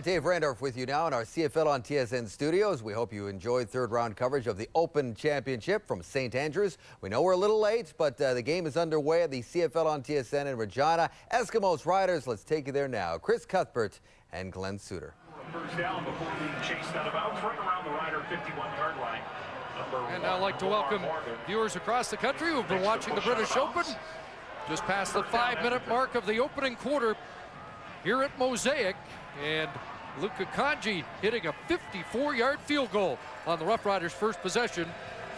Dave Randorf with you now in our CFL on TSN studios. We hope you enjoyed third-round coverage of the Open Championship from St. Andrews. We know we're a little late, but the game is underway at the CFL on TSN in Regina. Eskimos Riders, let's take you there now. Chris Cuthbert and Glenn Suter. First down before being chased out of bounds right around the Rider 51-yard line. And I'd like to welcome viewers across the country who've been watching the British Open. Just past the 5-minute mark of the opening quarter here at Mosaic. And Luka Kanji hitting a 54-yard field goal on the Roughriders' first possession.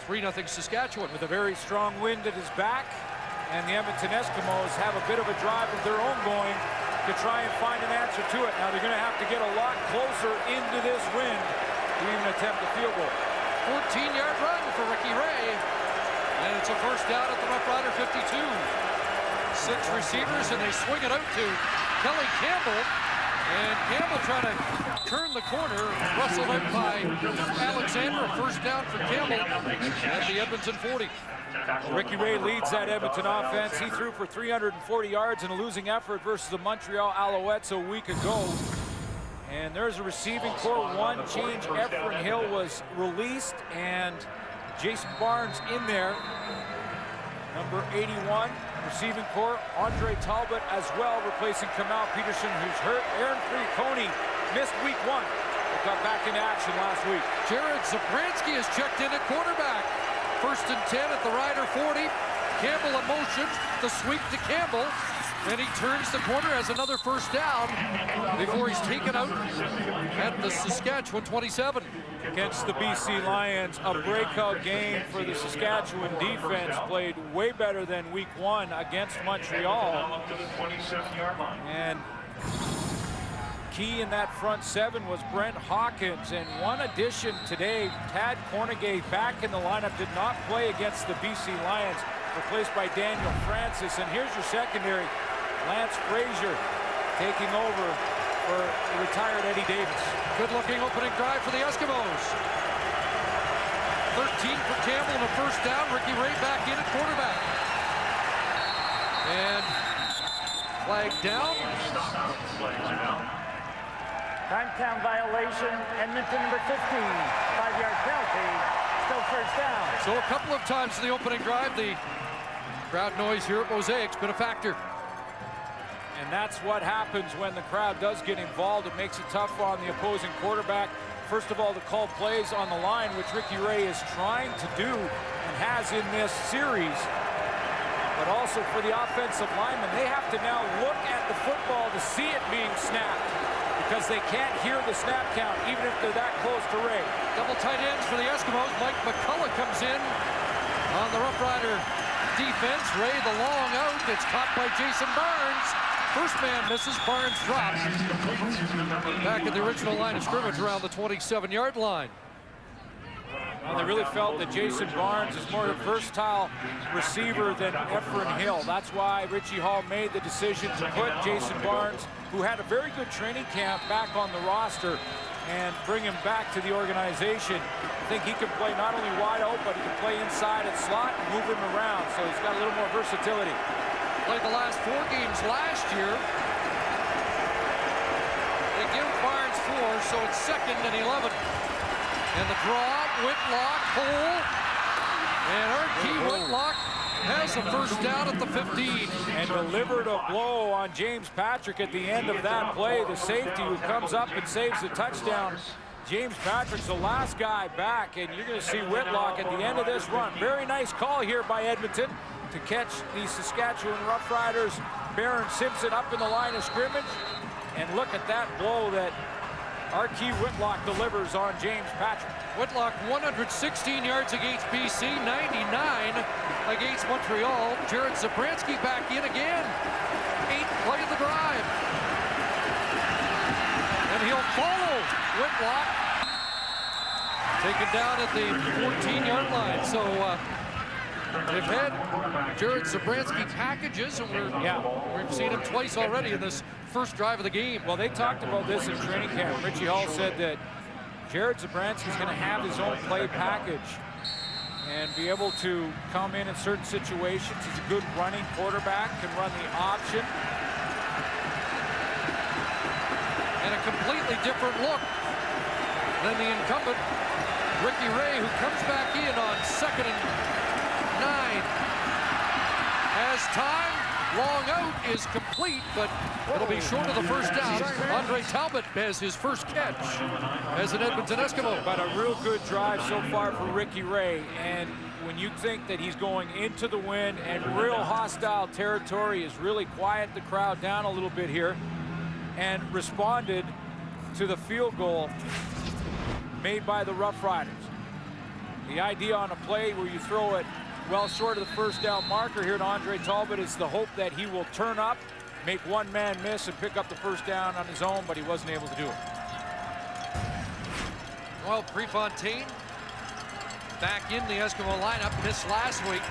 3-0 Saskatchewan. With a very strong wind at his back, and the Edmonton Eskimos have a bit of a drive of their own going to try and find an answer to it. Now they're going to have to get a lot closer into this wind to even attempt the field goal. 14-yard run for Ricky Ray, and it's a first down at the Roughrider 52. 6 receivers, and they swing it out to Kelly Campbell. And Campbell trying to turn the corner, rustled out by Alexander. A first down for Campbell at the Edmonton 40. Ricky Ray leads that Edmonton offense. He threw for 340 yards in a losing effort versus the Montreal Alouettes a week ago. And there's a receiving core. One change. Efren Hill was released, and Jason Barnes in there. Number 81. Receiving core, Andre Talbot as well, replacing Kamal Peterson, who's hurt. Aaron Free-Coney missed week 1, but got back in action last week. Jared Zabransky has checked in at quarterback. 1st and 10 at the Rider 40. Campbell in motion, the sweep to Campbell, and he turns the corner, has another first down before he's taken out at the Saskatchewan 27. Against the BC Lions, a breakout game for the Saskatchewan defense. Played way better than week 1 against Montreal. And key in that front 7 was Brent Hawkins. And one addition today, Tad Cornegay back in the lineup, did not play against the BC Lions, replaced by Daniel Francis. And here's your secondary, Lance Frazier taking over for the retired Eddie Davis. Good-looking opening drive for the Eskimos. 13 for Campbell and a first down. Ricky Ray back in at quarterback. And flag down. Time count violation. Edmonton number 15. 5-yard penalty. Still first down. So a couple of times in the opening drive, the crowd noise here at Mosaic's been a factor. And that's what happens when the crowd does get involved. It makes it tough on the opposing quarterback. First of all, to call plays on the line, which Ricky Ray is trying to do and has in this series. But also for the offensive linemen, they have to now look at the football to see it being snapped, because they can't hear the snap count, even if they're that close to Ray. Double tight ends for the Eskimos. Mike McCullough comes in on the Roughrider defense. Ray the long out. It's caught by Jason Barnes. First man misses, Barnes drops. Back at the original line of scrimmage around the 27-yard line. Well, they really felt that Jason Barnes is more of a versatile receiver than Efren Hill. That's why Richie Hall made the decision to put Jason Barnes, who had a very good training camp, back on the roster and bring him back to the organization. I think he can play not only wide open, but he can play inside at slot and move him around, so he's got a little more versatility. Played the last 4 games last year. They give Barnes 4, so it's 2nd and 11. And the draw, Whitlock, hole. And Archie Whitlock has a first down at the 15. And delivered a blow on James Patrick at the end of that play. The safety who comes up and saves the touchdown. James Patrick's the last guy back, and you're going to see Whitlock at the end of this run. Very nice call here by Edmonton to catch the Saskatchewan Roughriders. Baron Simpson up in the line of scrimmage. And look at that blow that Archie Whitlock delivers on James Patrick. Whitlock 116 yards against BC, 99 against Montreal. Jared Zabransky back in again. 8th play of the drive. And he'll follow Whitlock. Taken down at the 14-yard line. So they've had Jared Zabransky packages, and we've seen him twice already in this first drive of the game. Well, they talked about this in training camp. Richie Hall said that Jared Zabransky is going to have his own play package and be able to come in certain situations. He's a good running quarterback, can run the option. And a completely different look than the incumbent, Ricky Ray, who comes back in on 2nd and 9. Has time. Long out is complete, but it'll be short of the first down. Andre Talbot has his first catch as an Edmonton Eskimo. But a real good drive so far for Ricky Ray. And when you think that he's going into the wind and real hostile territory, is really quiet the crowd down a little bit here and responded to the field goal made by the Roughriders. The idea on a play where you throw it well short of the first down marker here to Andre Talbot is the hope that he will turn up, make one man miss, and pick up the first down on his own, but he wasn't able to do it. Well, Prefontaine back in the Eskimo lineup, missed last week.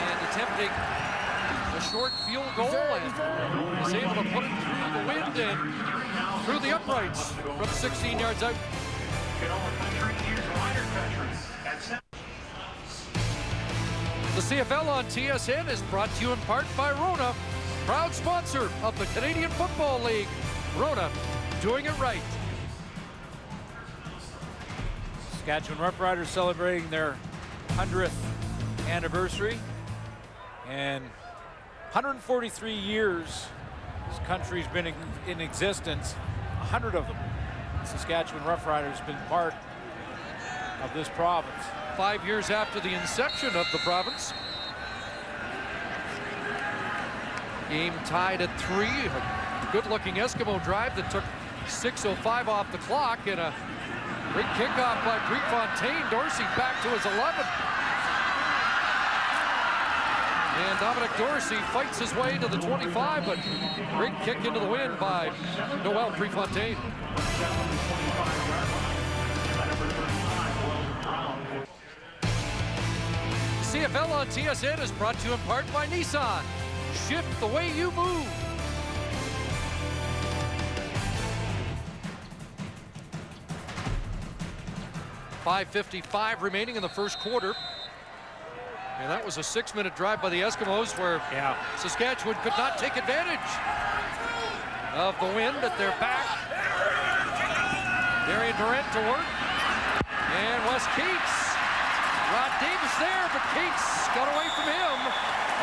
And attempting a short field goal, and is able to put it through the wind and through the uprights from 16 yards out. The CFL on TSN is brought to you in part by Rona, proud sponsor of the Canadian Football League. Rona, doing it right. Saskatchewan Roughriders celebrating their 100th anniversary. And 143 years this country's been in existence, 100 of them. Saskatchewan Roughriders have been part of this province. 5 years after the inception of the province. Game tied at 3. A good-looking Eskimo drive that took 6:05 off the clock, and a great kickoff by Prefontaine. Dorsey back to his 11. And Dominic Dorsey fights his way to the 25, but great kick into the wind by Noel Prefontaine. CFL on TSN is brought to you in part by Nissan. Shift the way you move. .5:55 remaining in the first quarter. And that was a 6-minute drive by the Eskimos where Saskatchewan could not take advantage of the wind at their back. Darian Durant to work. And Wes Cates. Rod Davis there, but Cates got away from him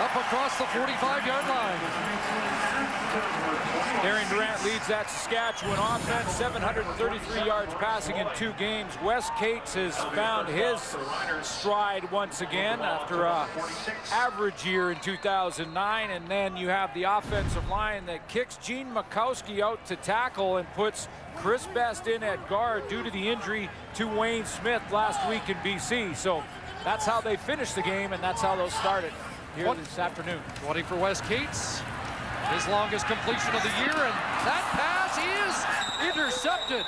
up across the 45-yard line. Darian Durant leads that Saskatchewan offense, 733 yards passing in 2 games. Wes Cates has found his stride once again after an average year in 2009. And then you have the offensive line that kicks Gene Makowski out to tackle and puts Chris Best in at guard due to the injury to Wayne Smith last week in BC. So that's how they finished the game, and that's how they'll start it here this afternoon. 20 for Wes Cates, his longest completion of the year, and that pass is intercepted.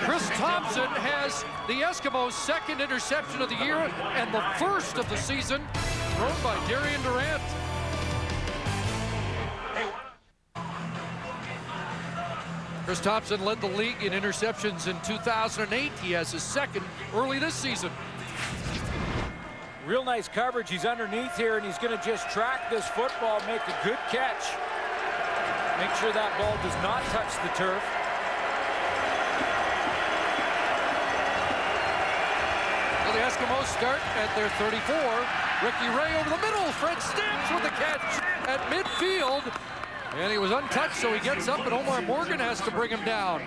Chris Thompson has the Eskimos' 2nd interception of the year and the 1st of the season, thrown by Darian Durant. Chris Thompson led the league in interceptions in 2008. He has his 2nd early this season. Real nice coverage. He's underneath here, and he's going to just track this football, make a good catch. Make sure that ball does not touch the turf. Well, the Eskimos start at their 34. Ricky Ray over the middle. Fred Stamps with the catch at midfield. And he was untouched, so he gets up, and Omar Morgan has to bring him down.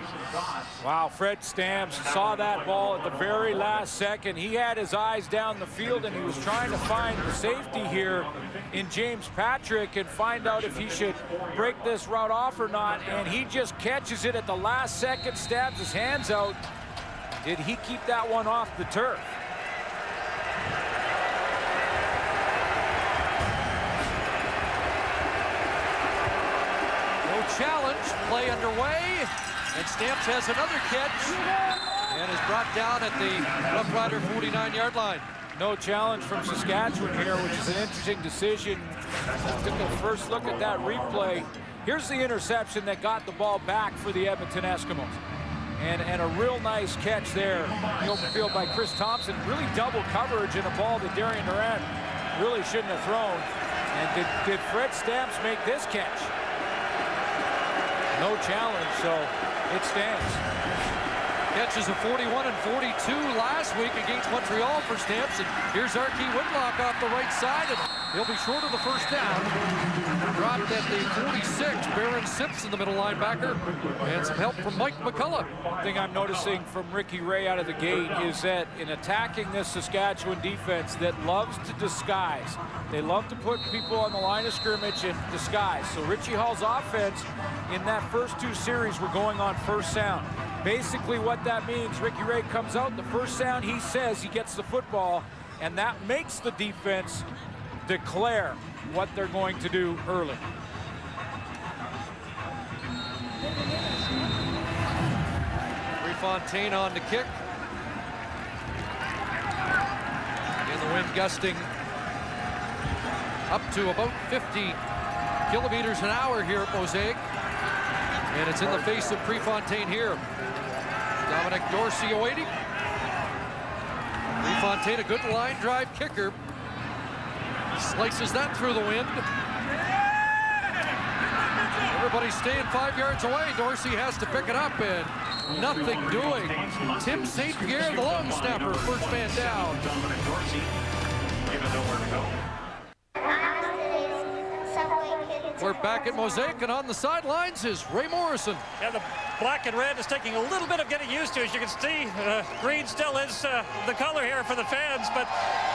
Wow, Fred Stamps saw that ball at the very last second. He had his eyes down the field, and he was trying to find the safety here in James Patrick and find out if he should break this route off or not. And he just catches it at the last second, stabs his hands out. Did he keep that one off the turf? Challenge, play underway, and Stamps has another catch and is brought down at the Rough Rider 49-yard line. No challenge from Saskatchewan here, which is an interesting decision. Took a first look at that replay. Here's the interception that got the ball back for the Edmonton Eskimos. And a real nice catch there in the open field by Chris Thompson. Really double coverage in a ball that Darian Durant really shouldn't have thrown. And did Fred Stamps make this catch? no challenge, so it stands. Catches of 41 and 42 last week against Montreal for Stamps. And here's Archie Whitlock off the right side, and he'll be short of the first down. Dropped at the 46. Baron Simpson, the middle linebacker, and some help from Mike McCullough. One thing I'm noticing from Ricky Ray out of the gate is that in attacking this Saskatchewan defense that loves to disguise, they love to put people on the line of scrimmage and disguise. So Richie Hall's offense in that first 2 series were going on first sound. Basically what that means, Ricky Ray comes out, the first sound he says, he gets the football, and that makes the defense declare what they're going to do early. Prefontaine on the kick. And the wind gusting up to about 50 kilometers an hour here at Mosaic. And it's in the face of Prefontaine here. Dominic Dorsey awaiting. Prefontaine, a good line drive kicker. Slices that through the wind. Everybody's staying 5 yards away. Dorsey has to pick it up, and nothing doing. Tim St. Pierre, the long snapper, first man down. Dominic Dorsey, given nowhere to go. We're back at Mosaic, and on the sidelines is Ray Morrison. Yeah, the black and red is taking a little bit of getting used to. As you can see, green still is the color here for the fans. But,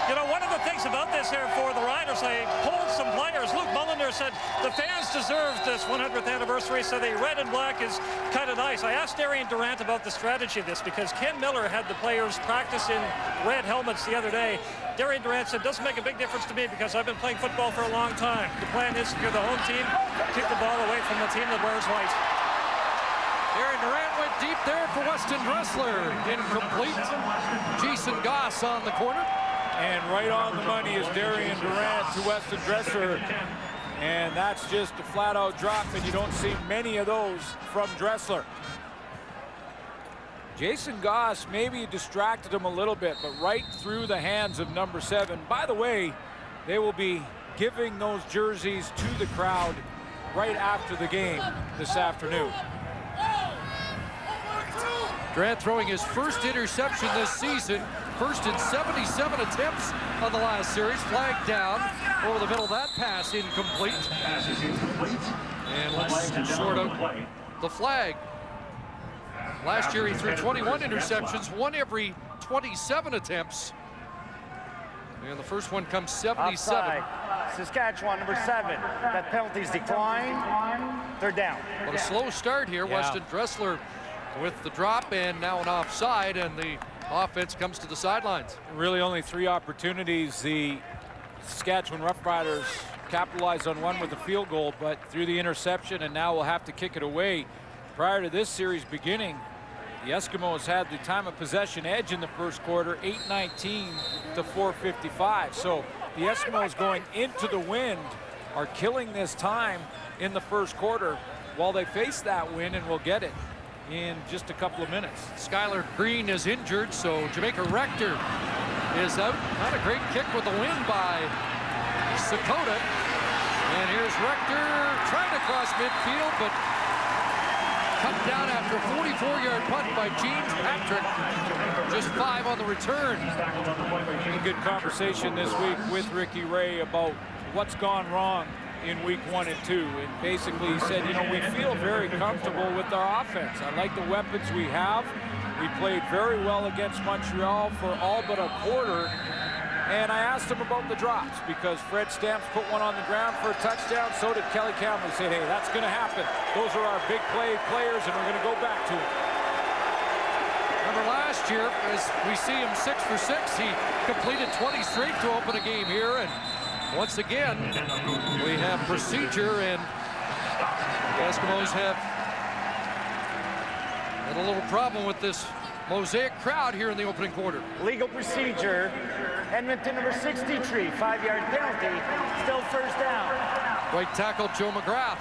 you know, one of the things about this here for the Riders, they pulled some players. Luke Mulliner said the fans deserve this 100th anniversary, so the red and black is kind of nice. I asked Darian Durant about the strategy of this because Ken Miller had the players practice in red helmets the other day. Darian Durant said, doesn't make a big difference to me because I've been playing football for a long time. The plan is if you're the home team, keep the ball away from the team that wears white. Darian Durant went deep there for Weston Dressler. Incomplete. Jason Goss on the corner. And right on the money is Darian Durant to Weston Dressler. And that's just a flat-out drop, and you don't see many of those from Dressler. Jason Goss maybe distracted him a little bit, but right through the hands of number 7. By the way, they will be giving those jerseys to the crowd right after the game this afternoon. Durant throwing his first interception this season. First in 77 attempts on the last series. Flag down over the middle. That pass incomplete. And let's sort of the flag. Last year he threw 21 interceptions, one every 27 attempts. And the first one comes 77. Offside. Saskatchewan, number 7. That penalty's declined. 3rd down. But a slow start here. Yeah. Weston Dressler with the drop, and now an offside, and the offense comes to the sidelines. Really only 3 opportunities. The Saskatchewan Roughriders capitalized on one with a field goal, but through the interception, and now will have to kick it away. Prior to this series beginning, the Eskimos had the time of possession edge in the first quarter, 8:19 to 4:55. So the Eskimos going into the wind are killing this time in the first quarter while they face that wind, and will get it in just a couple of minutes. Skylar Green is injured, so Jamaica Rector is out. Not a great kick with the wind by Sakota. And here's Rector trying to cross midfield, but cut down after a 44-yard punt by James Patrick. Just 5 on the return. A good conversation this week with Ricky Ray about what's gone wrong in week 1 and 2. And basically he said, you know, we feel very comfortable with our offense. I like the weapons we have. We played very well against Montreal for all but a quarter. And I asked him about the drops because Fred Stamps put one on the ground for a touchdown. So did Kelly Campbell. He said, hey, that's going to happen. Those are our big players, and we're going to go back to it. Remember last year, as we see him 6 for 6, he completed 20 straight to open a game here. And once again, we have procedure, and the Eskimos have had a little problem with this Mosaic crowd here in the opening quarter. Legal procedure. Edmonton, number 63, 5-yard penalty. Still first down. Right tackle Joe McGrath.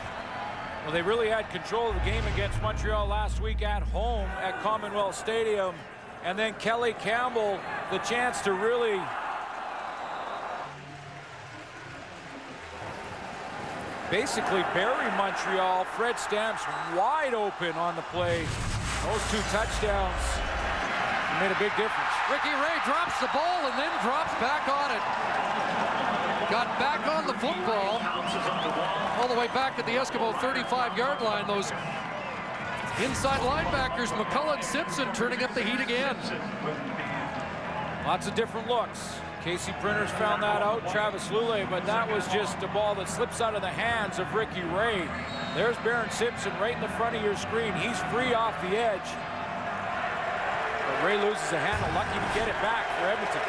Well, they really had control of the game against Montreal last week at home at Commonwealth Stadium. And then Kelly Campbell, the chance to really basically bury Montreal. Fred Stamps wide open on the play. Those 2 touchdowns made a big difference. Ricky Ray drops the ball and then drops back on it. Got back on the football all the way back at the Eskimo 35-yard line. Those inside linebackers, McCullough, Simpson, turning up the heat again. Lots of different looks. Casey Printers found that out, Travis Lulay, but that was just a ball that slips out of the hands of Ricky Ray. There's Baron Simpson right in the front of your screen. He's free off the edge. But Ray loses a handle, lucky to get it back for Edmonton.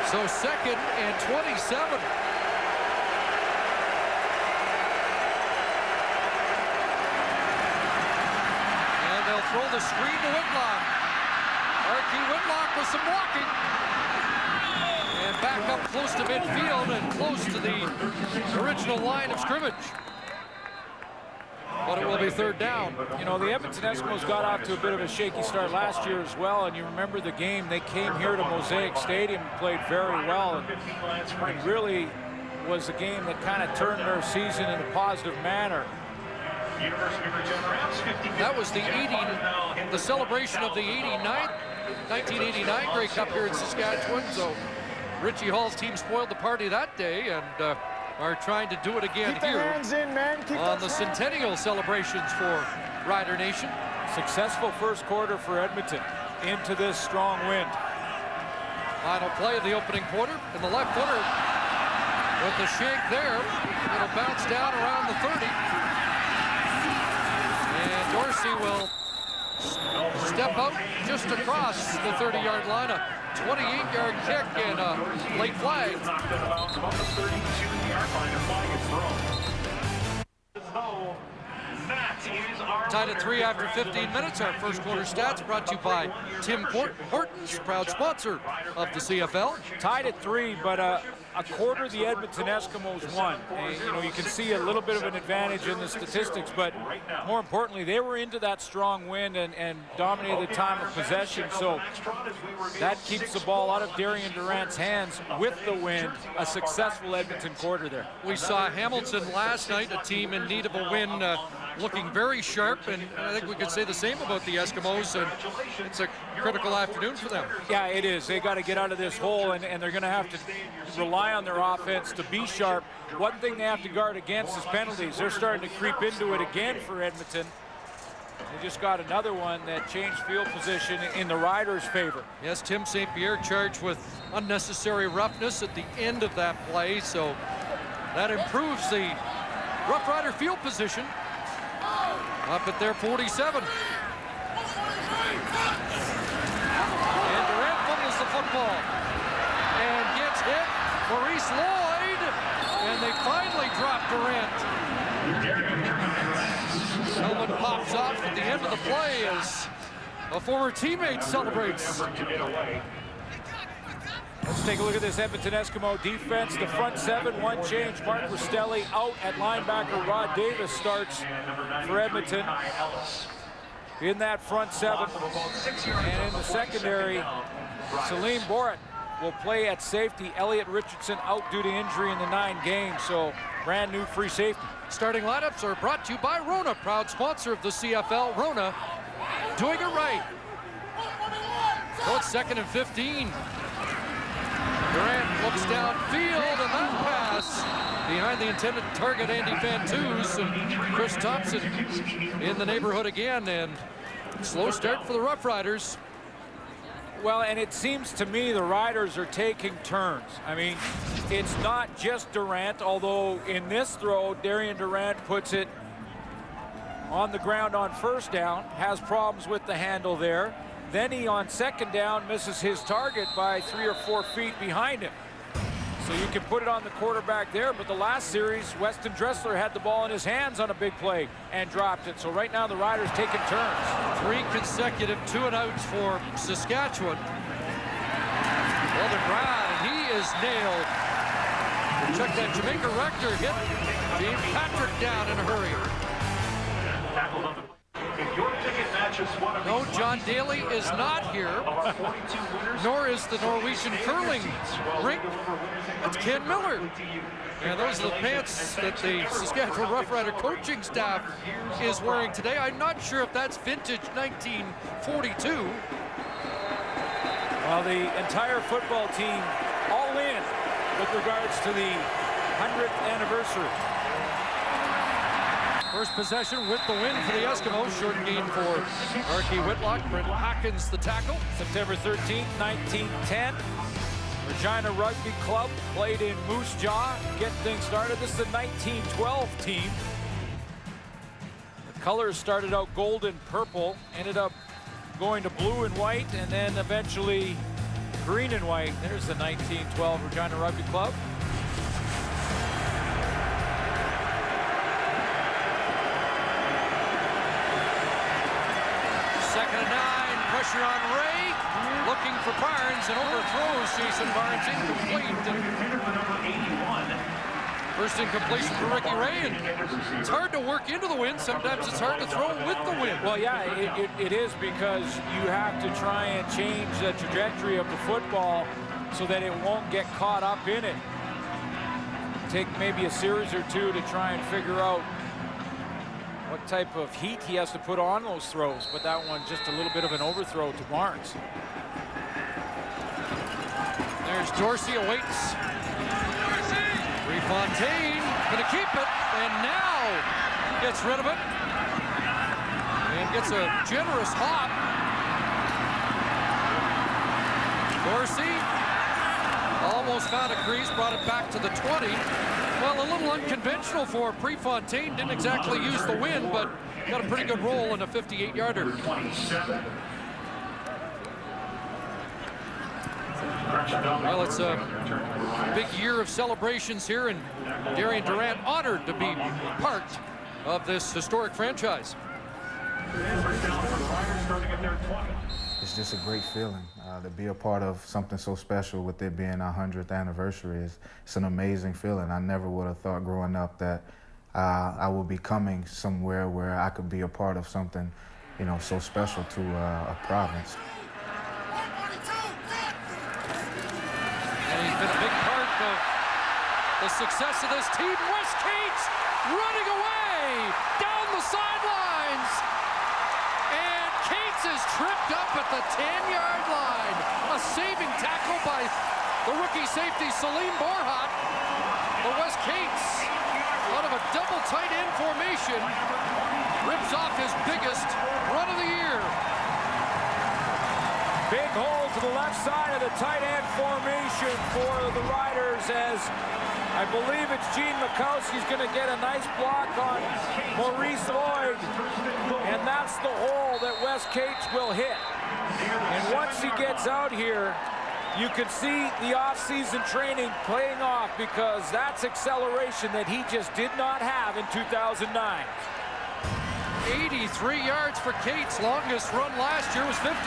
So 2nd and 27. And they'll throw the screen to Whitlock. R.Q. Whitlock with some walking. And back up close to midfield and close to the original line of scrimmage. But it will be 3rd down. You know, the Edmonton Eskimos got off to a bit of a shaky start last year as well, and you remember the game. They came here to Mosaic Stadium and played very well, and really was a game that kind of turned their season in a positive manner. That was the celebration of the 1989 Grey Cup here in Saskatchewan. So Richie Hall's team spoiled the party that day and are trying to do it again here on the centennial celebrations for Rider Nation. Successful first quarter for Edmonton into this strong wind. Final play of the opening quarter, and the left footer with the shake there. It'll bounce down around the 30. And Dorsey will step out just across the 30-yard line. A 28-yard kick and a late flag. Tied at 3 after 15 minutes. Our first quarter stats brought to you by Tim Hortons, proud sponsor of the CFL. Tied at 3, but a quarter the Edmonton Eskimos won. And, you know, you can see a little bit of an advantage in the statistics, but more importantly, they were into that strong wind and dominated the time of possession. So that keeps the ball out of Darian Durant's hands with the wind. A successful Edmonton quarter there. We saw Hamilton last night, a team in need of a win, looking very sharp, and I think we could say the same about the Eskimos, and it's a critical afternoon for them. Yeah, it is. They got to get out of this hole, and they're going to have to rely on their offense to be sharp. One thing they have to guard against is penalties. They're starting to creep into it again for Edmonton. They just got another one that changed field position in the Riders' favor. Yes, Tim St. Pierre charged with unnecessary roughness at the end of that play, so that improves the Rough Rider field position up at their 47. And Durant fumbles the football and gets hit. Maurice Lloyd, and they finally drop Durant. Helmet pops off at the end of the play as a former teammate celebrates. Let's take a look at this Edmonton Eskimo defense. The front 7, one change. Mark Rastelli out at linebacker. Rod Davis starts for Edmonton in that front 7. And in the secondary, Salim Borat will play at safety. Elliot Richardson out due to injury in the 9 games, so brand new free safety. Starting lineups are brought to you by Rona, proud sponsor of the CFL. Rona, doing it right. So it's 2nd and 15. Durant looks downfield, and that pass behind the intended target, Andy Fantuz, and Chris Thompson in the neighborhood again, and slow start for the Rough Riders. Well, and it seems to me the Riders are taking turns. I mean, it's not just Durant, although in this throw, Darian Durant puts it on the ground on first down, has problems with the handle there. Then he, on second down, misses his target by 3 or 4 feet behind him. So you can put it on the quarterback there, but the last series, Weston Dressler had the ball in his hands on a big play and dropped it. So right now the Riders taking turns. 3 consecutive 2-and-outs for Saskatchewan. Weldon Brown, and he is nailed. Check that Jamaica Rector hit James Patrick down in a hurry. If your ticket matches No, John Daly is not here, nor is the Norwegian curling rink. That's Ken Miller. And those are the pants that the Saskatchewan Roughrider coaching staff is wearing today. I'm not sure if that's vintage 1942. Well, the entire football team all in with regards to the 100th anniversary. First possession with the win for the Eskimos. Short gain for Archie Whitlock. Brent Hawkins the tackle. September 13th, 1910. Regina Rugby Club played in Moose Jaw. Get things started. This is the 1912 team. The colors started out gold and purple, ended up going to blue and white, and then eventually green and white. There's the 1912 Regina Rugby Club. Second and 9, pressure on Ray, looking for Barnes, and overthrows Jason Barnes, incomplete. First incompletion for Ricky Ray, and it's hard to work into the wind. Sometimes it's hard to throw with the wind. Well, yeah, it is, because you have to try and change the trajectory of the football so that it won't get caught up in it. Take maybe a series or two to try and figure out what type of heat he has to put on those throws, but that one just a little bit of an overthrow to Barnes. There's Dorsey, awaits. Fontaine gonna keep it, and now gets rid of it and gets a generous hop. Dorsey almost found a crease, brought it back to the 20. Well, a little unconventional for Prefontaine. Didn't exactly use the wind, but got a pretty good roll in a 58-yarder. Well, it's a big year of celebrations here, and Darian Durant honored to be part of this historic franchise. It's just a great feeling to be a part of something so special, with it being our 100th anniversary. It's an amazing feeling. I never would have thought growing up that I would be coming somewhere where I could be a part of something, you know, so special to a province. And he's been a big part of the success of this team. Wes Cates running away down the sidelines. And Cates is tripped up at the 10-yard line. A saving tackle by the rookie safety, Salim Borhat. But Wes Cates, out of a double tight end formation, rips off his biggest run of the year. Big hole to the left side of the tight end formation for the Riders, as I believe it's Gene Mikowski's going to get a nice block on Maurice Lloyd, and that's the hole that Wes Cates will hit. And once he gets out here, you can see the off-season training playing off, because that's acceleration that he just did not have in 2009. 83 yards for Cates. Longest run last year was 53.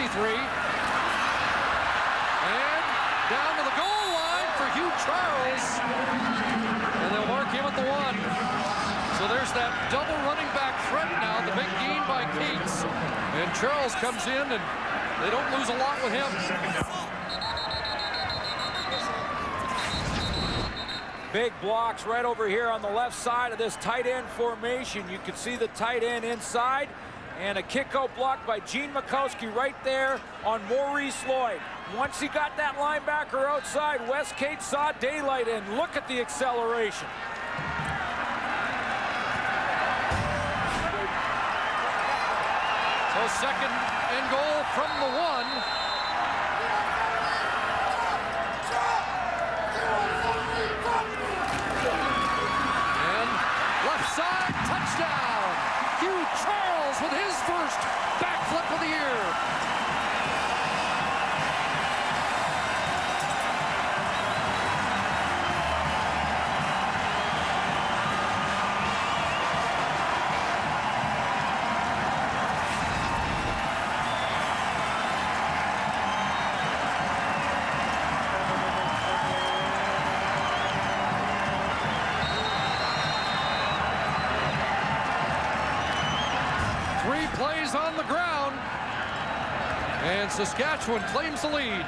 And down to the goal line for Hugh Charles. And they'll mark him at the 1. So there's that double running back threat now. The big gain by Cates. And Charles comes in, and they don't lose a lot with him. Big blocks right over here on the left side of this tight end formation. You can see the tight end inside, and a kick-out block by Gene Mikowski right there on Maurice Lloyd. Once he got that linebacker outside, Wes Cates saw daylight, and look at the acceleration. So second and goal from the 1. Side touchdown. Hugh Charles with his first backflip of the year. plays on the ground. And Saskatchewan claims the lead.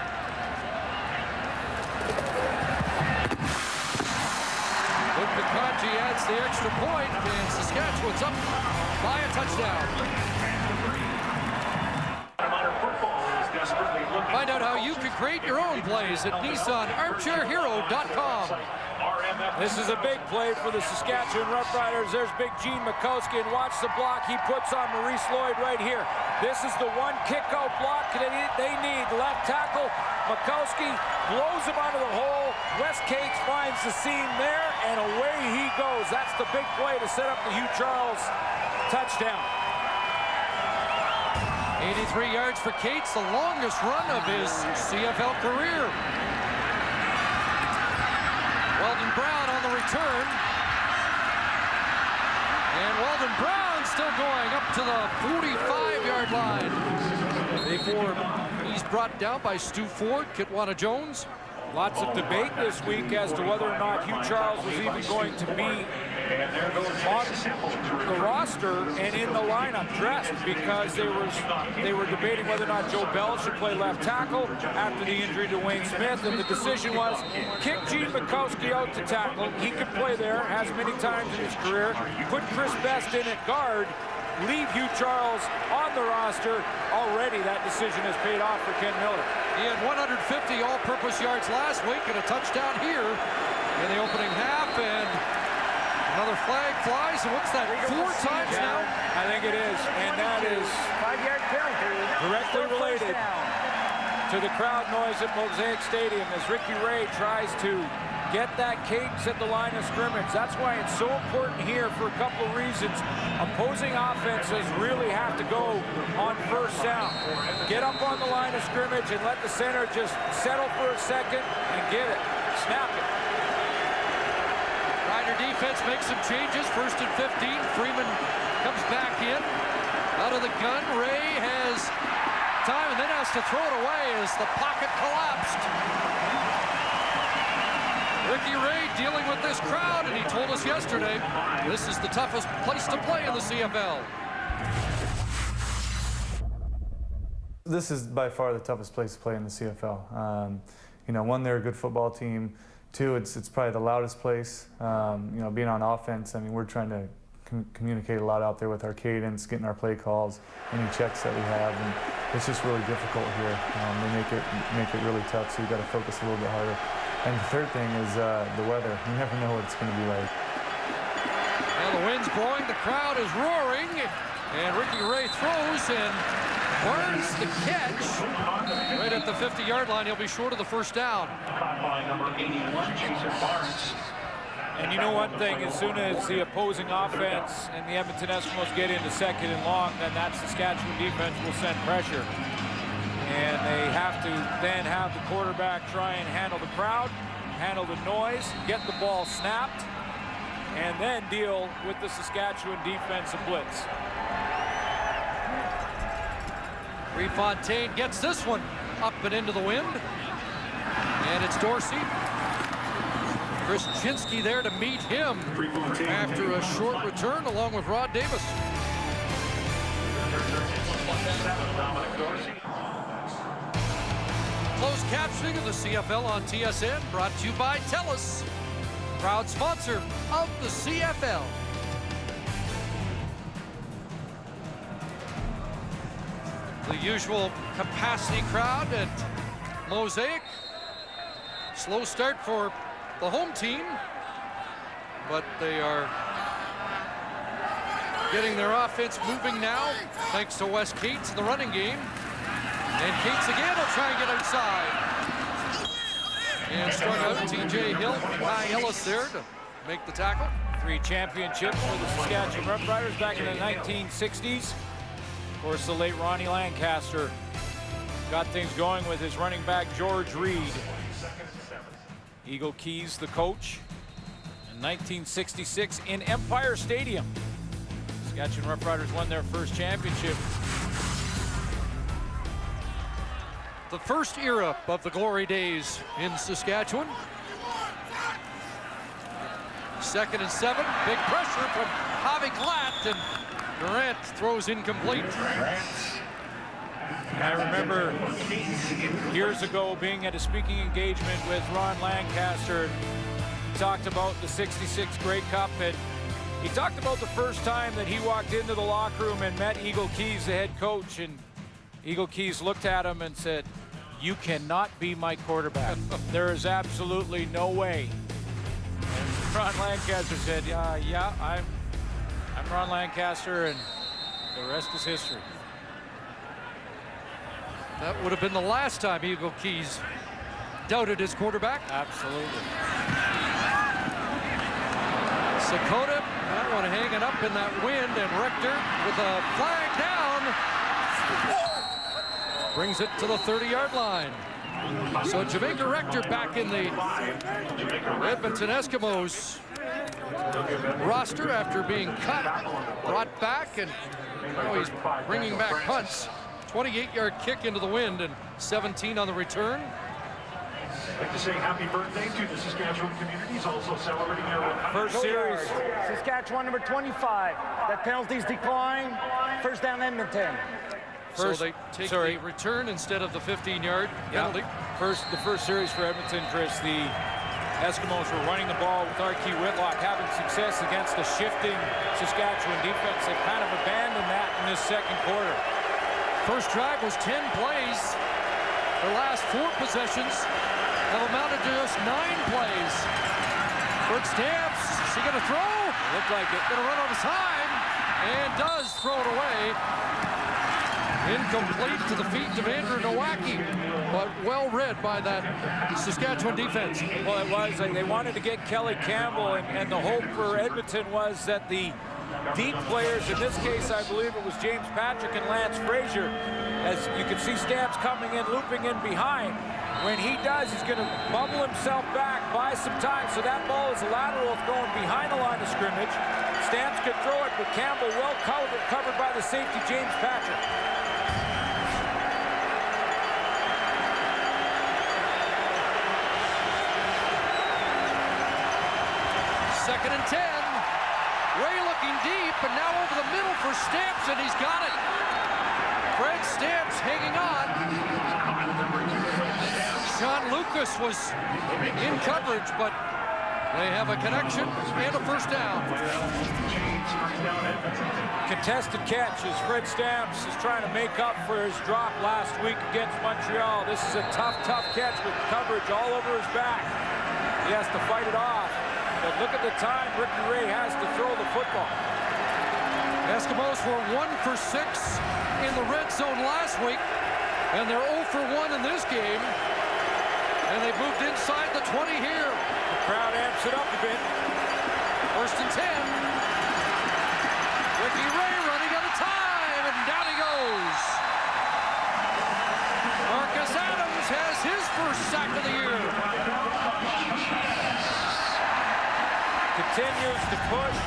Luke McConchie adds the extra point, and Saskatchewan's up by a touchdown. Find out how you can create your own plays at NissanArmchairHero.com. This is a big play for the Saskatchewan Roughriders. There's big Gene Mikowski, and watch the block he puts on Maurice Lloyd right here. This is the one kick-out block they need. Left tackle, Mikowski blows him out of the hole. Wes Cates finds the seam there, and away he goes. That's the big play to set up the Hugh Charles touchdown. 83 yards for Cates, the longest run of his CFL career. Weldon Brown on the return. And Weldon Brown still going up to the 45-yard line before he's brought down by Stu Ford, Kitwana Jones. Lots of debate this week as to whether or not Hugh Charles was even going to be on the roster and in the lineup dressed, because they were debating whether or not Joe Bell should play left tackle after the injury to Wayne Smith, and the decision was kick Gene Mikowski out to tackle. He could play there, has many times in his career. Put Chris Best in at guard. Leave Hugh Charles on the roster. Already that decision has paid off for Ken Miller. He had 150 all-purpose yards last week and a touchdown here in the opening half, and another flag flies. And what's that, 4 times now? I think it is, and that is 5-yard penalty. directly related to the crowd noise at Mosaic Stadium as Ricky Ray tries to get that Cates at the line of scrimmage. That's why it's so important here for a couple of reasons. Opposing offenses really have to go on first down. Get up on the line of scrimmage and let the center just settle for a second and get it. Snap it. Rider defense makes some changes. 1st and 15. Freeman comes back in. Out of the gun. Ray has time and then has to throw it away as the pocket collapsed. Ricky Ray dealing with this crowd, and he told us yesterday this is the toughest place to play in the CFL. This is by far the toughest place to play in the CFL. You know, one, they're a good football team. 2, it's probably the loudest place. You know, being on offense, I mean, we're trying to communicate a lot out there with our cadence, getting our play calls, any checks that we have, and it's just really difficult here. They make it really tough, so you got to focus a little bit harder. And the third thing is the weather. You never know what it's going to be like. Now the wind's blowing, the crowd is roaring, and Ricky Ray throws, and Barnes the catch. Right at the 50-yard line, he'll be short of the first down. And you know one thing, as soon as the opposing offense and the Edmonton Eskimos get into 2nd and long, then that Saskatchewan defense will send pressure. And they have to then have the quarterback try and handle the crowd, handle the noise, get the ball snapped, and then deal with the Saskatchewan defensive blitz. Refontaine gets this one up and into the wind. And it's Dorsey. Chris Chinsky there to meet him after a short return along with Rod Davis. Closed captioning of the CFL on TSN brought to you by TELUS, proud sponsor of the CFL. The usual capacity crowd at Mosaic. Slow start for the home team, but they are getting their offense moving now, thanks to Wes Cates in the running game. And Cates again will try and get outside. And struck out TJ Hill, Ty Ellis there to make the tackle. 3 championships for the Saskatchewan Roughriders back in the 1960s. Of course, the late Ronnie Lancaster got things going with his running back, George Reed. Eagle Keys, the coach, in 1966 in Empire Stadium. Saskatchewan Roughriders won their first championship. The first era of the glory days in Saskatchewan. 2nd and 7, big pressure from Javi Glatt, and Durant throws incomplete. And I remember years ago being at a speaking engagement with Ron Lancaster. He talked about the '66 Grey Cup, and he talked about the first time that he walked into the locker room and met Eagle Keys, the head coach, and Eagle Keys looked at him and said, "You cannot be my quarterback. There is absolutely no way." And Ron Lancaster said, "Yeah, I'm Ron Lancaster, and the rest is history." That would have been the last time Eagle Keys doubted his quarterback. Absolutely. Sakota, that one hanging up in that wind, and Rector with a flag down. Brings it to the 30-yard line. So Jamaica Rector back in the Edmonton Eskimos roster after being cut, brought back, and he's bringing back punts. 28-yard kick into the wind and 17 on the return. I'd like to say happy birthday to the Saskatchewan communities, also celebrating their First series. Saskatchewan number 25. That penalty's declined. First down Edmonton. So they take the return instead of the 15-yard penalty. The first series for Edmonton, Chris, the Eskimos were running the ball with R.Q. Whitlock, having success against the shifting Saskatchewan defense. They've kind of abandoned that in this second quarter. First drive was 10 plays. The last 4 possessions have amounted to just 9 plays. Fred Stamps, is he gonna throw? Looked like it. Gonna run out of time, and does throw it away. Incomplete to the feet of Andrew Nowacki, but well read by that Saskatchewan defense. Well, it was. They wanted to get Kelly Campbell, and the hope for Edmonton was that the deep players, in this case, I believe it was James Patrick and Lance Frazier, as you can see Stamps coming in, looping in behind. When he does, he's going to bubble himself back, buy some time, so that ball is a lateral. It's going behind the line of scrimmage. Stamps could throw it, but Campbell well covered by the safety, James Patrick. Second and 10. Ray looking deep, and now over the middle for Stamps, and he's got it. Fred Stamps hanging on. Sean Lucas was in coverage, but they have a connection and a first down. Contested catch as Fred Stamps is trying to make up for his drop last week against Montreal. This is a tough catch with coverage all over his back. He has to fight it off. But look at the time Ricky Ray has to throw the football. Eskimos were 1 for 6 in the red zone last week, and they're 0 for 1 in this game. And they've moved inside the 20 here. The crowd amps it up a bit. First and 10. Ricky Ray running out of time, and down he goes. Marcus Adams has his first sack of the year. Continues to push.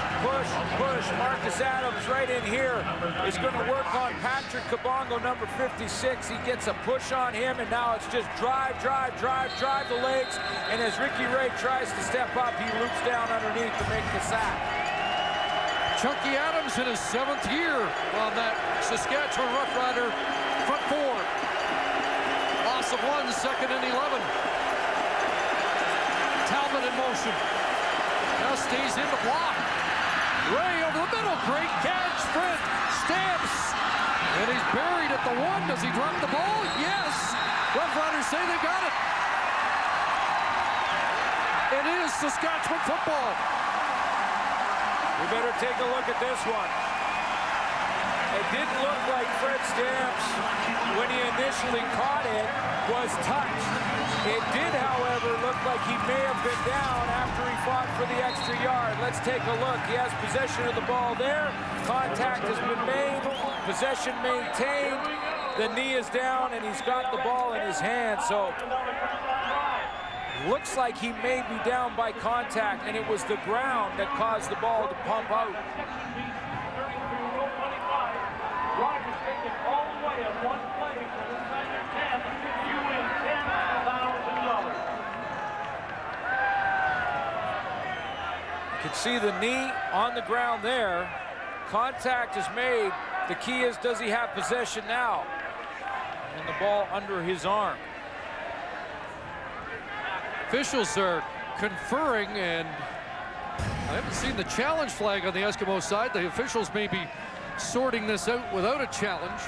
Marcus Adams right in here is going to work on Patrick Kabongo, number 56. He gets a push on him, and now it's just drive the legs. And as Ricky Ray tries to step up, he loops down underneath to make the sack. Chunky Adams in his 7th year on that Saskatchewan Roughrider front 4. Loss of 1, second and 11. Talbot in motion. Now stays in the block. Ray over the middle, great catch, Fred Stamps. And he's buried at the 1. Does he drop the ball? Yes. Roughriders say they got it. It is Saskatchewan football. We better take a look at this one. It didn't look like Fred Stamps, when he initially caught it, was touched. It did, however, look like he may have been down after he fought for the extra yard. Let's take a look. He has possession of the ball there. Contact has been made. Possession maintained. The knee is down, and he's got the ball in his hand. So looks like he may be down by contact, and it was the ground that caused the ball to pump out. Rogers taking all the way on one play to the second 10. You win $10,000. You can see the knee on the ground there contact is made. The key is, does he have possession now? And the ball under his arm. Officials are conferring, and I haven't seen the challenge flag on the Eskimo side. The officials may be sorting this out without a challenge.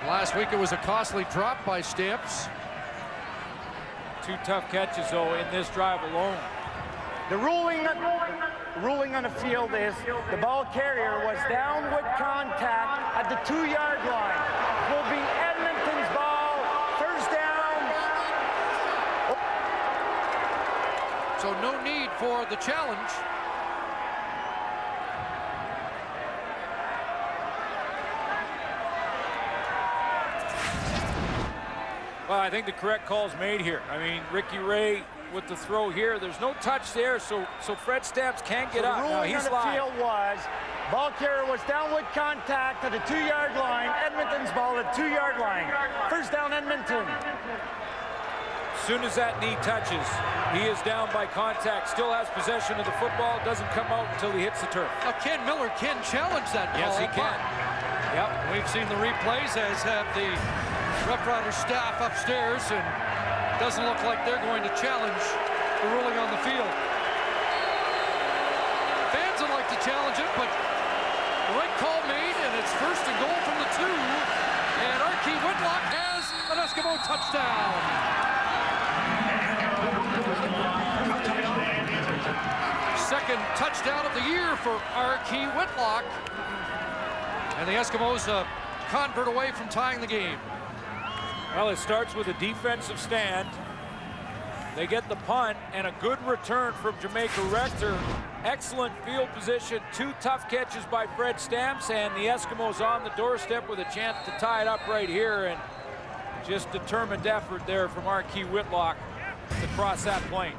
Last week it was a costly drop by Stamps. 2 tough catches, though, in this drive alone. The ruling on the field is the ball carrier was down with contact at the 2-yard line. Will be Edmonton's ball, first down. So no need for the challenge. Well, I think the correct call is made here. I mean, Ricky Ray with the throw here. There's no touch there, so Fred Stamps can't get up. The ruling on the field was ball carrier was down with contact at the 2-yard line. Edmonton's ball at 2-yard line. First down, Edmonton. As soon as that knee touches, he is down by contact. Still has possession of the football. Doesn't come out until he hits the turf. Now, Ken Miller can challenge that call. Yes, he can. Yep, we've seen the replays, as have the Roughriders staff upstairs, and doesn't look like they're going to challenge the ruling on the field. Fans would like to challenge it, but the right call made, and it's first and goal from the 2. And Archie Whitlock has an Eskimo touchdown. Second touchdown of the year for Archie Whitlock. And the Eskimos convert away from tying the game. Well, it starts with a defensive stand. They get the punt and a good return from Jamaica Rector. Excellent field position. 2 tough catches by Fred Stamps, and the Eskimos on the doorstep with a chance to tie it up right here. And just determined effort there from Archie Whitlock to cross that plane.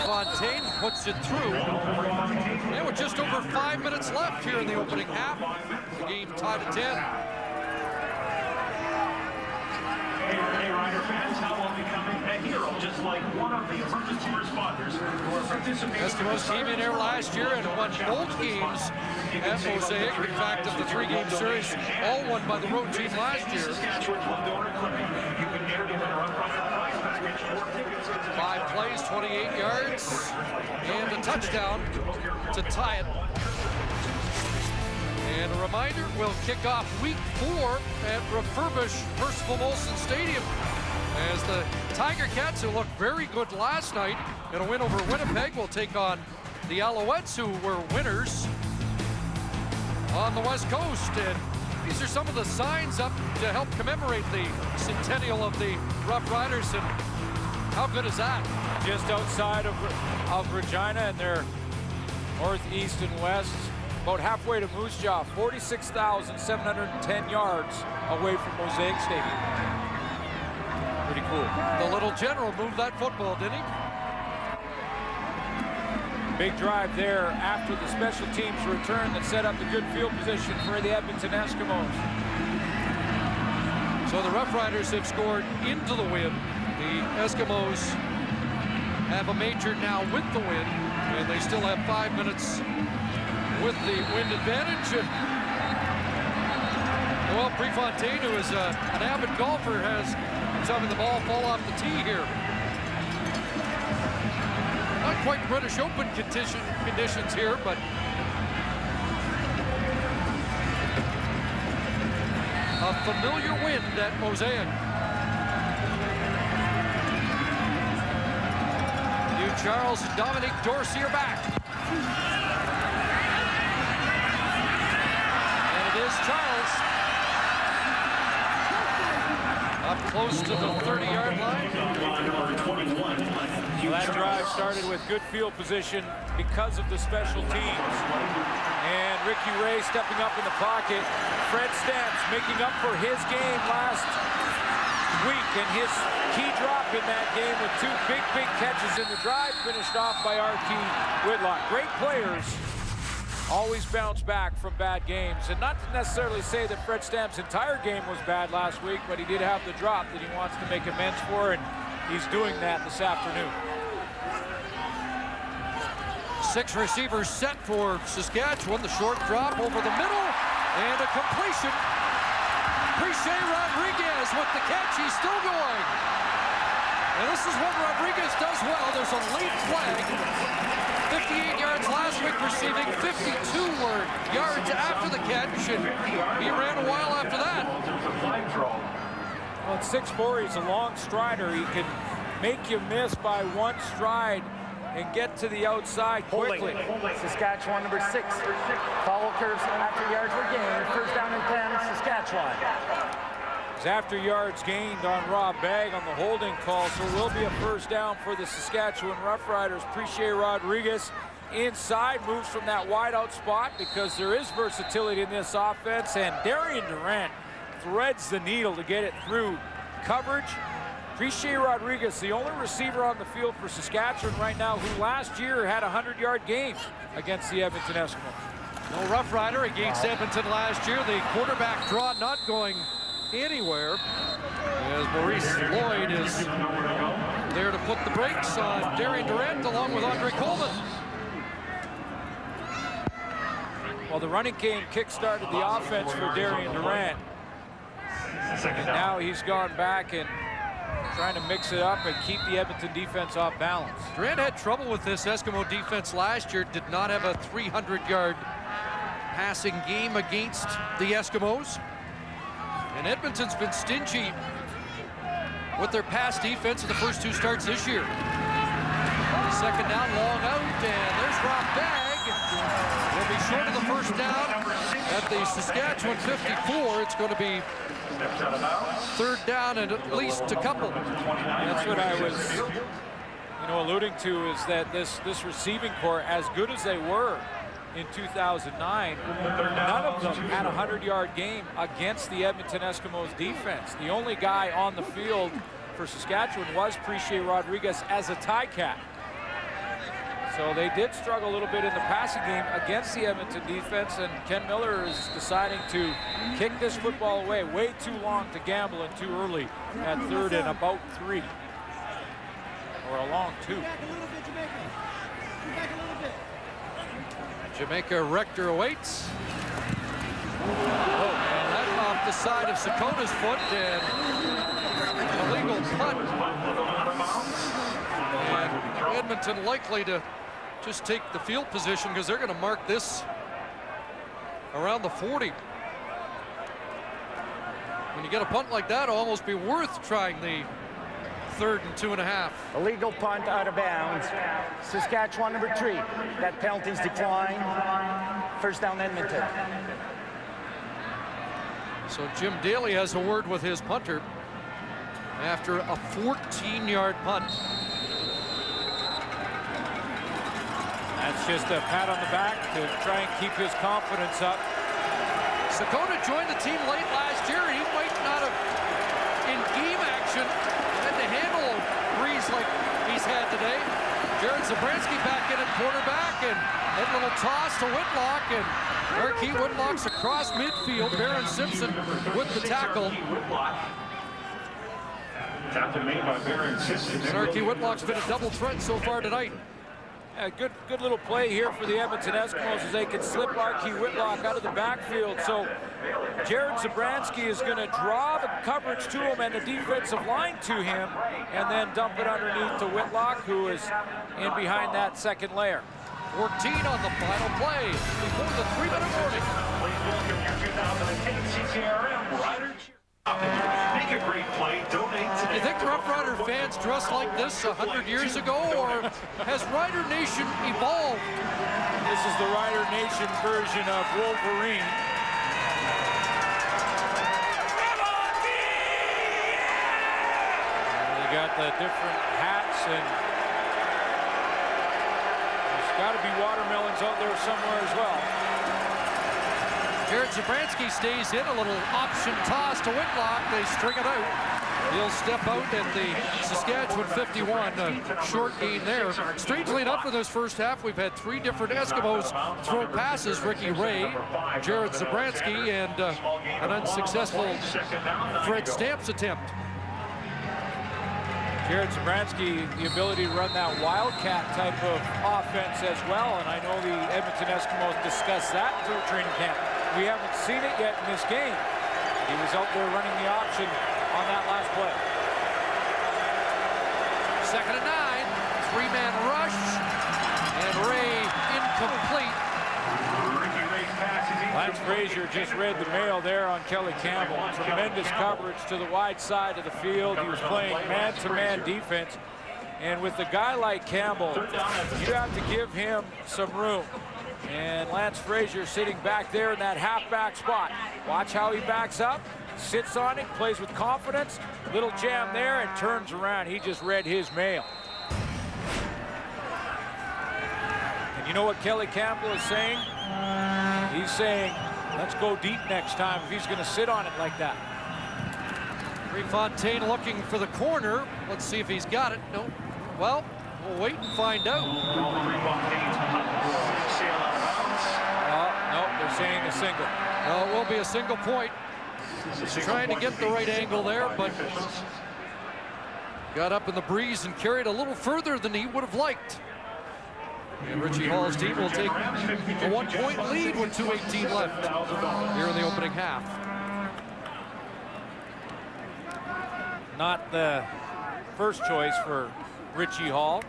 Fontaine puts it through. And with just over 5 minutes left here in the opening half, the game tied at 10. Hey, Rider fans, how about becoming a hero just like one of the emergency responders who are participating? Eskimos came in there last year and won both games at Mosaic. In fact, of the 3-game series, all won by the road team last year. 5 plays, 28 yards, and a touchdown to tie it. And a reminder, we'll kick off week 4 at refurbished Percival Molson Stadium, as the Tiger Cats, who looked very good last night in a win over Winnipeg, will take on the Alouettes, who were winners on the West Coast. And these are some of the signs up to help commemorate the centennial of the Roughriders. And how good is that? Just outside of Regina, and they're north, east, and west, about halfway to Moose Jaw, 46,710 yards away from Mosaic Stadium. Pretty cool. The little general moved that football, didn't he? Big drive there after the special teams return that set up the good field position for the Edmonton Eskimos. So the Roughriders have scored into the win. The Eskimos have a major now with the win, and they still have 5 minutes with the wind advantage. And, well, Prefontaine, who is an avid golfer, is having the ball fall off the tee here. Not quite British Open conditions here, but a familiar wind at Mosaic. Hugh Charles and Dominique Dorsey are back. And it is Charles up close to the 30-yard line. Well, that drive started with good field position because of the special teams. And Ricky Ray stepping up in the pocket. Fred Stamps making up for his game last week, and his key drop in that game with 2 big catches in the drive, finished off by Archie Whitlock. Great players always bounce back from bad games. And not to necessarily say that Fred Stamp's entire game was bad last week, but he did have the drop that he wants to make amends for, and he's doing that this afternoon. 6 receivers set for Saskatchewan. The short drop over the middle and a completion. Priche Rodriguez with the catch. He's still going. And this is what Rodriguez does well. There's a late flag. 58 yards last week, receiving 52 yards after the catch, and he ran a while after that. Well, at 6'4", he's a long strider. He can make you miss by 1 stride and get to the outside quickly. Saskatchewan number 6. Follow curves after yards were gained. First down and 10, Saskatchewan. His after yards gained on Rob Bagg on the holding call, so it will be a first down for the Saskatchewan Roughriders. Priche Rodriguez inside, moves from that wide out spot because there is versatility in this offense, and Darian Durant threads the needle to get it through coverage. Priche Rodriguez, the only receiver on the field for Saskatchewan right now who last year had a 100-yard game against the Edmonton Eskimos. No Rough Rider against Edmonton last year. The quarterback draw not going anywhere as Maurice Lloyd is there to put the brakes on Darian Durant along with Andre Coleman. Well, the running game kick-started the offense for Darian Durant. And now he's gone back and trying to mix it up and keep the Edmonton defense off balance. Durant had trouble with this Eskimo defense last year, did not have a 300-yard passing game against the Eskimos. And Edmonton's been stingy with their pass defense in the first 2 starts this year. Second down, long out, and there's Rob Bagg. Will be short of the first down at the Saskatchewan 54. It's going to be 3rd down and at least a couple. That's what I was, alluding to, is that this receiving corps, as good as they were in 2009, none of them had a 100-yard game against the Edmonton Eskimos defense. The only guy on the field for Saskatchewan was Priche Rodriguez as a tie cat. So they did struggle a little bit in the passing game against the Edmonton defense, and Ken Miller is deciding to kick this football away. Way too long to gamble and too early at 3rd and about 3. Or a long 2. Jamaica Rector awaits. Oh, and that's off the side of Sakota's foot, and an illegal punt. And Edmonton likely to just take the field position because they're going to mark this around the 40. When you get a punt like that, it'll almost be worth trying the 3rd and 2.5. Illegal punt out of bounds. Saskatchewan number 3. That penalty's declined. First down, Edmonton. So Jim Daly has a word with his punter after a 14-yard punt. That's just a pat on the back to try and keep his confidence up. Sakota joined the team late last year. He might not have, in game action, had to handle a breeze like he's had today. Jared Zabransky back in at quarterback, and that little toss to Whitlock, and Marquis Whitlock's across midfield. Baron Simpson with the tackle. Marquis Whitlock's been a double threat so far tonight. A good little play here for the Edmonton Eskimos as they can slip Marquis Whitlock out of the backfield. So Jared Zabransky is going to draw the coverage to him and the defensive line to him, and then dump it underneath to Whitlock, who is in behind that second layer. 14 on the final play before the 3-minute warning. Please welcome your 2010 CCRM Rider. Make a great play, donate today. You think Rough Rider fans dressed like this 100 years ago, or has Rider Nation evolved? This is the Rider Nation version of Wolverine. They got the different hats, and there's got to be watermelons out there somewhere as well. Jared Zabransky stays in, a little option toss to Whitlock. They string it out. He'll step out at the Saskatchewan 51. Short gain there. Strangely enough, in this first half, we've had 3 different Eskimos throw passes. Ricky Ray, Jared Zabransky, and an unsuccessful Fred Stamps attempt. Jared Zabransky, the ability to run that wildcat type of offense as well, and I know the Edmonton Eskimos discussed that through training camp. We haven't seen it yet in this game. He was out there running the option on that last play. 2nd and 9, 3-man rush, and Ray incomplete. Lance Frazier just read the mail there on Kelly Campbell. Tremendous coverage to the wide side of the field. He was playing man-to-man defense. And with a guy like Campbell, you have to give him some room. And Lance Frazier sitting back there in that halfback spot. Watch how he backs up, sits on it, plays with confidence. Little jam there and turns around. He just read his mail. And you know what Kelly Campbell is saying? He's saying, let's go deep next time if he's going to sit on it like that. Prefontaine looking for the corner. Let's see if he's got it. No. Well, we'll wait and find out. No, they're saying a single. No, it will be a single point. Trying to get the right angle there, but got up in the breeze and carried a little further than he would have liked. And Richie Hall's team will take a 1-point lead with 2:18 left here in the opening half. Not the first choice for Richie Hall.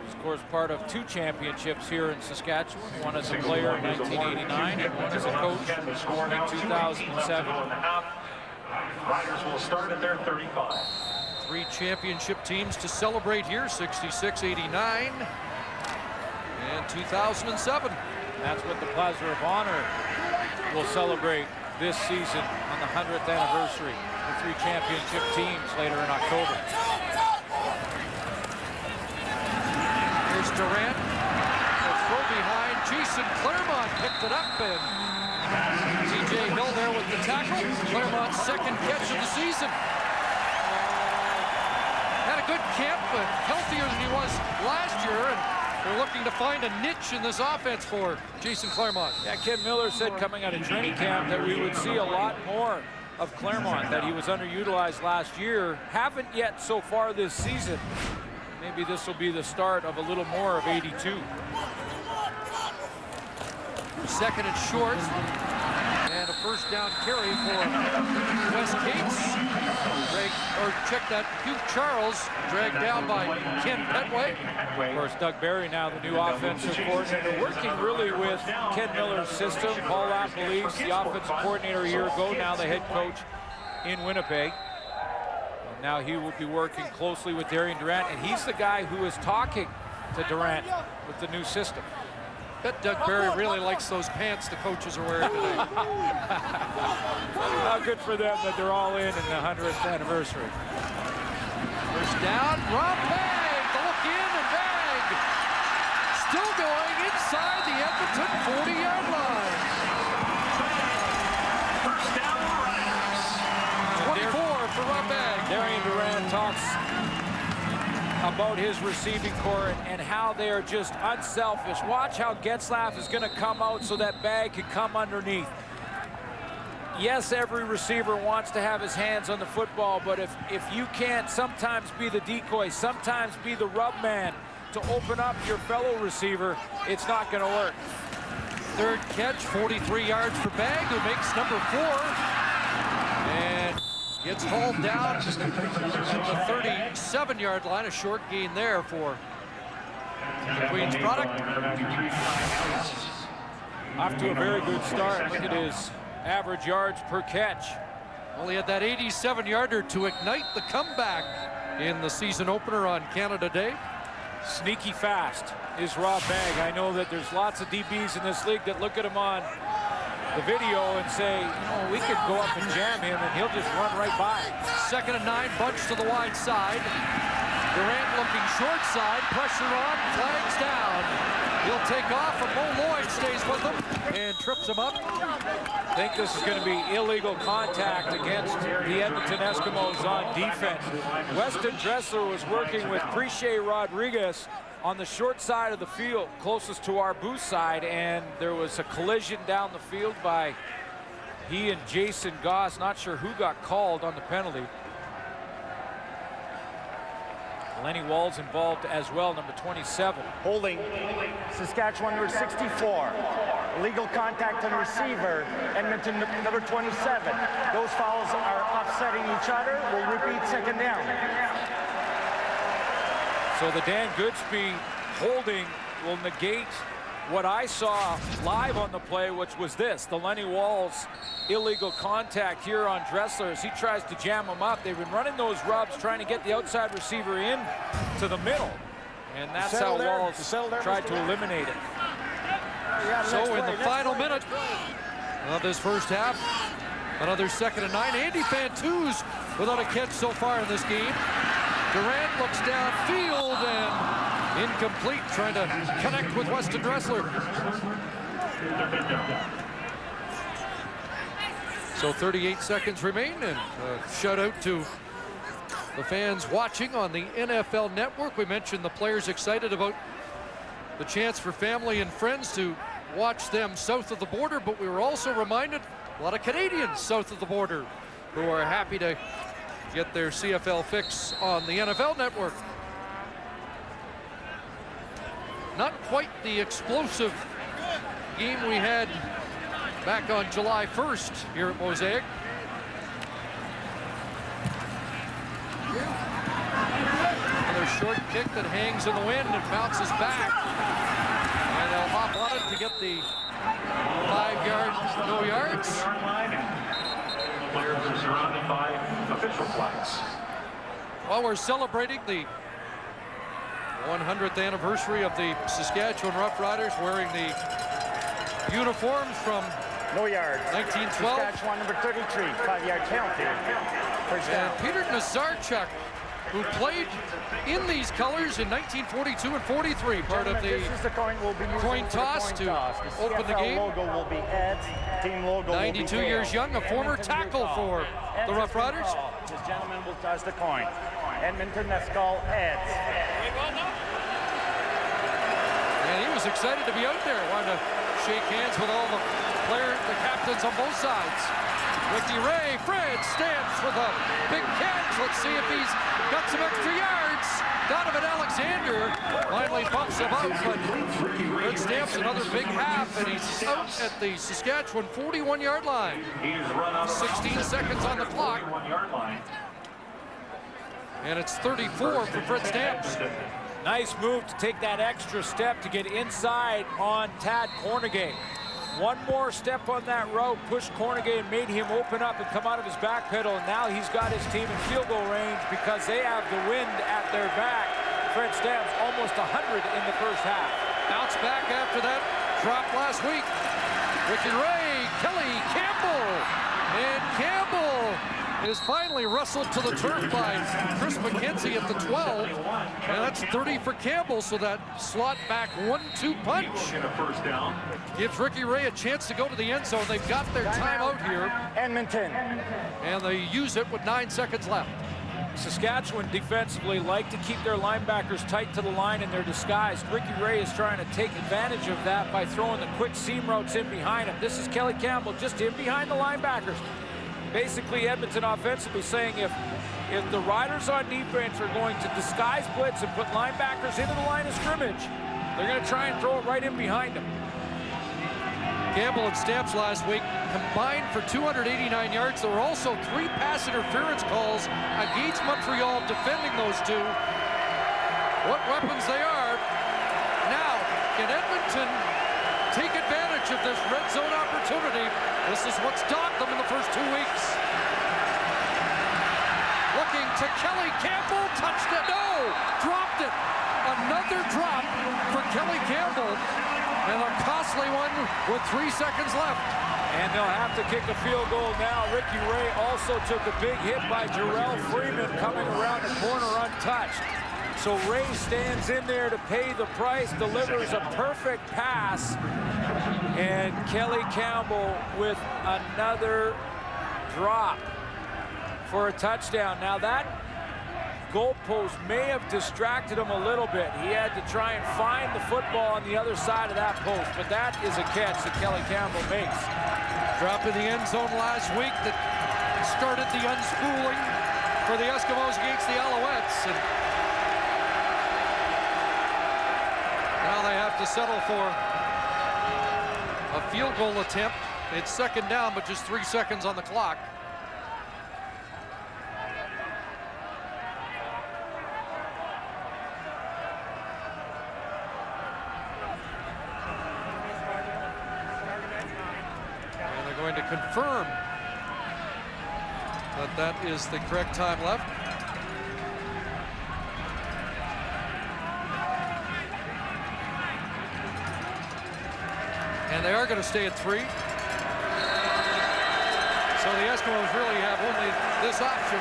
He's, of course, part of 2 championships here in Saskatchewan. One as a player in 1989 and one as a coach in 2007. Riders will start at their 35. 3 championship teams to celebrate here, 66, 89, and 2007. That's what the Plaza of Honor will celebrate this season on the 100th anniversary. The 3 championship teams later in October. Here's Durant. A throw behind. Jason Claremont picked it up, and TJ Hill there with the tackle. Claremont's 2nd catch of the season. Had a good camp, but healthier than he was last year, and they're looking to find a niche in this offense for Jason Claremont. Yeah, Ken Miller said coming out of training camp that we would see a lot more of Claremont, that he was underutilized last year. Haven't yet so far this season. Maybe this will be the start of a little more of 82. 2nd and short. And a 1st down carry for Wes Cates. Check that, Hugh Charles dragged down by Ken Petway. Of course, Doug Barry now the new offensive coordinator, working really with Ken Miller's system. Paul LaPolice, the offensive coordinator a year ago, now the head coach in Winnipeg. And now he will be working closely with Darian Durant, and he's the guy who is talking to Durant with the new system. Bet Doug Barry really likes those pants the coaches are wearing today. Good for them that they're all in the 100th anniversary. 1st down, Rob Bagg, the look in and Bagg. Still going inside the Edmonton 40-yard line. 1st down, Riders. 24 for Rob Bagg. Darian Durant talks about his receiving core and how they are just unselfish. Watch how Getzlaff is going to come out so that Bagg can come underneath. Yes, every receiver wants to have his hands on the football, but if you can't sometimes be the decoy, sometimes be the rub man to open up your fellow receiver, it's not going to work. 3rd catch, 43 yards for Bagg, who makes number 4. And gets hauled down at the 37-yard line. A short gain there for the Queen's product. Off to a very good start. Look at his average yards per catch. Only had that 87-yarder to ignite the comeback in the season opener on Canada Day. Sneaky fast is Rob Bagg. I know that there's lots of DBs in this league that look at him on the video and say, you know, we could go up and jam him and he'll just run right by. 2nd and 9, bunch to the wide side. Durant looking short side, pressure on, flags down. He'll take off, and Mo Lloyd stays with him and trips him up. I think this is going to be illegal contact against the Edmonton Eskimos on defense. Weston Dressler was working with Preche Rodriguez on the short side of the field, closest to our booth side, and there was a collision down the field by he and Jason Goss. Not sure who got called on the penalty. Lenny Wall's involved as well, number 27. Holding Saskatchewan number 64. Illegal contact on the receiver, Edmonton number 27. Those fouls are offsetting each other. We'll repeat second down. So the Dan Goodspeed holding will negate what I saw live on the play, which was this, the Lenny Wall's illegal contact here on Dressler as he tries to jam him up. They've been running those rubs, trying to get the outside receiver in to the middle. And that's how Walls tried to eliminate it. So in the final minute of this first half, another 2nd and 9. Andy Fantuz without a catch so far in this game. Durant looks downfield and incomplete, trying to connect with Weston Dressler. So 38 seconds remain, and shout out to the fans watching on the NFL Network. We mentioned the players excited about the chance for family and friends to watch them south of the border, but we were also reminded a lot of Canadians south of the border who are happy to get their CFL fix on the NFL Network. Not quite the explosive game we had back on July 1st here at Mosaic. Another short kick that hangs in the wind and bounces back. And they'll hop on it to get the 5 yards, no yards. Players are surrounded by official flags. While we're celebrating the 100th anniversary of the Saskatchewan Roughriders, wearing the uniforms from No yards. 1912. Saskatchewan number 33, 5-yard penalty. First down. And Peter Nazarchuk, who played in these colors in 1942 and 43, part of the This is the coin we'll be using coin for the toss coin to toss. open the CFL game. logo will be Ed's, team logo will be 92 years Hale's. young, a former Edmonton tackle Utah. for Ed's the has Rough been Riders. called. This gentleman will toss the coin. Edmonton, that's called Ed's. And he was excited to be out there, wanted to shake hands with all the players, the captains on both sides. Ricky Ray, Fred Stamps with a big catch. Let's see if he's got some extra yards. Donovan Alexander finally bumps him up, but Fred Stamps another big half, and he's out at the Saskatchewan 41-yard line. 16 seconds on the clock. And it's 34 for Fred Stamps. Nice move to take that extra step to get inside on Tad Cornegay. One more step on that route pushed Cornegay and made him open up and come out of his back pedal, and now he's got his team in field goal range because they have the wind at their back. Fred Stamps almost 100 in the first half. Bounce back after that drop last week. Ricky Ray, Kelly Campbell, and Campbell is finally wrestled to the turf by Chris McKenzie at the 12, and that's 30 for Campbell, so that slot back 1-2 punch gives Ricky Ray a chance to go to the end zone. They've got their timeout here, Edmonton. and they use it with 9 seconds left. Saskatchewan defensively like to keep their linebackers tight to the line in their disguise. Ricky Ray is trying to take advantage of that by throwing the quick seam routes in behind him. This is Kelly Campbell just in behind the linebackers. Basically, Edmonton offensively saying if the Riders on defense are going to disguise blitz and put linebackers into the line of scrimmage, they're going to try and throw it right in behind them. Campbell and Stamps last week combined for 289 yards. There were also 3 pass interference calls against Montreal defending those two. What weapons they are. Now, can Edmonton take advantage of this red zone opportunity? This is what's dogged them in the first 2 weeks. Looking to Kelly Campbell, touched it, no, dropped it. Another drop for Kelly Campbell, and a costly one with 3 seconds left. And they'll have to kick a field goal now. Ricky Ray also took a big hit by Jarrell Freeman coming around the corner untouched. So Ray stands in there to pay the price, delivers a perfect pass, and Kelly Campbell with another drop for a touchdown. Now that goalpost may have distracted him a little bit. He had to try and find the football on the other side of that post, but that is a catch that Kelly Campbell makes. Drop in the end zone last week that started the unspooling for the Eskimos against the Alouettes. And now they have to settle for a field goal attempt. It's second down, but just 3 seconds on the clock. And they're going to confirm that that is the correct time left. And they are going to stay at 3. So the Eskimos really have only this option.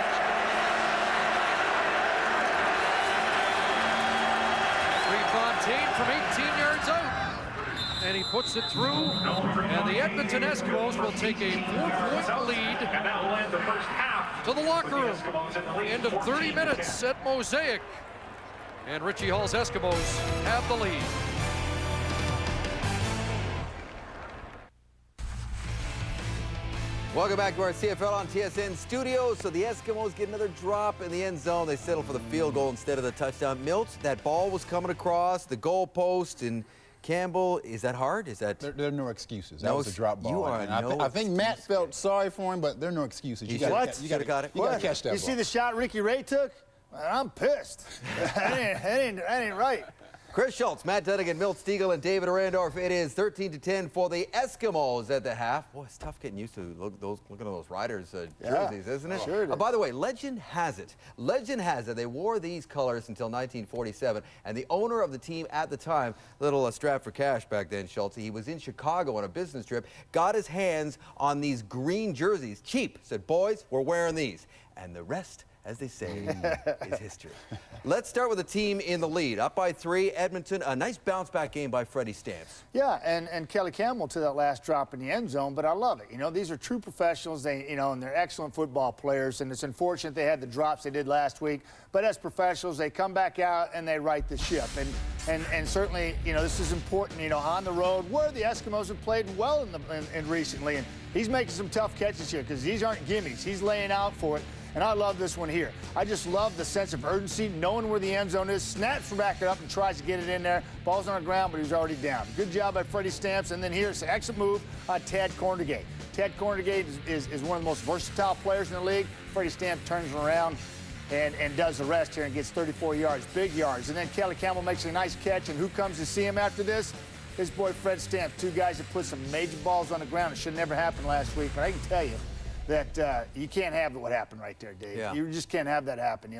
Fontaine from 18 yards out. And he puts it through. And the Edmonton Eskimos will take a 4-point lead to the locker room. End of 30 minutes at Mosaic. And Richie Hall's Eskimos have the lead. Welcome back to our CFL on TSN studios. So the Eskimos get another drop in the end zone. They settle for the field goal instead of the touchdown. Milt, that ball was coming across the goalpost, and Campbell, is that hard? Is that? There are no excuses. That was a drop ball. You are I think Matt felt sorry for him, but there are no excuses. You got to catch that ball. You see the shot Ricky Ray took? I'm pissed. that ain't right. Chris Schultz, Matt Dunnigan, Milt Stiegel, and David Randorf. It is 13-10 for the Eskimos at the half. Boy, it's tough getting used to looking at those Riders jerseys, isn't it? Sure it is. By the way, legend has it they wore these colors until 1947, and the owner of the team at the time, little strapped for cash back then, Schultz, he was in Chicago on a business trip, got his hands on these green jerseys, cheap, said, boys, we're wearing these. And the rest, as they say, is history. Let's start with the team in the lead. Up by 3, Edmonton. A nice bounce-back game by Freddie Stamps. Yeah, and Kelly Campbell to that last drop in the end zone, but I love it. You know, these are true professionals, and they're excellent football players, and it's unfortunate they had the drops they did last week, but as professionals, they come back out and they right the ship. And certainly, this is important, on the road, where the Eskimos have played well in recently, and he's making some tough catches here because these aren't gimmies. He's laying out for it. And I love this one here. I just love the sense of urgency, knowing where the end zone is, snaps back it up and tries to get it in there. Ball's on the ground, but he's already down. Good job by Freddie Stamps. And then here's an excellent move on Ted Cornegate. Ted Cornegate is one of the most versatile players in the league. Freddie Stamps turns him around and does the rest here and gets 34 yards, big yards. And then Kelly Campbell makes a nice catch, and who comes to see him after this? His boy Fred Stamps, 2 guys that put some major balls on the ground. It should never happen last week, but I can tell you that you can't have what happened right there, Dave. Yeah. You just can't have that happen.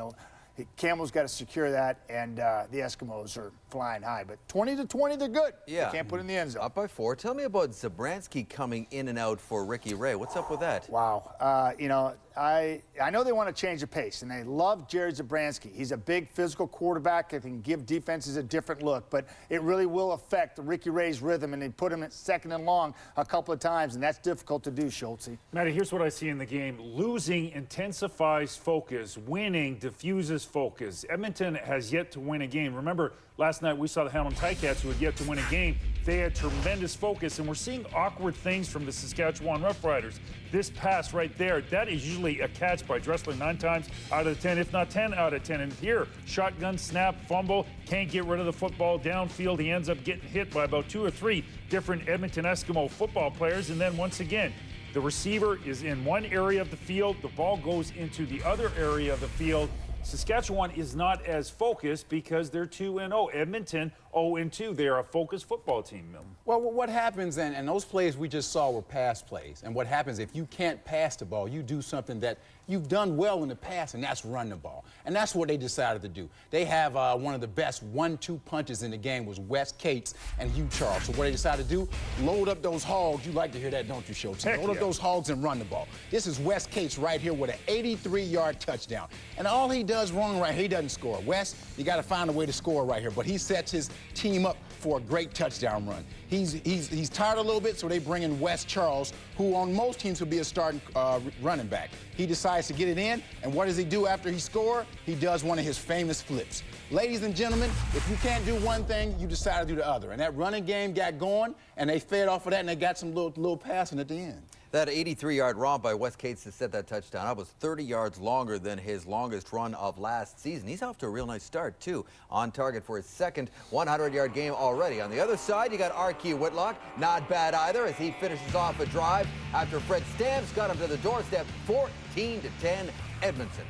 Campbell's got to secure that, and the Eskimos are flying high. But 20-20, they're good. Yeah. They can't put it in the end zone. Up by 4. Tell me about Zabransky coming in and out for Ricky Ray. What's up with that? Wow. I know they want to change the pace, and they love Jared Zabransky. He's a big physical quarterback that can give defenses a different look, but it really will affect Ricky Ray's rhythm, and they put him at second and long a couple of times, and that's difficult to do, Schultz. Matty, here's what I see in the game. Losing intensifies focus. Winning diffuses focus. Edmonton has yet to win a game. Remember, last night we saw the Hamilton Ticats, who had yet to win a game. They had tremendous focus, and we're seeing awkward things from the Saskatchewan Roughriders. This pass right there, that is usually a catch by Dressler 9 times out of 10, if not 10 out of 10. And here, shotgun, snap, fumble, can't get rid of the football downfield. He ends up getting hit by about 2 or 3 different Edmonton Eskimo football players. And then once again, the receiver is in one area of the field. The ball goes into the other area of the field. Saskatchewan is not as focused because they're 2-0. Edmonton 0-2. They are a focused football team, Milton. Well, what happens, and those plays we just saw were pass plays. And what happens if you can't pass the ball, you do something that you've done well in the past, and that's run the ball. And that's what they decided to do. They have one of the best 1-2 punches in the game was Wes Cates and Hugh Charles. So what they decided to do, load up those hogs. You like to hear that, don't you, Showtime? Load up those hogs and run the ball. This is Wes Cates right here with an 83-yard touchdown. And all he does wrong right here, he doesn't score. Wes, you got to find a way to score right here. But he sets his team up for a great touchdown run. He's tired a little bit, so they bring in Wes Charles, who on most teams could be a starting running back. He decides to get it in, and what does he do after he scores? He does one of his famous flips. Ladies and gentlemen, if you can't do one thing, you decide to do the other. And that running game got going, and they fed off of that, and they got some little passing at the end. That 83-yard romp by Wes Cates to set that touchdown, that was 30 yards longer than his longest run of last season. He's off to a real nice start, too, on target for his second 100-yard game already. On the other side, you got R.Q. Whitlock, not bad either, as he finishes off a drive after Fred Stamps got him to the doorstep, 14-10 Edmonton.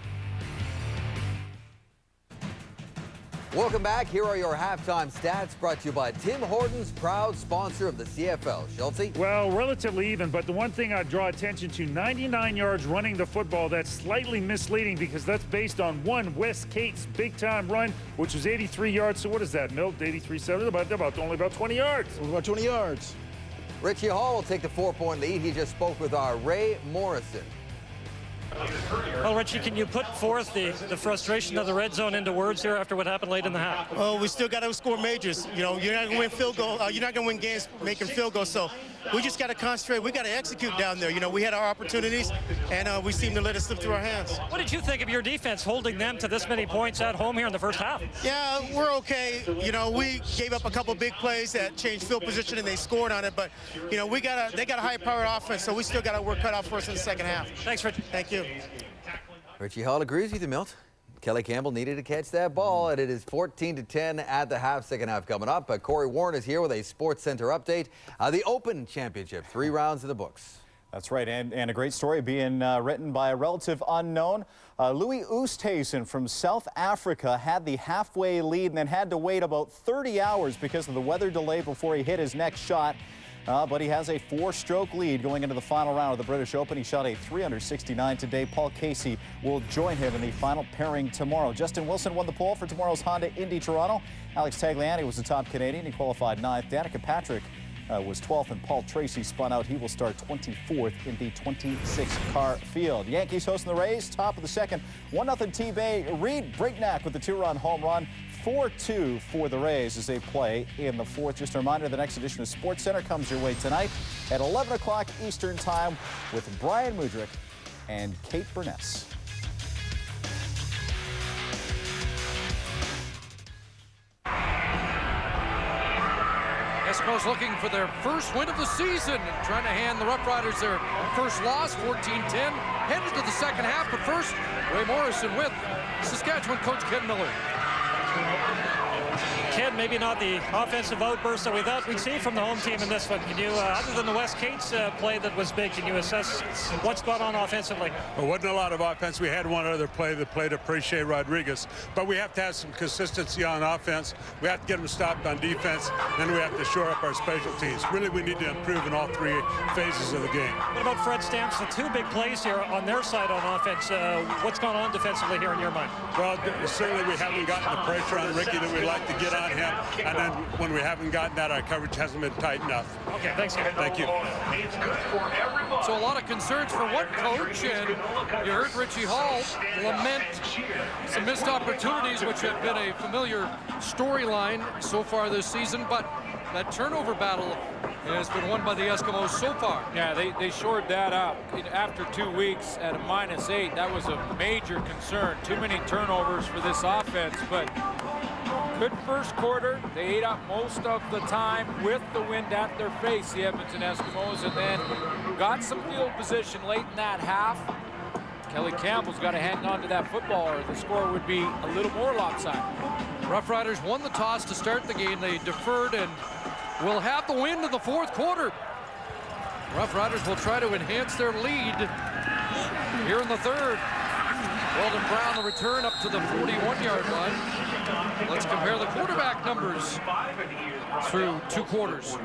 Welcome back. Here are your halftime stats brought to you by Tim Hortons, proud sponsor of the CFL. Schulte? Well, relatively even, but the one thing I'd draw attention to, 99 yards running the football. That's slightly misleading because that's based on one Wes Cates big-time run, which was 83 yards. So what is that, Milt? 83-7? Only about 20 yards. About 20 yards. Richie Hall will take the 4-point lead. He just spoke with our Ray Morrison. Well, Richie, can you put forth the frustration of the red zone into words here after what happened late in the half? Well, we still got to score majors. You know, you're not going to win field goal. You're not going to win games making field goals. So we just got to concentrate. We got to execute down there. You know, we had our opportunities, and we seem to let it slip through our hands. What did you think of your defense holding them to this many points at home here in the first half? Yeah, we're okay. You know, we gave up a couple big plays that changed field position, and they scored on it. But, you know, they got a high-powered offense, so we still got our work cut out for us in the second half. Thanks, Richie. Thank you. Richie Hall agrees with you, Milt. Kelly Campbell needed to catch that ball, and it is 14-10 at the half. Second half coming up. Corey Warren is here with a Sports Center update. The Open Championship, 3 rounds in the books. That's right, and a great story being written by a relative unknown. Louis Oosthuizen from South Africa had the halfway lead and then had to wait about 30 hours because of the weather delay before he hit his next shot. But he has a 4-stroke lead going into the final round of the British Open. He shot a 369 today. Paul Casey will join him in the final pairing tomorrow. Justin Wilson won the pole for tomorrow's Honda Indy Toronto. Alex Tagliani was the top Canadian. He qualified 9th. Danica Patrick was 12th, and Paul Tracy spun out. He will start 24th in the 26-car field. Yankees hosting the Rays, top of the second. 1-0 T-Bay. Reed Brignac with the 2-run home run. 4-2 for the Rays as they play in the 4th. Just a reminder, the next edition of Sports Center comes your way tonight at 11 o'clock Eastern Time with Brian Mudrick and Kate Burness. Eskimos looking for their first win of the season, trying to hand the Roughriders their first loss, 14-10. Headed to the second half, but first, Ray Morrison with Saskatchewan coach Ken Miller. Ken, maybe not the offensive outburst that we thought we'd see from the home team in this one. Can you, other than the Wes Cates play that was big, can you assess what's gone on offensively? Well, wasn't a lot of offense. We had one other play that played Appreciate Rodriguez, but we have to have some consistency on offense. We have to get them stopped on defense, and we have to shore up our special teams. Really, we need to improve in all 3 phases of the game. What about Fred Stamps? The 2 big plays here on their side on offense. What's gone on defensively here in your mind? Well, certainly we haven't gotten the pressure on Ricky that we'd like to get on him, and then when we haven't gotten that, our coverage hasn't been tight enough. Okay, thanks. Thank you. So a lot of concerns for one coach, and you heard Richie Hall lament some missed opportunities, which have been a familiar storyline so far this season, but that turnover battle has been won by the Eskimos so far. Yeah, they shored that up after 2 weeks at a -8. That was a major concern. Too many turnovers for this offense, but good first quarter. They ate up most of the time with the wind at their face, the Edmonton Eskimos, and then got some field position late in that half. Kelly Campbell's got to hang on to that football, or the score would be a little more lopsided. Roughriders won the toss to start the game. They deferred and will have the win to the 4th quarter. Roughriders will try to enhance their lead here in the 3rd. Weldon Brown, the return up to the 41-yard line. Let's compare the quarterback numbers through 2 quarters.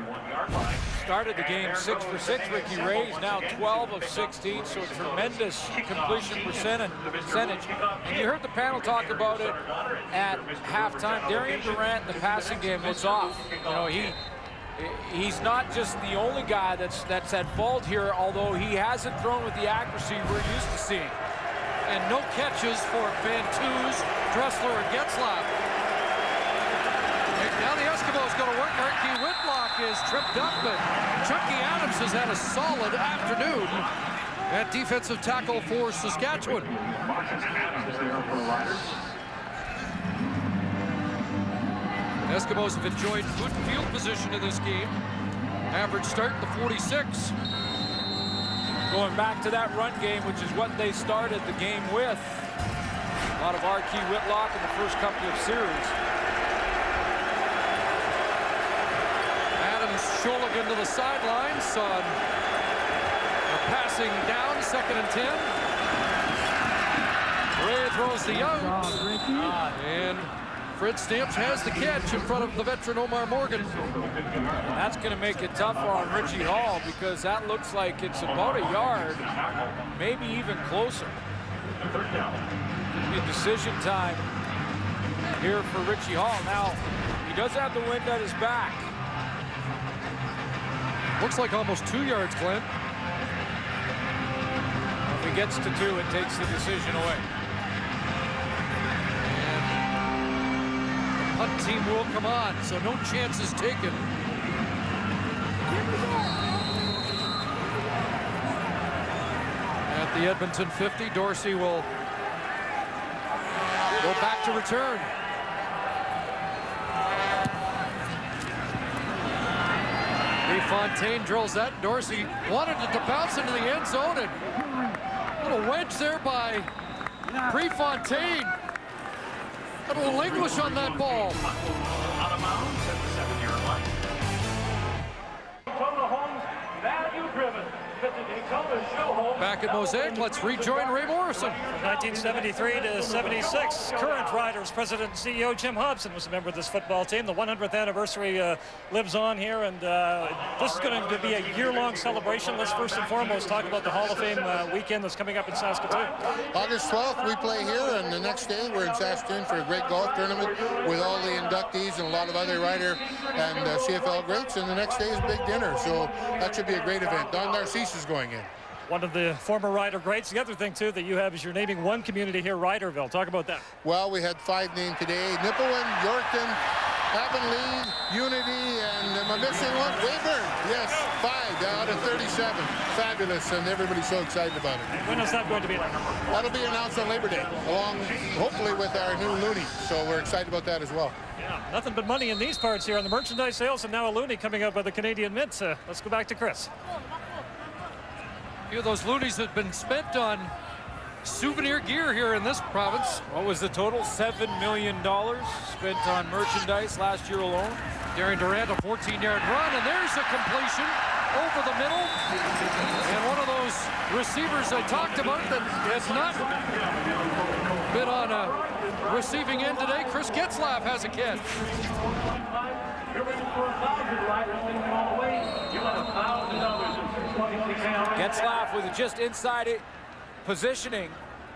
Started the game 6 for 6. Ricky Ray is now 12 of 16, so a tremendous completion percentage. And you heard the panel talk about it at halftime. Darian Durant in the passing game was off. You know, he's not just the only guy that's at fault here, although he hasn't thrown with the accuracy we're used to seeing. And no catches for Van Toos, Dressler, and Getzlaf. And now the Eskimos go to work. Archie Whitlock is tripped up, but Chucky Adams has had a solid afternoon at defensive tackle for Saskatchewan. Eskimos have enjoyed good field position in this game. Average start the 46. Going back to that run game, which is what they started the game with. A lot of Archie Whitlock in the first couple of series. Adams Sholigan to the sidelines on a passing down, 2nd and 10. Ray throws the out. And Fred Stamps has the catch in front of the veteran Omar Morgan. That's going to make it tough on Richie Hall because that looks like it's about a yard, maybe even closer. Could be decision time here for Richie Hall. Now, he does have the wind at his back. Looks like almost 2 yards, Glenn. If he gets to 2, it takes the decision away. Punt team will come on, so no chances taken. At the Edmonton 50, Dorsey will go back to return. Prefontaine drills that. Dorsey wanted it to bounce into the end zone, and a little wedge there by Prefontaine. A little English on that ball. Out of bounds at the 7-yard line. Daytona Homes, value-driven. Back at Mosaic, let's rejoin Ray Morrison. From 1973 to 76, current Riders president and CEO Jim Hobson was a member of this football team. The 100th anniversary lives on here, and this is going to be a year-long celebration. Let's first and foremost talk about the Hall of Fame weekend that's coming up in Saskatoon. August 12th, we play here, and the next day we're in Saskatoon for a great golf tournament with all the inductees and a lot of other Rider and CFL greats, and the next day is a big dinner, so that should be a great event. Don Narcisse is going in. One of the former Rider greats. The other thing, too, that you have is you're naming one community here, Riderville. Talk about that. Well, we had 5 named today. Nipawin, Yorkton, Avonlea, Unity, and am I missing one? Weyburn. Yes, 5 out of 37. Fabulous, and everybody's so excited about it. And when is that going to be? That'll be announced on Labor Day, along, hopefully, with our new Looney. So we're excited about that as well. Yeah, nothing but money in these parts here on the merchandise sales, and now a Looney coming up by the Canadian Mint. Let's go back to Chris. A few of those loonies have been spent on souvenir gear here in this province. What was the total? $7 million spent on merchandise last year alone. Darian Durant, a 14-yard run, and there's a completion over the middle. And one of those receivers I talked about that has not been on a receiving end today, Chris Getzlaf has a catch. Getzlaf with just inside it positioning.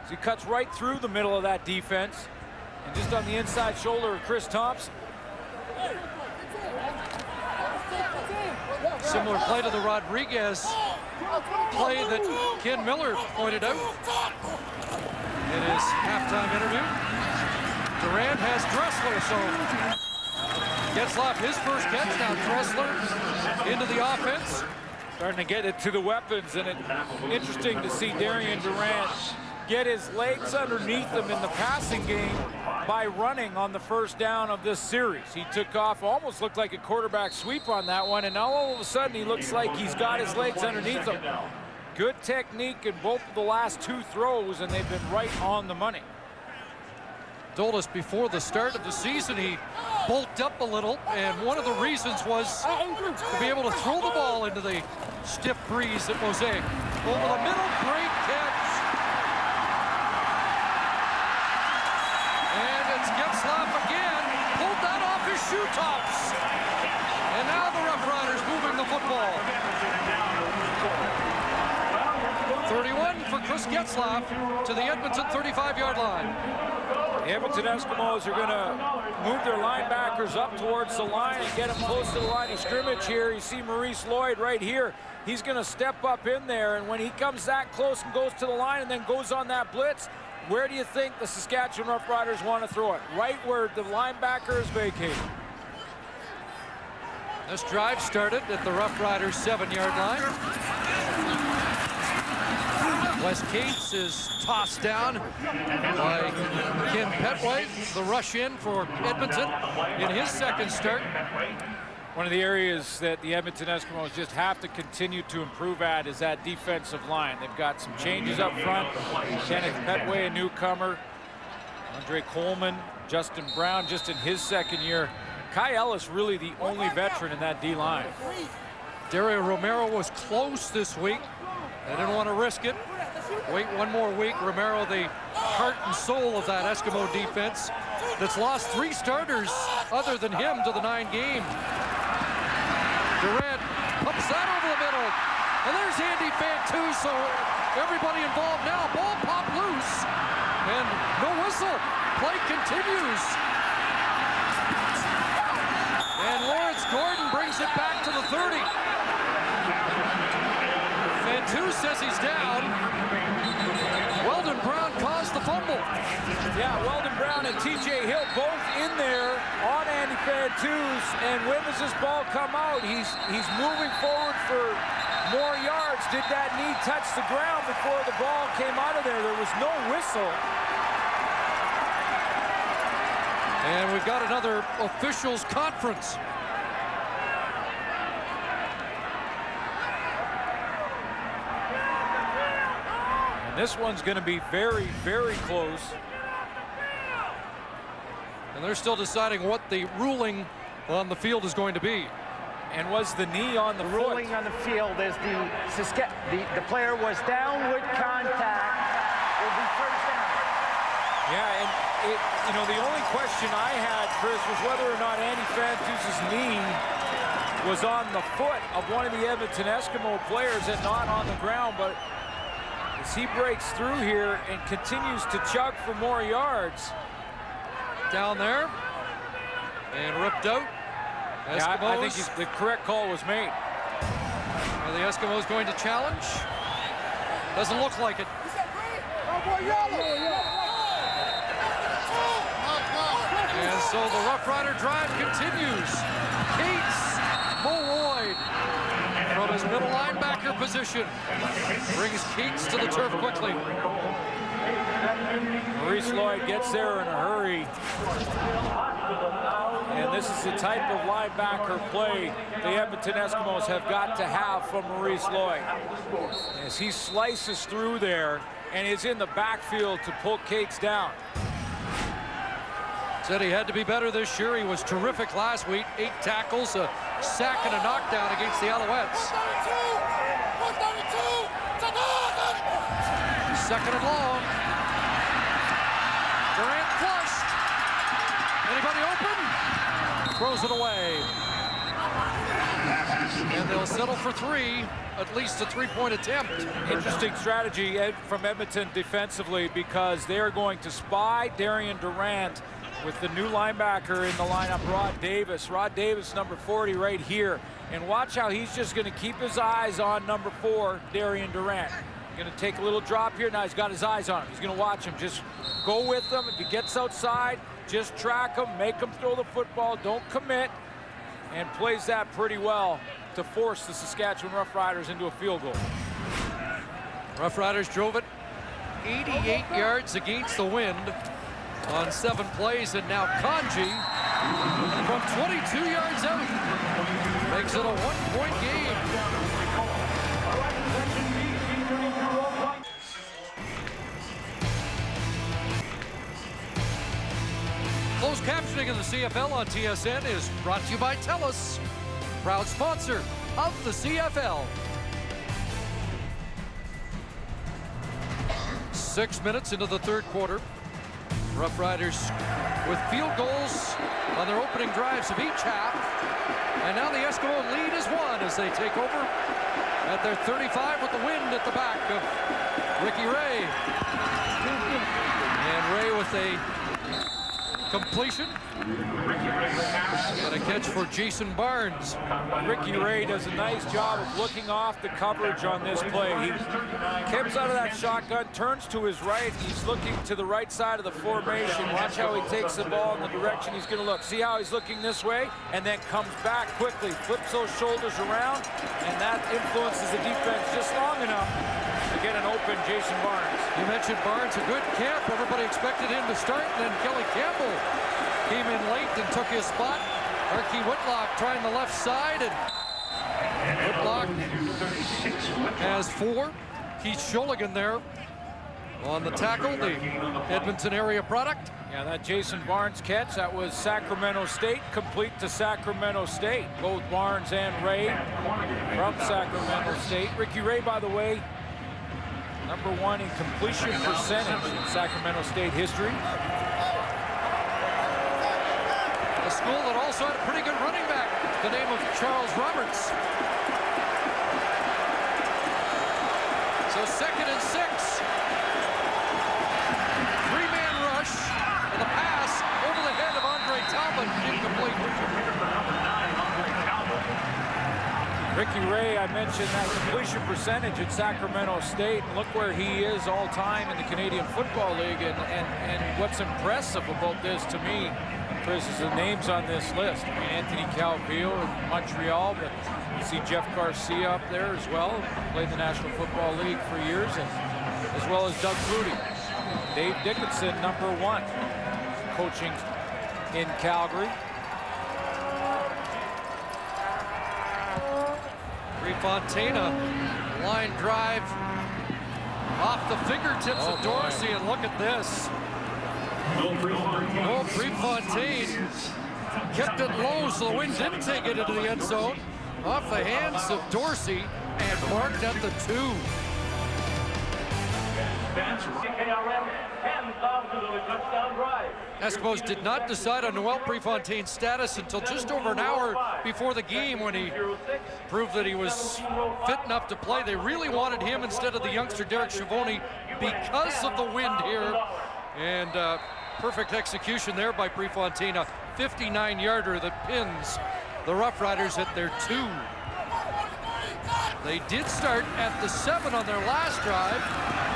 So he cuts right through the middle of that defense. And just on the inside shoulder of Chris Thompson. Similar play to the Rodriguez play that Ken Miller pointed out in his halftime interview. Durant has Dressler, so Getzlaf his first catch. Now Dressler into the offense. Starting to get it to the weapons, and it's interesting to see Darian Durant get his legs underneath him in the passing game by running on the first down of this series. He took off, almost looked like a quarterback sweep on that one, and now all of a sudden he looks like he's got his legs underneath him. Good technique in both of the last 2 throws, and they've been right on the money. Told us before the start of the season he bulked up a little, and one of the reasons was to be able to throw the ball into the stiff breeze at Mosaic. Over the middle, great catch. It's Getzlaf again. Pulled that off his shoe tops. And now the Roughriders moving the football. 31 for Chris Getzlaf to the Edmonton 35-yard line. The Edmonton Eskimos are going to move their linebackers up towards the line and get them close to the line of scrimmage here. You see Maurice Lloyd right here. He's going to step up in there, and when he comes that close and goes to the line and then goes on that blitz, where do you think the Saskatchewan Roughriders want to throw it? Right where the linebacker is vacated. This drive started at the Roughriders 7-yard line. Wes Cates is tossed down by Ken Petway. The rush in for Edmonton in his second start. One of the areas that the Edmonton Eskimos just have to continue to improve at is that defensive line. They've got some changes up front. Kenneth Petway, a newcomer. Andre Coleman, Justin Brown just in his second year. Kai Ellis really the only veteran in that D-line. Dario Romero was close this week. They didn't want to risk it. Wait one more week. Romero, the heart and soul of that Eskimo defense that's lost 3 starters other than him to the 9 game. Durant pumps that over the middle. And there's Andy Fantuz, so everybody involved now. Ball popped loose. And no whistle. Play continues. And Lawrence Gordon brings it back to the 30. Fantuz says he's down. Weldon Brown caused the fumble. Yeah, Weldon Brown and TJ Hill both in there on Andy Fantuz, and when does this ball come out? He's moving forward for more yards. Did that knee touch the ground before the ball came out of there? There was no whistle. And we've got another officials conference. And this one's going to be very, very close. And they're still deciding what the ruling on the field is going to be. And was the knee on the ruling foot? On the field is the player was down with contact. Will be first down. Yeah, and you know, the only question I had, Chris, was whether or not Andy Fantuz's knee was on the foot of one of the Edmonton Eskimo players and not on the ground. But as he breaks through here and continues to chug for more yards. Down there and ripped out. Eskimos. Yeah, I think the correct call was made. Are the Eskimos going to challenge? Doesn't look like it. And so the Rough Rider drive continues. Cates Molloy from his middle linebacker position brings Cates to the turf quickly. Maurice Lloyd gets there in a hurry. And this is the type of linebacker play the Edmonton Eskimos have got to have from Maurice Lloyd. As he slices through there and is in the backfield to pull Cates down. Said he had to be better this year. He was terrific last week. 8 tackles, a sack, and a knockdown against the Alouettes. Second and long. Durant flushed. Anybody open? Throws it away. And they'll settle for 3, at least a 3-point attempt. Interesting strategy from Edmonton defensively, because they're going to spy Darian Durant with the new linebacker in the lineup, Rod Davis. Rod Davis, number 40, right here. And watch how he's just going to keep his eyes on number 4, Darian Durant. Going to take a little drop here. Now he's got his eyes on him. He's going to watch him. Just go with him. If he gets outside, just track him, make him throw the football, don't commit, and plays that pretty well to force the Saskatchewan Roughriders into a field goal. Roughriders drove it 88 yards against the wind on 7 plays, and now Kanji from 22 yards out makes it a 1-point game. Closed captioning of the CFL on TSN is brought to you by TELUS, proud sponsor of the CFL. 6 minutes into the third quarter. Roughriders with field goals on their opening drives of each half. And now the Eskimo lead is 1 as they take over at their 35 with the wind at the back of Ricky Ray. And Ray with a completion. And a catch for Jason Barnes. Ricky Ray does a nice job of looking off the coverage on this play. He comes out of that shotgun, turns to his right. He's looking to the right side of the formation. Watch how he takes the ball in the direction he's going to look. See how he's looking this way and then comes back quickly, flips those shoulders around, and that influences the defense just long enough to get an open Jason Barnes. You mentioned Barnes, a good camp. Everybody expected him to start, and then Kelly Campbell came in late and took his spot. Archie Whitlock trying the left side, and Whitlock has 4. Keith Sholigan there on the tackle, the Edmonton area product. Yeah, that Jason Barnes catch, that was Sacramento State, complete to Sacramento State. Both Barnes and Ray from Sacramento State. Ricky Ray, by the way, #1 in completion percentage in Sacramento State history. A school that also had a pretty good running back, the name of Charles Roberts. So 2nd and 6. 3-man rush, and the pass over the head of Andre Talbot, incomplete. Ricky Ray, I mentioned that completion percentage at Sacramento State. Look where he is all time in the Canadian Football League. And what's impressive about this to me, Chris, is the names on this list. I mean, Anthony Calvillo in Montreal, but you see Jeff Garcia up there as well. Played the National Football League for years, and as well as Doug Flutie. Dave Dickinson, #1, coaching in Calgary. Prefontaine, line drive off the fingertips of Dorsey, and look at this. Oh, Prefontaine kept it low so the wind didn't take it into the end zone. Off the hands of Dorsey and marked at the 2. Eskimos did not decide on Noel Prefontaine's status until just over an hour before the game, when he proved that he was fit enough to play. They really wanted him instead of the youngster Derek Schiavone because of the wind here. And perfect execution there by Prefontaine, a 59-yarder that pins the Roughriders at their 2. They did start at the 7 on their last drive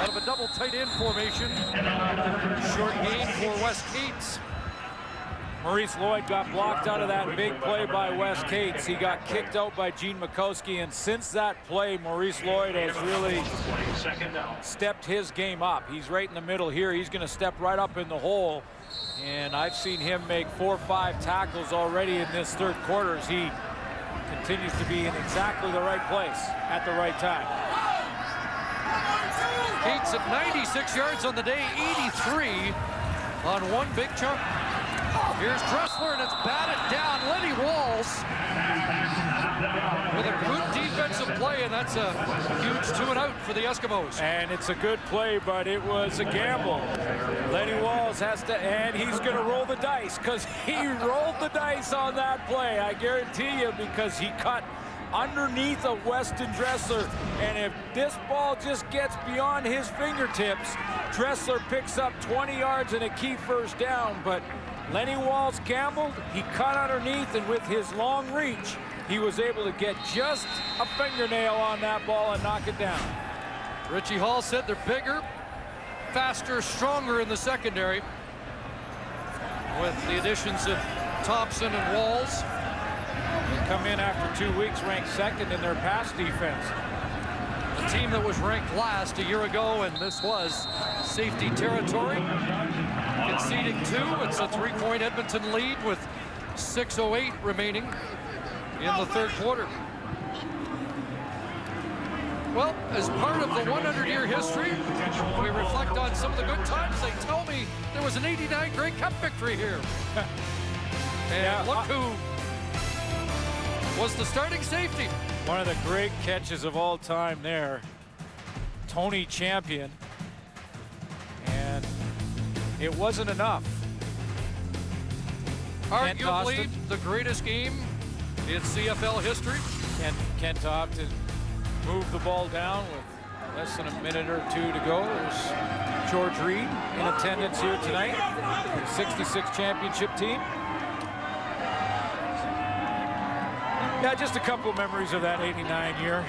out of a double tight end formation. Short gain for Wes Cates. Maurice Lloyd got blocked out of that big play by Wes Cates. He got kicked out by Gene Mikowski, and since that play, Maurice Lloyd has really stepped his game up. He's right in the middle here. He's going to step right up in the hole, and I've seen him make 4 or 5 tackles already in this 3rd quarter as he continues to be in exactly the right place at the right time. Cates at 96 yards on the day, 83 on 1 big chunk. Here's Dressler, and it's batted down. Lenny Walls with a good defensive play, and that's a huge 2-and-out for the Eskimos. And it's a good play, but it was a gamble. Lenny Walls has to, and he's going to roll the dice, because he rolled the dice on that play, I guarantee you, because he cut underneath of Weston Dressler, and if this ball just gets beyond his fingertips, Dressler picks up 20 yards and a key first down. But Lenny Walls gambled, he cut underneath, and with his long reach, he was able to get just a fingernail on that ball and knock it down. Richie Hall said they're bigger, faster, stronger in the secondary with the additions of Thompson and Walls. They come in after 2 weeks ranked 2nd in their pass defense. A team that was ranked last a year ago, and this was safety territory. Conceding 2, it's a 3-point Edmonton lead with 6:08 remaining in the 3rd quarter. Well, as part of the 100-year history, we reflect on some of the good times. They tell me there was an '89 Grey Cup victory here. And look who was the starting safety. One of the great catches of all time there, Tony Champion. And it wasn't enough. Arguably the greatest game in CFL history. Kent Austin moved the ball down with less than a minute or two to go. There's George Reed in attendance here tonight, the 66 championship team. Yeah, just a couple of memories of that 89 year.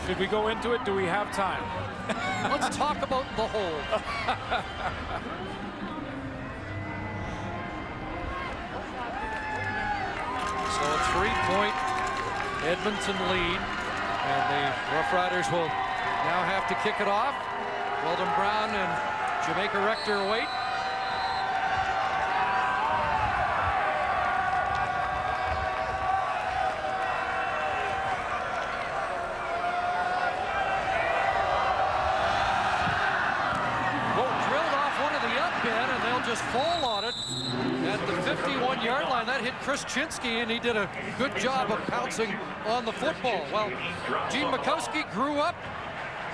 Should we go into it? Do we have time? Let's talk about the whole. So a 3-point Edmonton lead, and the Roughriders will now have to kick it off. Weldon Brown and Jamaica Rector wait. Just fall on it at the 51-yard line. That hit Chris Chinsky, and he did a good job of pouncing on the football. Well, Gene Mikowski grew up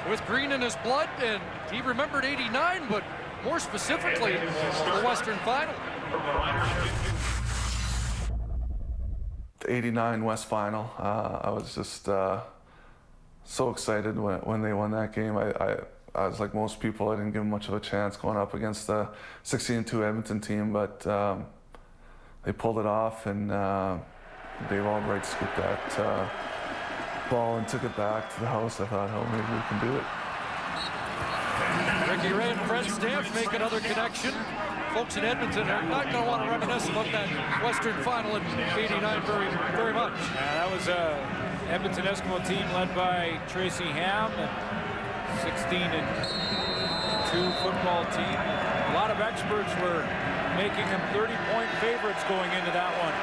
with green in his blood, and he remembered 89, but more specifically, the Western Final. The 89 West Final, I was just so excited when they won that game. I was like most people, I didn't give them much of a chance going up against the 16-2 Edmonton team, but they pulled it off, and Dave Albright scooped that ball and took it back to the house. I thought, oh, maybe we can do it. Ricky Ray and Fred Stamps make another connection. Folks in Edmonton are not going to want to reminisce about that Western Final in '89 very much. Yeah, that was a Edmonton Eskimo team led by Tracy Ham. 16-2 football team. A lot of experts were making them 30-point favorites going into that one.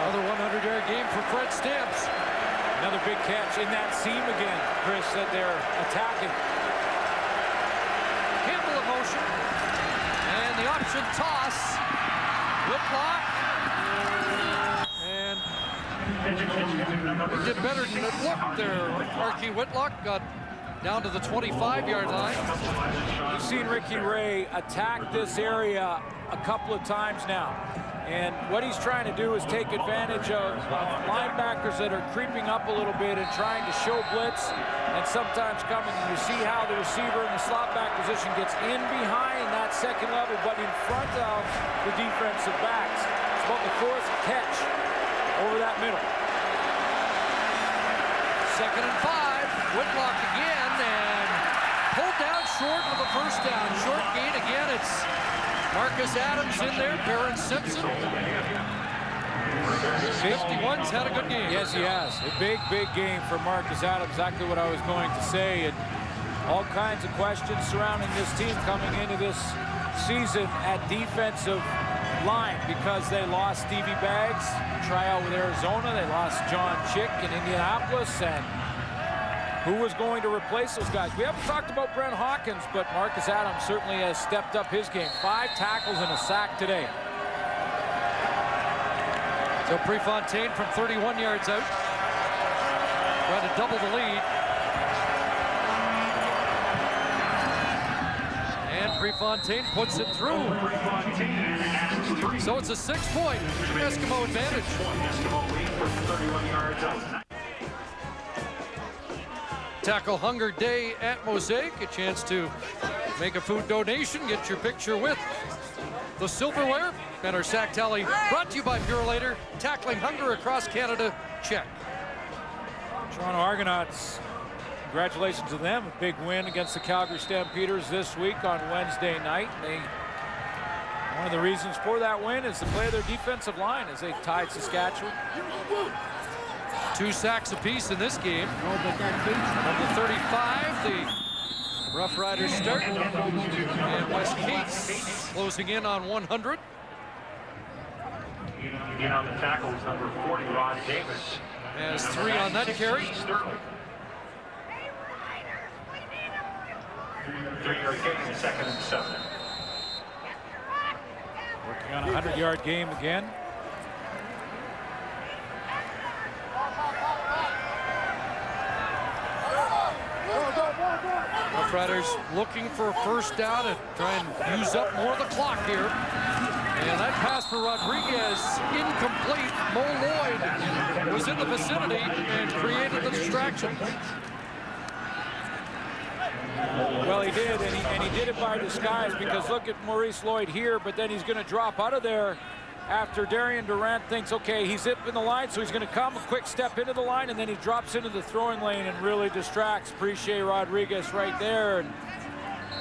Another 100-yard game for Fred Stamps. Another big catch in that seam again. Chris said they're attacking. Campbell in motion. And the option toss. Whitlock. And he did better than it looked there. Archie Whitlock got down to the 25-yard line. We've seen Ricky Ray attack this area a couple of times now. And what he's trying to do is take advantage of linebackers that are creeping up a little bit and trying to show blitz and sometimes coming. And you see how the receiver in the slot back position gets in behind that second level, but in front of the defensive backs. It's about the fourth catch over that middle. 2nd and 5. Whitlock again, and pulled down short with a first down. Short gain again. It's Marcus Adams in there, Barron Simpson. 51's had a good game. Yes, he has. A big game for Marcus Adams. Exactly what I was going to say. And all kinds of questions surrounding this team coming into this season at defensive line because they lost Stevie Baggs, tryout with Arizona. They lost John Chick in Indianapolis. And who was going to replace those guys? We haven't talked about Brent Hawkins, but Marcus Adams certainly has stepped up his game. 5 tackles and a sack today. So Prefontaine from 31 yards out. Trying to double the lead. And Prefontaine puts it through. So it's a 6-point Eskimo advantage. Tackle Hunger Day at Mosaic. A chance to make a food donation. Get your picture with the silverware. And our sack tally brought to you by Purolator. Tackling hunger across Canada. Check. Toronto Argonauts, congratulations to them. A big win against the Calgary Stampeders this week on Wednesday night. One of the reasons for that win is the play of their defensive line as they tied Saskatchewan. 2 sacks apiece in this game. Number 35, the Roughriders start. And Wes Cates closing in on 100. In on the tackle is number 40, Rod Davis. Has 3 on that carry. 3-yard gain in the 2nd and 7. Working on a 100-yard game again. Roughriders looking for a first down and try and use up more of the clock here. And that pass for Rodriguez, incomplete. Mo Lloyd was in the vicinity and created the distraction. Well, he did, and he did it by disguise, because look at Maurice Lloyd here, but then he's going to drop out of there after Darian Durant thinks, okay, he's up in the line, so he's going to come a quick step into the line, and then he drops into the throwing lane and really distracts Appreciate Rodriguez right there. And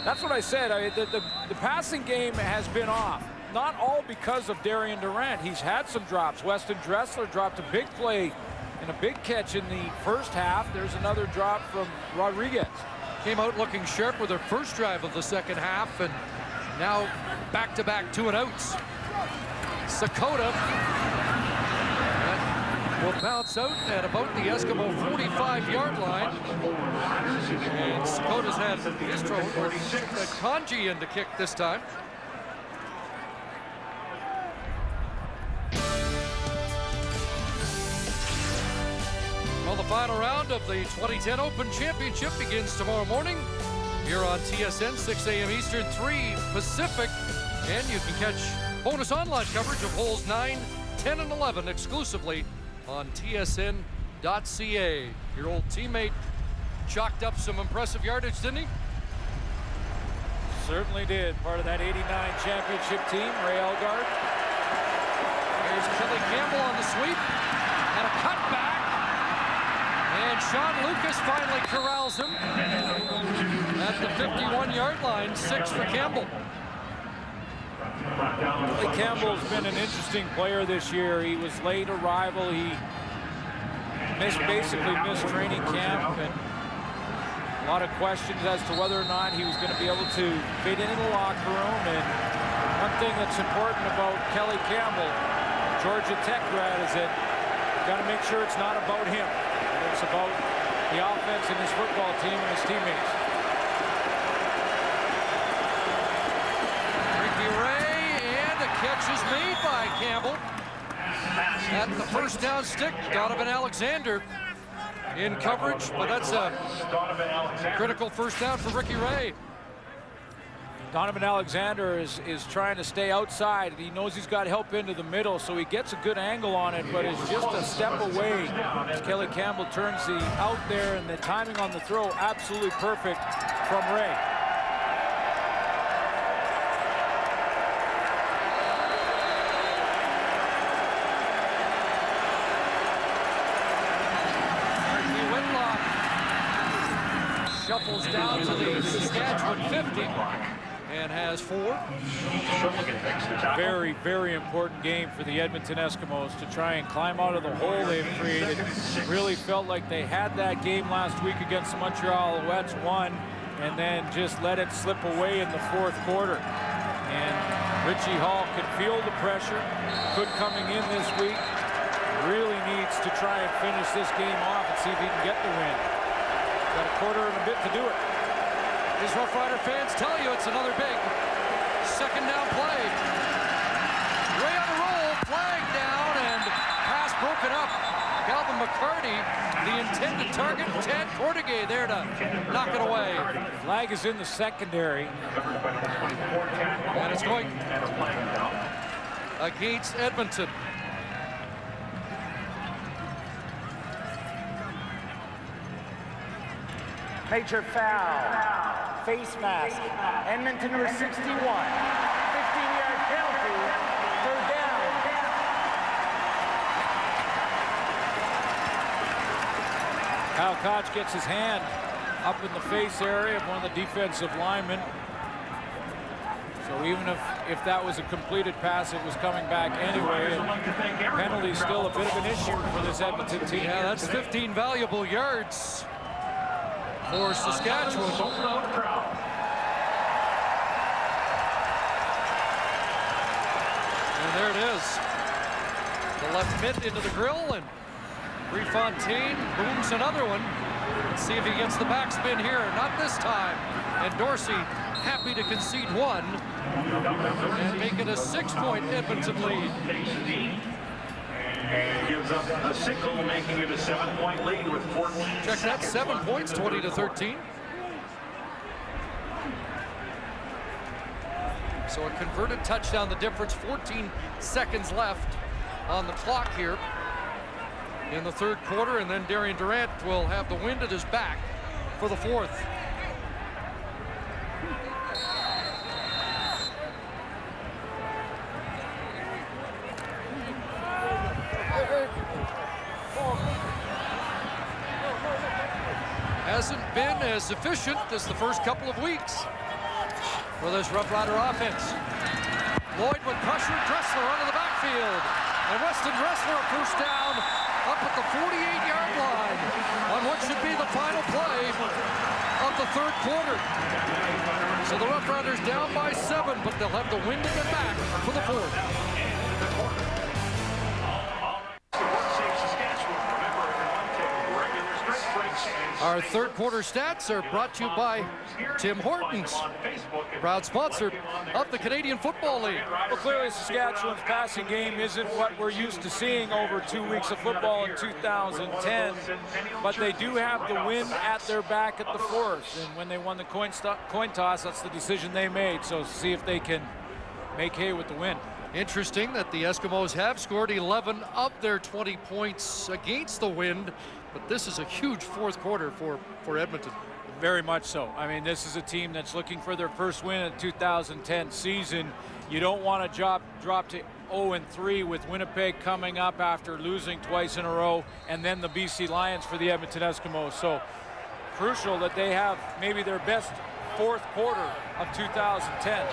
that's what I said. The passing game has been off. Not all because of Darian Durant. He's had some drops. Weston Dressler dropped a big play and a big catch in the first half. There's another drop from Rodriguez. Came out looking sharp with their first drive of the second half, and now back-to-back 2-and-outs. Sakota will bounce out at about the Eskimo 45-yard line. And Sakota's had his trouble. Kanji in to kick this time. Well, the final round of the 2010 Open Championship begins tomorrow morning here on TSN, 6 a.m. Eastern, 3 Pacific. And you can catch bonus online coverage of holes 9, 10, and 11 exclusively on tsn.ca. Your old teammate chalked up some impressive yardage, didn't he? Certainly did. Part of that 89 championship team, Ray Elgard. Here's Kelly Campbell on the sweep. And a cutback. And Sean Lucas finally corrals him at the 51-yard line. 6 for Campbell. Kelly Campbell's been an interesting player this year. He was late arrival. He basically missed training camp, and a lot of questions as to whether or not he was going to be able to fit into the locker room. And one thing that's important about Kelly Campbell, Georgia Tech grad, is that you got to make sure it's not about him. It's about the offense and his football team and his teammates. Ricky Ray, and a catch is made by Campbell. At the first down stick, Donovan Alexander in coverage, but that's a critical first down for Ricky Ray. Donovan Alexander is trying to stay outside. He knows he's got help into the middle, so he gets a good angle on it, but is just a step away as Kelly Campbell turns the out there, and the timing on the throw absolutely perfect from Ray. Shuffles down to the Saskatchewan 50 and has 4. Very, very important game for the Edmonton Eskimos to try and climb out of the hole they've created. Really felt like they had that game last week against the Montreal Alouettes, won, and then just let it slip away in the fourth quarter. And Richie Hall could feel the pressure, Cook coming in this week, really needs to try and finish this game off and see if he can get the win. Got a quarter and a bit to do it. These Rough Rider fans tell you it's another big second down play. Way on the roll, flag down, and pass broken up. Calvin McCarty, the intended target, Tad Cordigay there to knock it away. Flag is in the secondary. And it's going against Edmonton. Major foul. Face mask. Edmonton number 61. 15-yard penalty. Third down. Kyle Koch gets his hand up in the face area of one of the defensive linemen. So even if that was a completed pass, it was coming back anyway. And penalty's still a bit of an issue for this Edmonton team. Yeah, that's 15 valuable yards for Saskatchewan. And there it is. The left mid into the grill, and Prefontaine booms another one. Let's see if he gets the backspin here. Not this time. And Dorsey happy to concede one and make it a 6-point Edmonton lead. And gives up a single, making it a 7-point lead with 14 Check that, 7 points, 20-13. So a converted touchdown, the difference. 14 seconds left on the clock here in the third quarter, and then Darian Durant will have the wind at his back for the fourth. Hasn't been as efficient as the first couple of weeks for this Rough Rider offense. Lloyd with pressure, Dressler onto the backfield. And Weston Dressler, first down, up at the 48-yard line on what should be the final play of the third quarter. So the Rough Riders down by 7, but they'll have the wind at their back for the fourth. Our third quarter stats are brought to you by Tim Hortons, proud sponsor of the Canadian Football League. Well, clearly Saskatchewan's passing game isn't what we're used to seeing over 2 weeks of football in 2010, but they do have the win at their back at the fourth. And when they won the coin toss, that's the decision they made. So see if they can make hay with the win. Interesting that the Eskimos have scored 11 of their 20 points against the wind, but this is a huge fourth quarter for Edmonton. Very much so. I mean, this is a team that's looking for their first win in the 2010 season. You don't want to drop to 0-3 with Winnipeg coming up after losing twice in a row, and then the BC Lions for the Edmonton Eskimos. So crucial that they have maybe their best fourth quarter of 2010.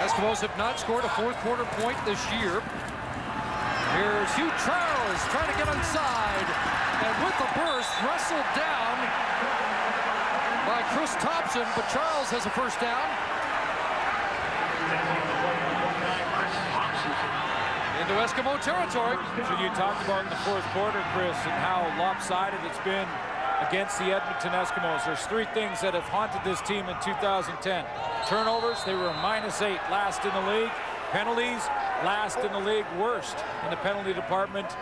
Eskimos have not scored a fourth quarter point this year. Here's Hugh Charles trying to get inside, and with the burst, wrestled down by Chris Thompson, but Charles has a first down. Into Eskimo territory. So you talked about in the fourth quarter, Chris, and how lopsided it's been against the Edmonton Eskimos. There's 3 things that have haunted this team in 2010. Turnovers, they were -8, last in the league. Penalties, last in the league, worst in the penalty department.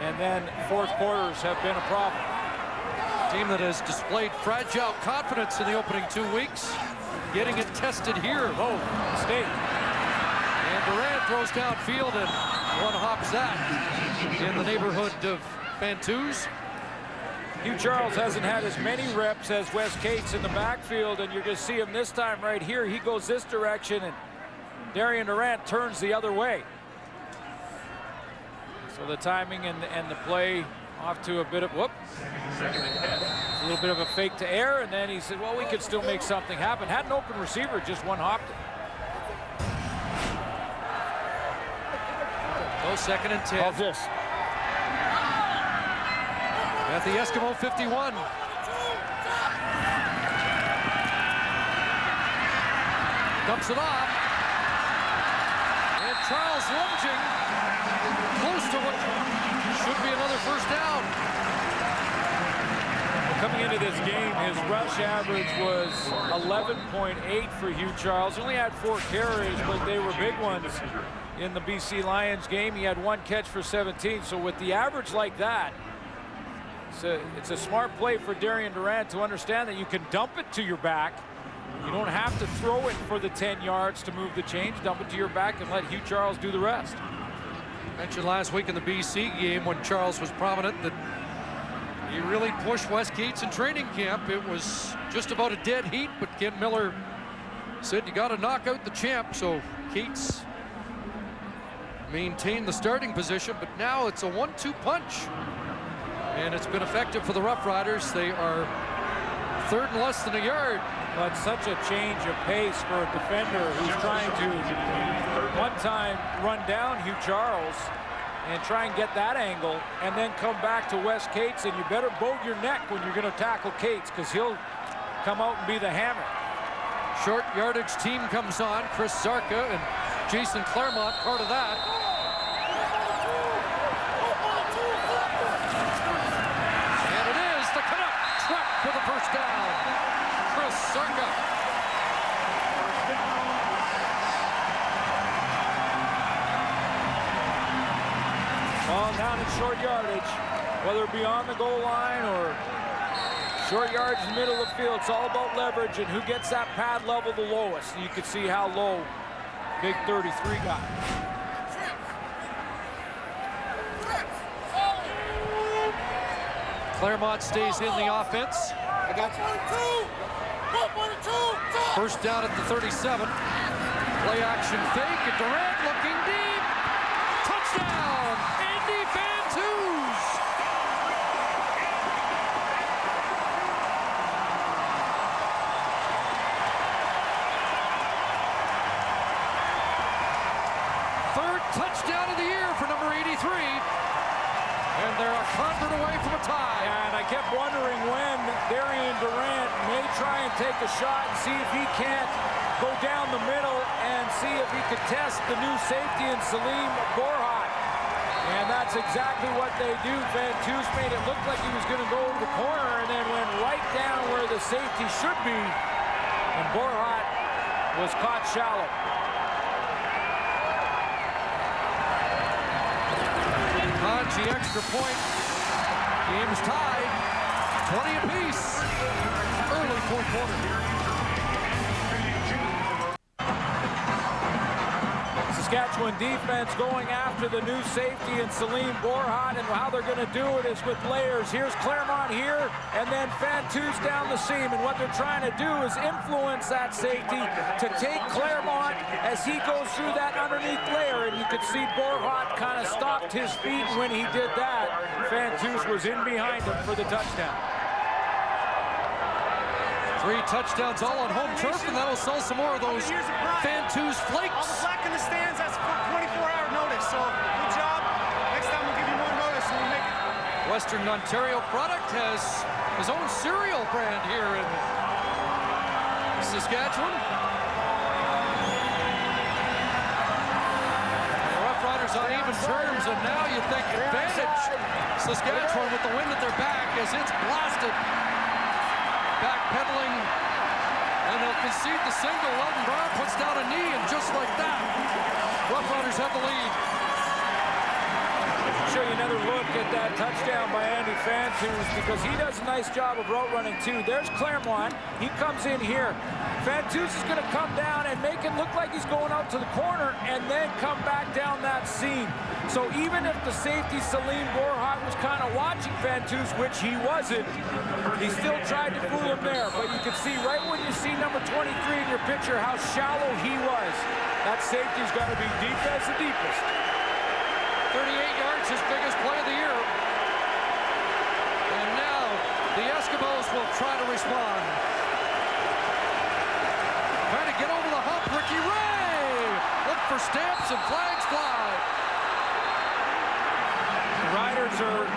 And then fourth quarters have been a problem. A team that has displayed fragile confidence in the opening 2 weeks, getting it tested here. Oh, mistake. And Durant throws downfield, and one hops that in the neighborhood of Bantus. Hugh Charles hasn't had as many reps as Wes Cates in the backfield, and you're going to see him this time right here. He goes this direction, and Darian Durant turns the other way. So the timing and the play off to a bit of, whoop. A little bit of a fake to air, and then he said, well, we could still make something happen. Had an open receiver, just one hopped it. Oh, 2nd and 10. How's this? At the Eskimo 51. Dumps it off. And Charles lunging close to what should be another first down. Coming into this game, his rush average was 11.8 for Hugh Charles. He only had 4 carries, but they were big ones. In the BC Lions game, he had 1 catch for 17. So with the average like that, it's a smart play for Darian Durant to understand that you can dump it to your back. You don't have to throw it for the 10 yards to move the chains. Dump it to your back and let Hugh Charles do the rest. Mentioned last week in the BC game when Charles was prominent that he really pushed Wes Cates in training camp. It was just about a dead heat, but Ken Miller said you got to knock out the champ. So Cates maintained the starting position, but now it's a 1-2 punch. And it's been effective for the Rough Riders. They are 3rd and less than a yard. But such a change of pace for a defender who's trying to one time run down Hugh Charles and try and get that angle and then come back to Wes Cates, and you better bow your neck when you're going to tackle Cates because he'll come out and be the hammer. Short yardage team comes on. Chris Zarka and Jason Claremont part of that. For the first down, Chris Zarka. Ball down in short yardage, whether it be on the goal line or short yards in the middle of the field. It's all about leverage and who gets that pad level the lowest. You can see how low big 33 guy. Claremont stays in the offense. I got 22. First down at the 37. Play action fake, and Durant looking deep. Touchdown, Andy Fantus. Third touchdown of the year for number 83. And they're a convert away from a tie. And I kept wondering when Darian Durant may try and take a shot and see if he can't go down the middle and see if he could test the new safety in Salim Borhat. And that's exactly what they do. Fantus made it look like he was going to go over the corner and then went right down where the safety should be. And Borhat was caught shallow. Kanji extra point. Game's tied. 20 apiece. Early fourth quarter. Saskatchewan defense going after the new safety in Salim Borhat, and how they're going to do it is with layers. Here's Claremont here, and then Fantus down the seam, and what they're trying to do is influence that safety to take Claremont as he goes through that underneath layer, and you could see Borhat kind of stopped his feet when he did that. Fantus was in behind him for the touchdown. 3 touchdowns all on home turf, and that'll sell some more of those Fantus flakes. All the black in the stands, that's for 24-hour notice, so good job. Next time we'll give you more notice and we'll make it. Western Ontario product has his own cereal brand here in Saskatchewan. The Roughriders on even terms, and now you think advantage. Saskatchewan with the wind at their back as it's blasted. Backpedaling, and they'll concede the single. Weldon Brown puts down a knee, and just like that, Roughriders have the lead. Show you another look at that touchdown by Andy Fantus, because he does a nice job of route running too. There's Claremont. He comes in here. Fantus is going to come down and make it look like he's going out to the corner and then come back down that seam. So even if the safety Salim Borhat was kind of watching Fantus, which he wasn't, he still tried to fool him there. But you can see right when you see number 23 in your picture how shallow he was. That safety's got to be deep as the deepest. 38 yards, his biggest play of the year. And now the Eskimos will try to respond. Trying to get over the hump, Ricky Ray! Look for stamps and flags fly. The Riders are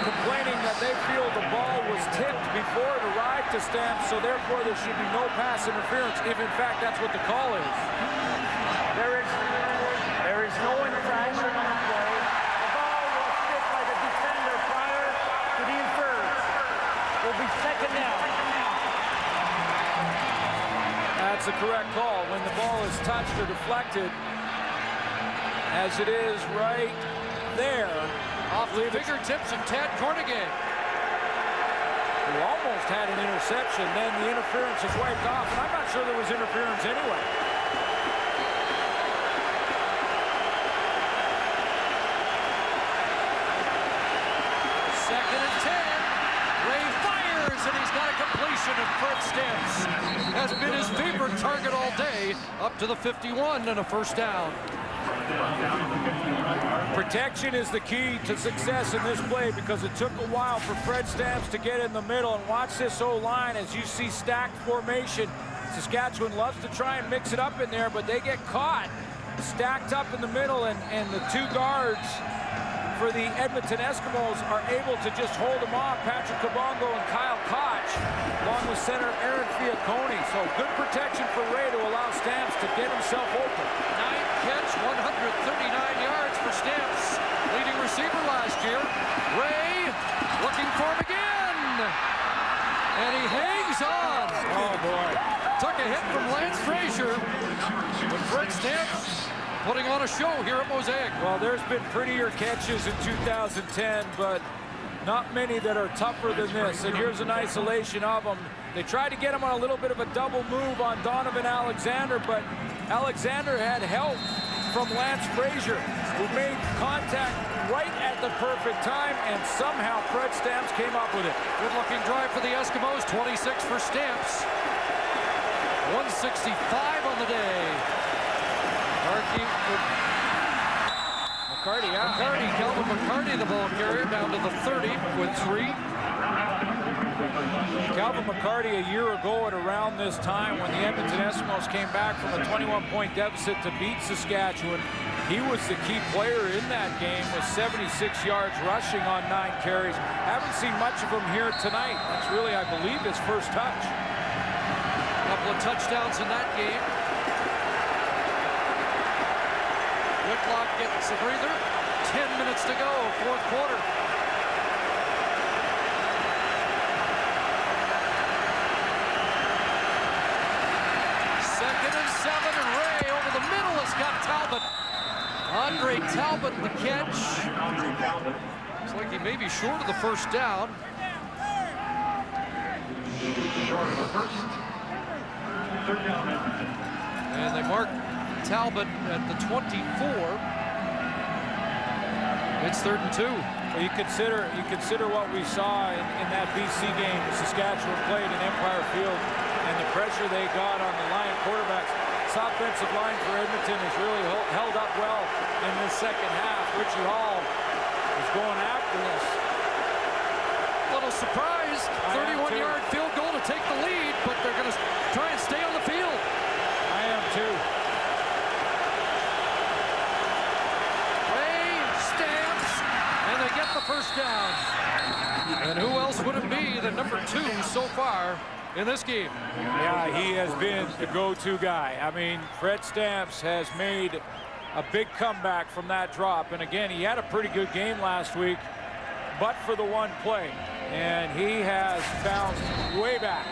complaining that they feel the ball was tipped before it arrived to Stamps, so therefore there should be no pass interference, if in fact that's what the call is. There is no infraction on the play. The ball was hit by the defender prior to the inference. Will be second down. That's a correct call. When the ball is touched or deflected, as it is right there, off the fingertips of Ted Cornigan, who almost had an interception, then the interference is wiped off, and I'm not sure there was interference anyway. Second and 10. Ray fires, and he's got a completion, and Fred Stamps has been his favorite target all day, up to the 51 and a first down. Protection is the key to success in this play, because it took a while for Fred Stamps to get in the middle. And watch this O-line as you see stacked formation. Saskatchewan loves to try and mix it up in there, but they get caught stacked up in the middle, and the two guards for the Edmonton Eskimos are able to just hold them off, Patrick Kabongo and Kyle Koch, along with center Aaron Fiacconi. So good protection for Ray to allow Stamps to get himself open. 9-catch, 139 yards for Stamps, leading receiver last year. Ray looking for him again, and he hangs on. Oh boy. Took a hit from Lance Frazier, but Fred Stamps putting on a show here at Mosaic. Well, there's been prettier catches in 2010, but not many that are tougher than this. And here's an isolation of them. They tried to get him on a little bit of a double move on Donovan Alexander, but Alexander had help from Lance Frazier, who made contact right at the perfect time, and somehow Fred Stamps came up with it. Good-looking drive for the Eskimos, 26 for Stamps. 165 on the day. Calvin McCarty, the ball carrier, down to the 30 with 3. Calvin McCarty a year ago at around this time when the Edmonton Eskimos came back from a 21-point deficit to beat Saskatchewan. He was the key player in that game with 76 yards rushing on 9 carries. Haven't seen much of him here tonight. That's really, I believe, his first touch. A couple of touchdowns in that game. Whitlock gets a breather. 10 minutes to go, fourth quarter. Second and 7, and Ray over the middle has got Talbot. Andre Talbot the catch. Looks like he may be short of the first down. And they mark Talbot at the 24. It's 3rd and 2. Well, you consider what we saw in that BC game. Saskatchewan played in Empire Field, and the pressure they got on the Lion quarterbacks. This offensive line for Edmonton has really held up well in this second half. Richie Hall is going after this. Little surprise, 31-yard field goal to take the lead, but they're going to try and stay on the field. I am too. And they get the first down. And who else would it be than number 2 so far in this game? Yeah, he has been the go-to guy. I mean, Fred Stamps has made a big comeback from that drop. And again, he had a pretty good game last week, but for the one play. And he has bounced way back.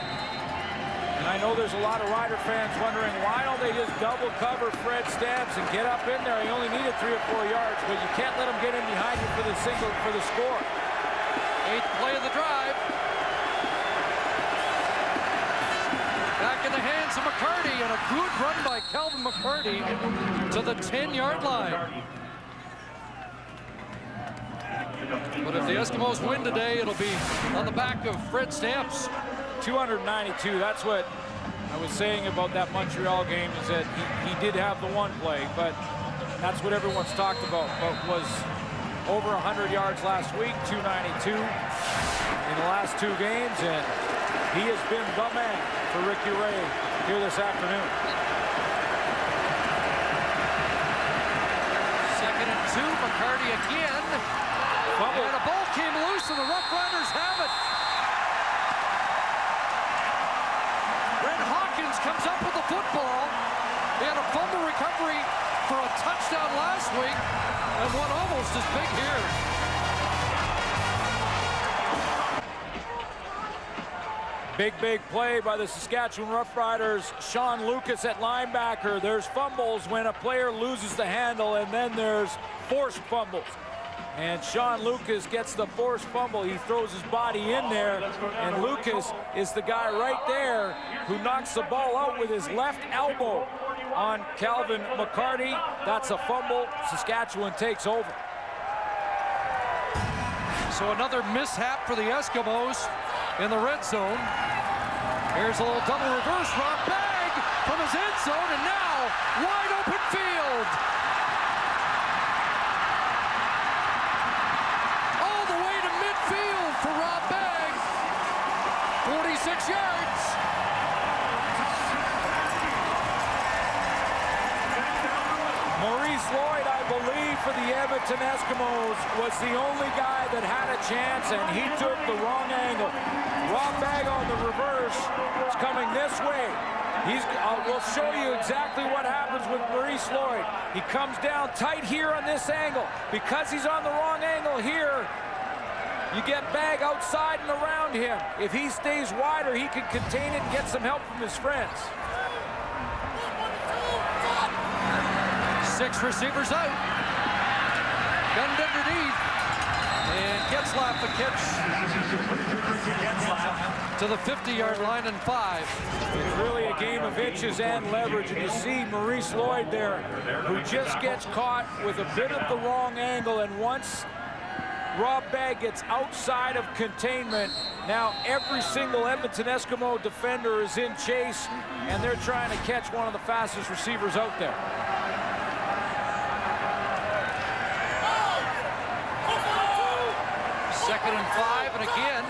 And I know there's a lot of Rider fans wondering, why don't they just double cover Fred Stamps and get up in there? He only needed 3 or 4 yards, but you can't let him get in behind you for the score. 8th play of the drive. Back in the hands of McCarty, and a good run by Calvin McCarty to the 10-yard line. But if the Eskimos win today, it'll be on the back of Fred Stamps. 292, that's what I was saying about that Montreal game, is that he did have the one play, but that's what everyone's talked about. But was over 100 yards last week, 292 in the last 2 games, and he has been the man for Ricky Ray here this afternoon. 2nd and 2, McCarty again. Fumble. And a ball came loose, and the Roughriders have it. Comes up with the football. He had a fumble recovery for a touchdown last week, and one almost as big here. Big play by the Saskatchewan Roughriders. Sean Lucas at linebacker. There's fumbles when a player loses the handle, and then there's forced fumbles. And Sean Lucas gets the forced fumble. He throws his body in there, and Lucas is the guy right there who knocks the ball out with his left elbow on Calvin McCarty. That's a fumble. Saskatchewan takes over. So another mishap for the Eskimos in the red zone. Here's a little double reverse. Rob Bagg from his end zone, and now wide open field. For Rob Bagg, 46 yards. Maurice Lloyd, I believe, for the Edmonton Eskimos, was the only guy that had a chance, and he took the wrong angle. Rob Bagg on the reverse is coming this way. We'll show you exactly what happens with Maurice Lloyd. He comes down tight here on this angle. Because he's on the wrong angle here, you get Bagg outside and around him. If he stays wider, he can contain it and get some help from his friends. 6 receivers out. Gunned underneath. And Getzlaff the catch. to the 50-yard line and 5. It's really a game of inches and leverage, and you see Maurice Lloyd there, who just gets caught with a bit of the wrong angle, and once Rob Bagg gets outside of containment, now every single Edmonton Eskimo defender is in chase, and they're trying to catch one of the fastest receivers out there. Second and 5, and again,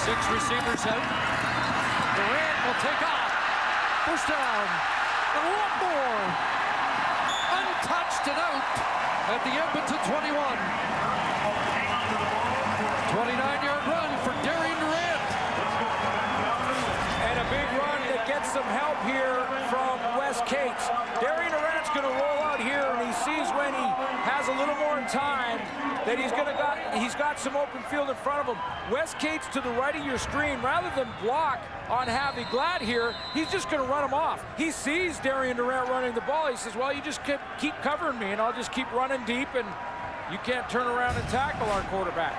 6 receivers out. Durant will take off. First down, and one more. Untouched and out at the Edmonton 21. 29-yard run for Darian Durant. And a big run that gets some help here from Wes Cates. Darian Durant's going to roll out here, and he sees when he has a little more time that he's got some open field in front of him. Wes Cates to the right of your screen, rather than block on Javi Glad here, he's just going to run him off. He sees Darian Durant running the ball. He says, well, you just keep covering me, and I'll just keep running deep, and you can't turn around and tackle our quarterback.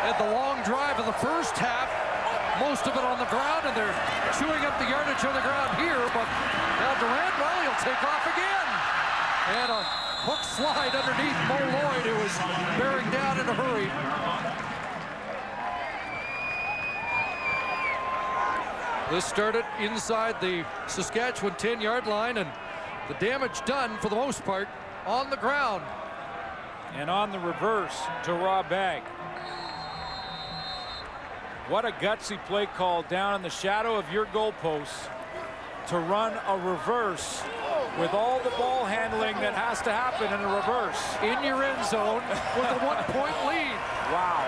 And the long drive of the first half, most of it on the ground, and they're chewing up the yardage on the ground here, but now Durant, well, he'll take off again. And a hook slide underneath Mo Lloyd, who was bearing down in a hurry. This started inside the Saskatchewan 10-yard line, and the damage done, for the most part, on the ground. And on the reverse to Rob Bagg. What a gutsy play call down in the shadow of your goalposts to run a reverse with all the ball handling that has to happen in a reverse. In your end zone with a 1-point lead. Wow.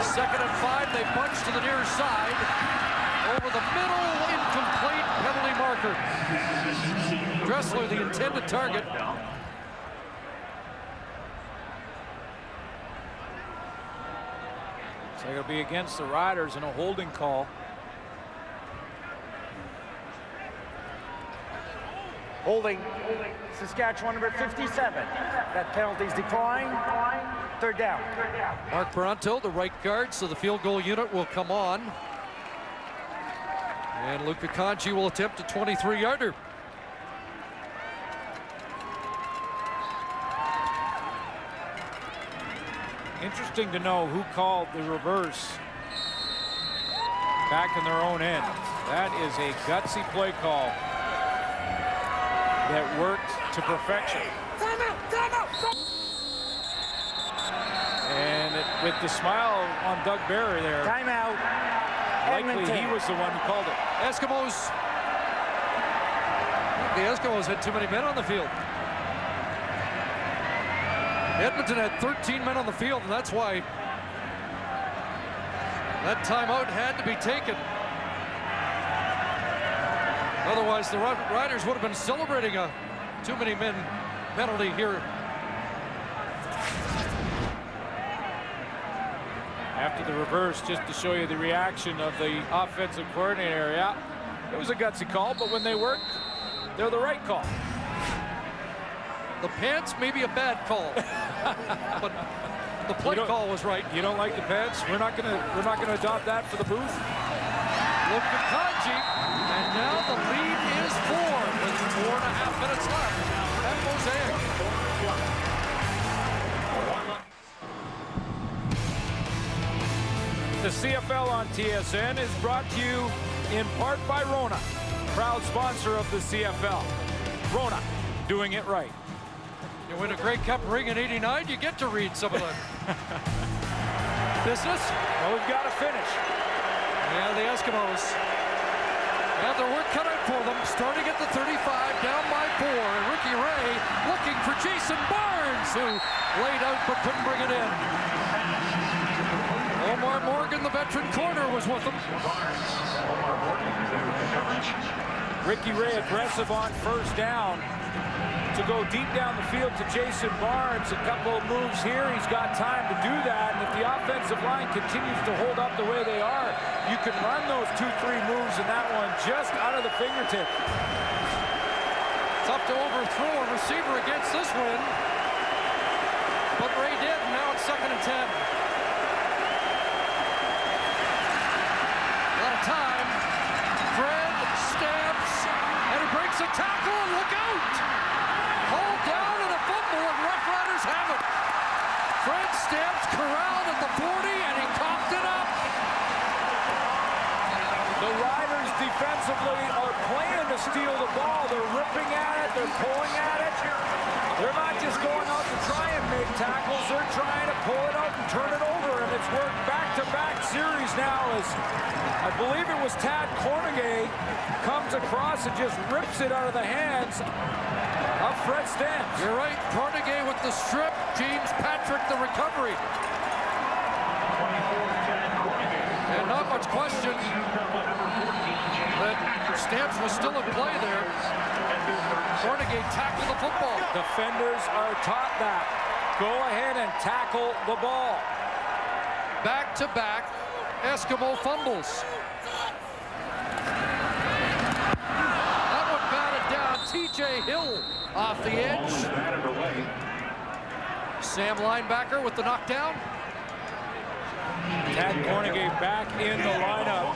Second and 5, they bunch to the near side. Over the middle, incomplete, penalty marker. Dressler, the intended target. So it'll be against the Riders in a holding call. Holding Saskatchewan number 57. That penalty's declined. Third down. Mark Bronto, the right guard, so the field goal unit will come on. And Luca Conchi will attempt a 23-yarder. Interesting to know who called the reverse back in their own end. That is a gutsy play call that worked to perfection. And with the smile on Doug Barry there. Timeout. Likely he was the one who called it. Eskimos. The Eskimos had too many men on the field. Edmonton had 13 men on the field, and that's why that timeout had to be taken. Otherwise, the Riders would have been celebrating a too many men penalty here. After the reverse, just to show you the reaction of the offensive coordinator. Yeah, it was a gutsy call, but when they work, they're the right call. The pants may be a bad call, but the play call was right. You don't like the pants? We're not gonna adopt that for the booth. Look at Kanji, and now the lead is 4 with 4.5 minutes left at Mosaic. The CFL on TSN is brought to you in part by Rona, proud sponsor of the CFL. Rona, doing it right. You win a Grey Cup ring in '89, you get to read some of the business. Well, we've got to finish. Yeah, the Eskimos have their work cut out for them, starting at the 35, down by 4. And Ricky Ray looking for Jason Barnes, who laid out but couldn't bring it in. Omar Morgan, the veteran corner, was with them. Ricky Ray aggressive on first down to go deep down the field to Jason Barnes. A couple of moves here. He's got time to do that. And if the offensive line continues to hold up the way they are, you can run those 2-3 moves in that one just out of the fingertip. Tough to overthrow a receiver against this wind. But Ray did, and now it's 2nd and 10. A lot of time. Fred stamps, and he breaks a tackle, and look out! Hold down and a fumble, and Roughriders have it. Fred stamps corralled at the 40, and he coughed it up. The Riders defensively are playing to steal the ball. They're ripping at it. They're pulling at it. They're not just going out to try and make tackles. They're trying to pull it out and turn it over. And it's worked back-to-back series now as I believe it was Tad Cornegay comes across and just rips it out of the hands of Fred Stamps. You're right. Cornegay with the strip. James Patrick the recovery. And not much question that Stamps was still in play there. Cornegay tackled the football. Defenders are taught that. Go ahead and tackle the ball. Back-to-back Eskimo fumbles. That one batted down. TJ Hill off the edge. Sam linebacker with the knockdown. Tad Cornegay back in the lineup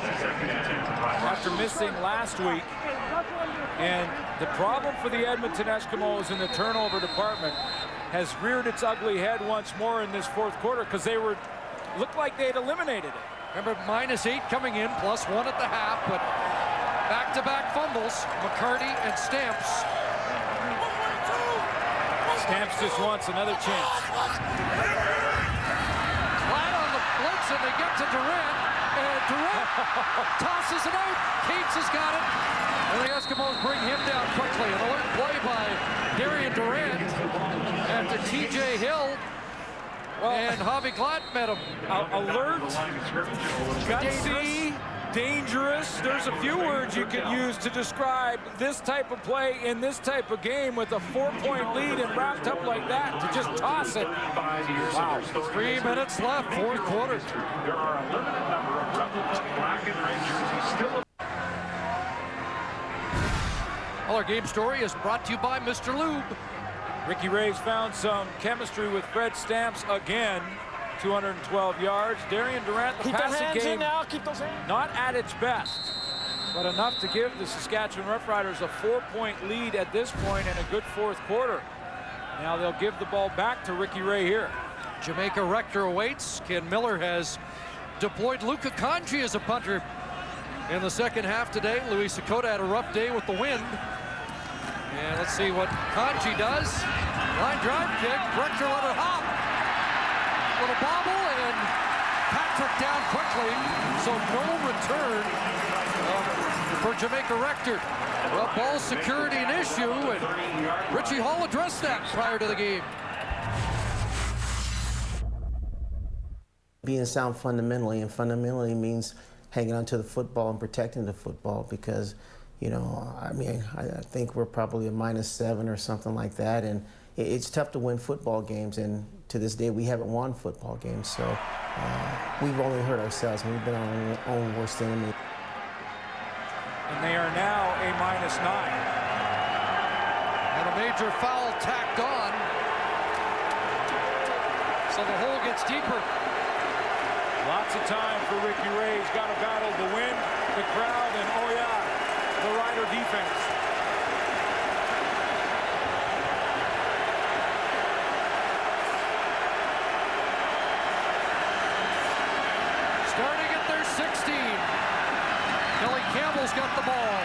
after missing last week. And the problem for the Edmonton Eskimos in the turnover department has reared its ugly head once more in this 4th quarter because they looked like they had eliminated it. Remember, -8 coming in, +1 at the half, but back-to-back fumbles, McCarty and Stamps. Stamps just wants another chance. And they get to Durant, and Durant tosses it out. Cates has got it, and the Eskimos bring him down quickly. An alert play by Darian Durant after TJ Hill and Javi Glatt met him. Alert, gutsy, dangerous. There's a few words you could use to describe this type of play in this type of game with a 4-point lead and wrapped up like that to just toss it. Wow. 3 minutes left, 4th quarter. There are a limited number of replicas black and red jerseys still. Well, our game story is brought to you by Mr. Lube. Ricky Ray's found some chemistry with Fred Stamps again. 212 yards. Darian Durant, the passing game, not at its best, but enough to give the Saskatchewan Roughriders a 4-point lead at this point and a good 4th quarter. Now they'll give the ball back to Ricky Ray here. Jamaica Rector awaits. Ken Miller has deployed Luka Kanji as a punter in the 2nd half today. Louis Sakota had a rough day with the wind. And let's see what Kanji does. Line drive kick. Rector let it hop. Little bobble, and Patrick down quickly. So no return for Jamaica Rector. Well, ball security an issue, and Richie Hall addressed that prior to the game. Being sound fundamentally, and fundamentally means hanging on to the football and protecting the football because, you know, I mean, I think we're probably a -7 or something like that, and it's tough to win football games, and to this day we haven't won football games, so we've only hurt ourselves, and we've been our own worst enemy. And they are now a -9. And a major foul tacked on, so the hole gets deeper. Lots of time for Ricky Ray. He's got to battle the wind, the crowd, and oh yeah, the Rider defense. Starting at their 16. Kelly Campbell's got the ball.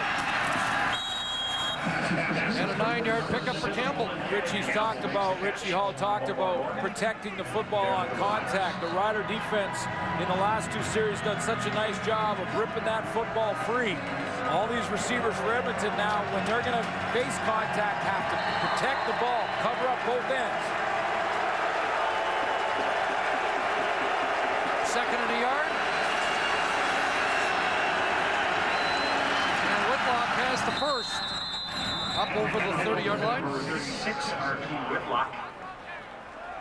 And a 9-yard pickup for Campbell. Richie Hall talked about protecting the football on contact. The Rider defense in the last 2 series done such a nice job of ripping that football free. All these receivers for Edmonton now, when they're going to face contact, have to protect the ball, cover up both ends. 2nd and a yard. And Whitlock has the first. Up over the 30-yard line.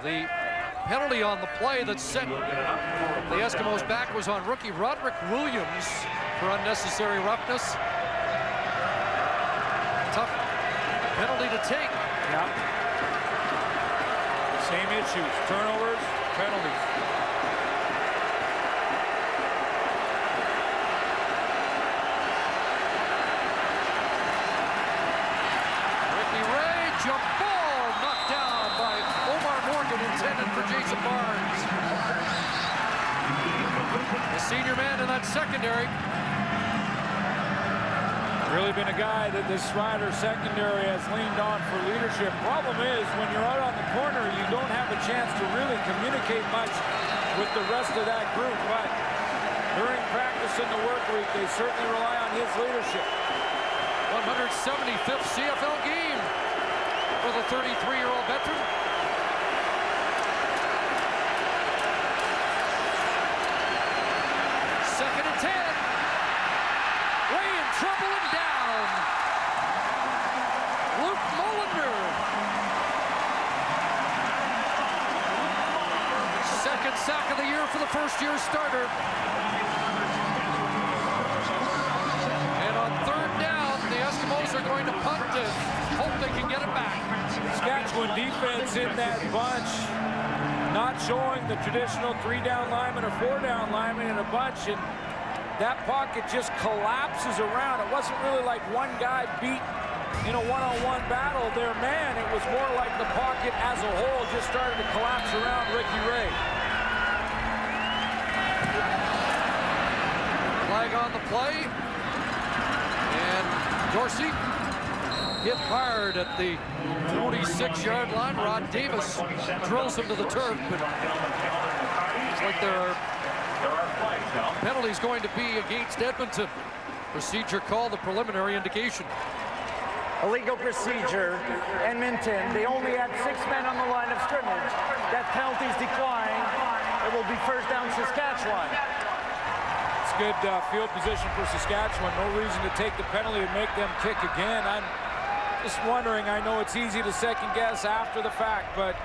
The penalty on the play that set the Eskimos back was on rookie Roderick Williams for unnecessary roughness. Tough penalty to take. Yeah. Same issues, turnovers, penalties. Ricky Ray, jump ball, knocked down by Omar Morgan, intended for Jason Barnes. The senior man in that secondary. Really been a guy that this Rider secondary has leaned on for leadership. Problem is, when you're out on the corner, you don't have a chance to really communicate much with the rest of that group. But during practice in the work week, they certainly rely on his leadership. 175th CFL game for the 33-year-old veteran. Second and 10. Way in trouble and down. Luke Mullender. Second sack of the year for the first-year starter. And on third down, the Eskimos are going to punt and hope they can get it back. Saskatchewan defense in that bunch, not showing the traditional 3-down lineman or 4-down lineman in a bunch, and that pocket just collapses around. It wasn't really like one guy beat in a one-on-one battle their man. It was more like the pocket as a whole just started to collapse around Ricky Ray. Flag on the play. And Dorsey hit hard at the 46-yard line. Rod Davis drills him to the turf, but it's like there are penalties going to be against Edmonton. Procedure call, the preliminary indication. Illegal procedure. Edmonton, they only had 6 men on the line of scrimmage. That penalty's declined. It will be first down Saskatchewan. It's good field position for Saskatchewan. No reason to take the penalty and make them kick again. I'm just wondering, I know it's easy to second guess after the fact, but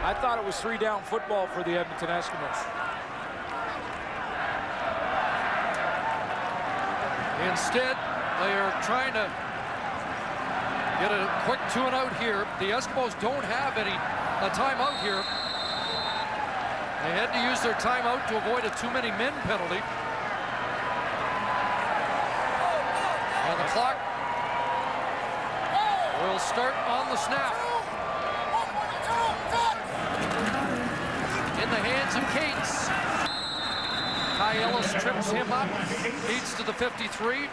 I thought it was 3-down football for the Edmonton Eskimos. Instead, they are trying to get a quick 2-and-out here. The Eskimos don't have a timeout here. They had to use their timeout to avoid a too-many-men penalty. And the clock will start on the snap. In the hands of Cates. Ty Ellis trips him up, leads to the 53.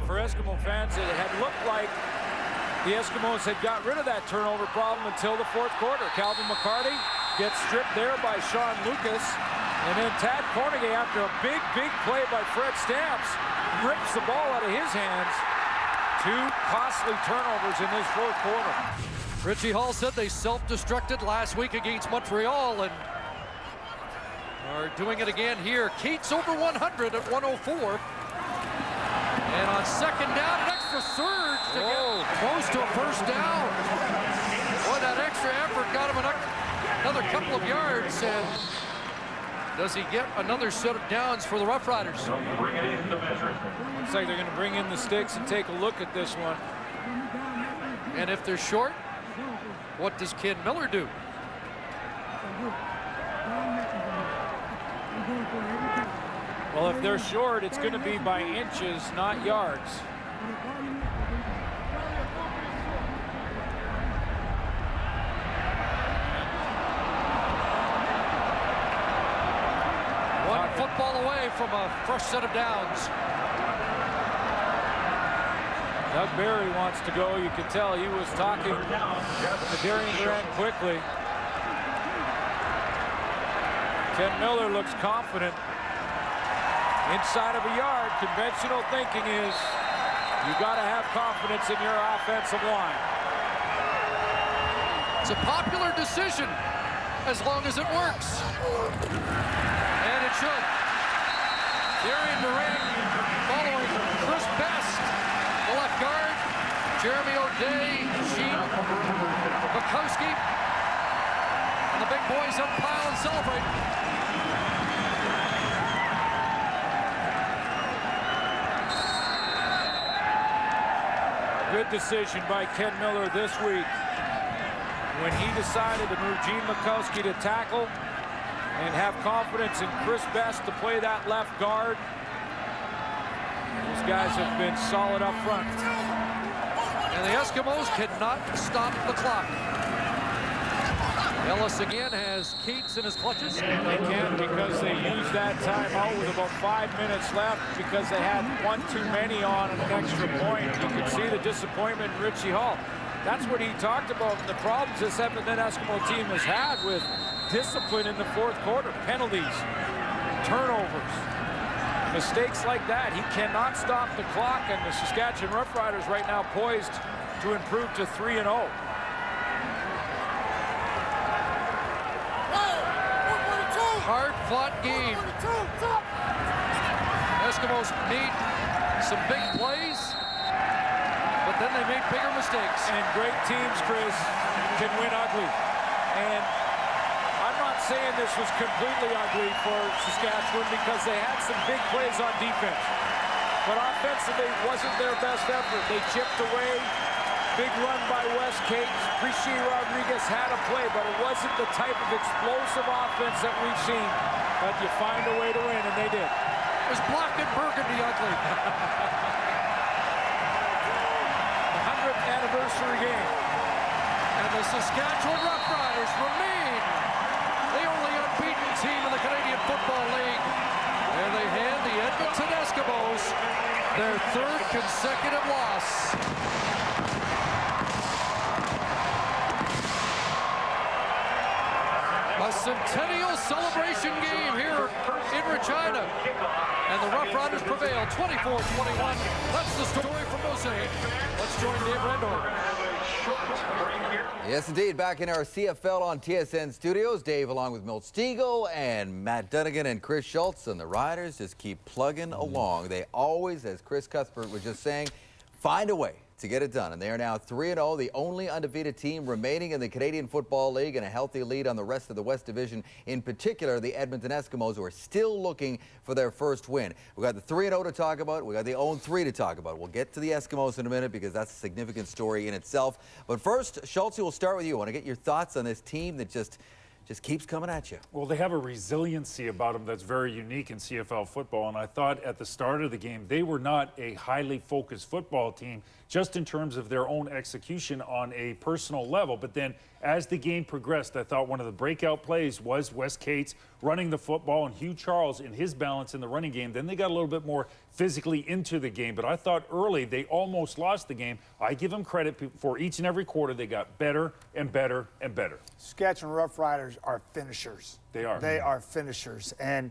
For Eskimo fans, it had looked like the Eskimos had got rid of that turnover problem until the fourth quarter. Calvin McCarty gets stripped there by Sean Lucas. And then Tad Cornegay, after a big play by Fred Stamps, rips the ball out of his hands. 2 costly turnovers in this fourth quarter. Richie Hall said they self-destructed last week against Montreal and are doing it again here. Cates over 100 at 104. And on second down, an extra surge to get close to a first down. Boy, that extra effort got him another couple of yards. And does he get another set of downs for the Roughriders? Looks like they're going to bring in the sticks and take a look at this one. And if they're short, what does Ken Miller do? Well, if they're short, it's going to be by inches, not yards. One football away from a fresh set of downs. Doug Barry wants to go. You can tell he was talking to Darian Durant quickly. Ken Miller looks confident. Inside of a yard, conventional thinking is you got to have confidence in your offensive line. It's a popular decision as long as it works. And it should. Darian Durant following Chris Best, the left guard, Jeremy O'Day, Sheen, Bukowski, and the big boys up pile and celebrate. Good decision by Ken Miller this week when he decided to move Gene Mikowski to tackle and have confidence in Chris Best to play that left guard. These guys have been solid up front. And the Eskimos cannot stop the clock. Ellis again has Keats in his clutches. They can't because they used that timeout with about 5 minutes left because they had one too many on an extra point. You can see the disappointment in Richie Hall. That's what he talked about, the problems this Edmonton Eskimo team has had with discipline in the fourth quarter. Penalties, turnovers, mistakes like that. He cannot stop the clock, and the Saskatchewan Roughriders right now poised to improve to 3-0. Hard-fought game. Eskimos need some big plays, but then they made bigger mistakes. And great teams, Chris, can win ugly. And I'm not saying this was completely ugly for Saskatchewan because they had some big plays on defense. But offensively, it wasn't their best effort. They chipped away. Big run by Wes Cates. Rishi Rodriguez had a play, but it wasn't the type of explosive offense that we've seen. But you find a way to win, and they did. It was black and burgundy ugly. The 100th anniversary game. And the Saskatchewan Roughriders remain the only unbeaten team in the Canadian Football League. And they hand the Edmonton Eskimos their third consecutive loss. A centennial celebration game here in Regina. And the Roughriders prevail 24-21. That's the story from Mosaic. Let's join Dave Rendor. Yes, indeed. Back in our CFL on TSN studios, Dave along with Milt Stiegel and Matt Dunnigan and Chris Schultz, and the Riders just keep plugging along. They always, as Chris Cuthbert was just saying, find a way to get it done. And they are now 3-0, the only undefeated team remaining in the Canadian Football League, and a healthy lead on the rest of the West Division, in particular the Edmonton Eskimos, who are still looking for their first win. We've got the 3-0 to talk about. We've got the 0-3 to talk about. We'll get to the Eskimos in a minute because that's a significant story in itself. But first, Schultz, we'll start with you. I want to get your thoughts on this team that just keeps coming at you. Well, they have a resiliency about them that's very unique in CFL football, and I thought at the start of the game they were not a highly focused football team just in terms of their own execution on a personal level. But then as the game progressed, I thought one of the breakout plays was Wes Cates running the football and Hugh Charles in his balance in the running game. Then they got a little bit more physically into the game, but I thought early they almost lost the game. I give them credit for each and every quarter. They got better and better and better. Saskatchewan Roughriders are finishers. They are. They are finishers. And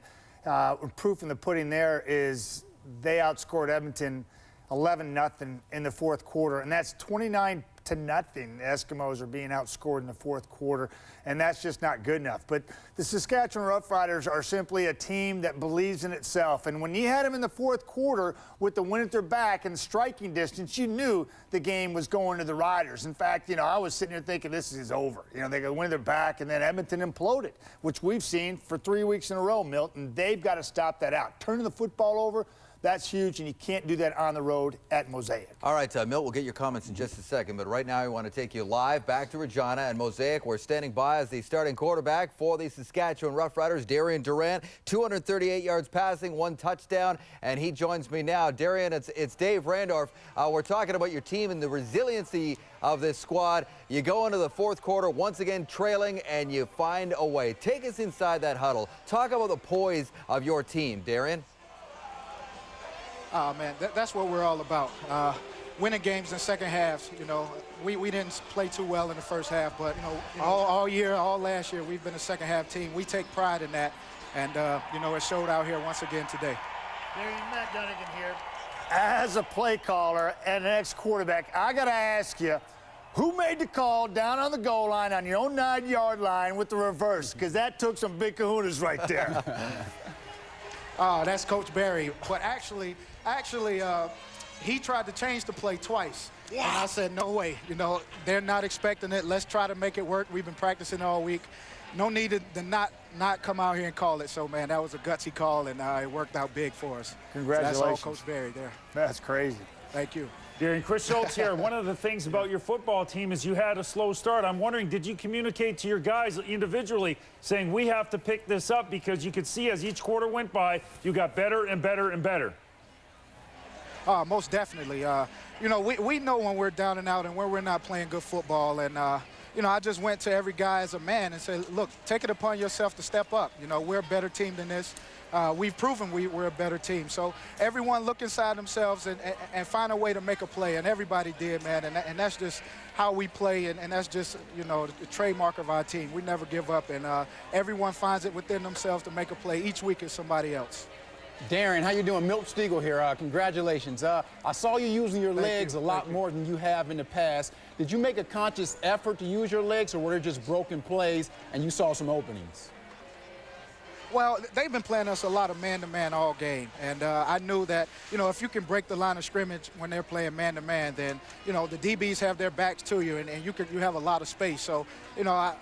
proof in the pudding there is they outscored Edmonton 11-0 in the fourth quarter, and that's 29-0. The Eskimos are being outscored in the fourth quarter, and that's just not good enough. But the Saskatchewan Roughriders are simply a team that believes in itself. And when you had them in the fourth quarter with the wind at their back and striking distance, you knew the game was going to the Riders. In fact, I was sitting here thinking this is over. They got the wind at their back, and then Edmonton imploded, which we've seen for 3 weeks in a row, Milton. They've got to stop that out. Turning the football over, that's huge, and you can't do that on the road at Mosaic. All right, Milt, we'll get your comments in just a second, but right now I want to take you live back to Regina and Mosaic. We're standing by as the starting quarterback for the Saskatchewan Roughriders, Darian Durant, 238 yards passing, 1 touchdown, and he joins me now. Darian, it's Dave Randorf. We're talking about your team and the resiliency of this squad. You go into the fourth quarter once again trailing, and you find a way. Take us inside that huddle. Talk about the poise of your team, Darian. Oh, man, that's what we're all about. Winning games in second halves. We didn't play too well in the first half, but, all year, all last year, we've been a second half team. We take pride in that, and, it showed out here once again today. Darian, Matt Dunnigan here. As a play caller and an ex-quarterback, I got to ask you, who made the call down on the goal line on your own 9-yard line with the reverse? Because that took some big kahunas right there. Oh, that's Coach Barry. But actually, he tried to change the play twice. Yeah. And I said, no way. They're not expecting it. Let's try to make it work. We've been practicing all week. No need to not come out here and call it. So, man, that was a gutsy call, and it worked out big for us. Congratulations. So that's all Coach Barry there. That's crazy. Thank you. Darren, Chris Schultz here. One of the things about your football team is you had a slow start. I'm wondering, did you communicate to your guys individually saying we have to pick this up, because you could see as each quarter went by, you got better and better and better? Most definitely. You know, we know when we're down and out and when we're not playing good football. And, you know, I just went to every guy as a man and said, look, take it upon yourself to step up. You know, we're a better team than this. We've proven we're a better team. So everyone look inside themselves and find a way to make a play. And everybody did, man. And that's just how we play. And that's just, you know, the trademark of our team. We never give up. And everyone finds it within themselves to make a play. Each week is somebody else. Darren, how you doing? Milt Stiegel here. Congratulations. I saw you using your legs a lot more than you have in the past. Did you make a conscious effort to use your legs, or were they just broken plays and you saw some openings? Well, they've been playing us a lot of man-to-man all game. And I knew that, you know, if you can break the line of scrimmage when they're playing man-to-man, then, you know, the DBs have their backs to you, and you have a lot of space. So, you know,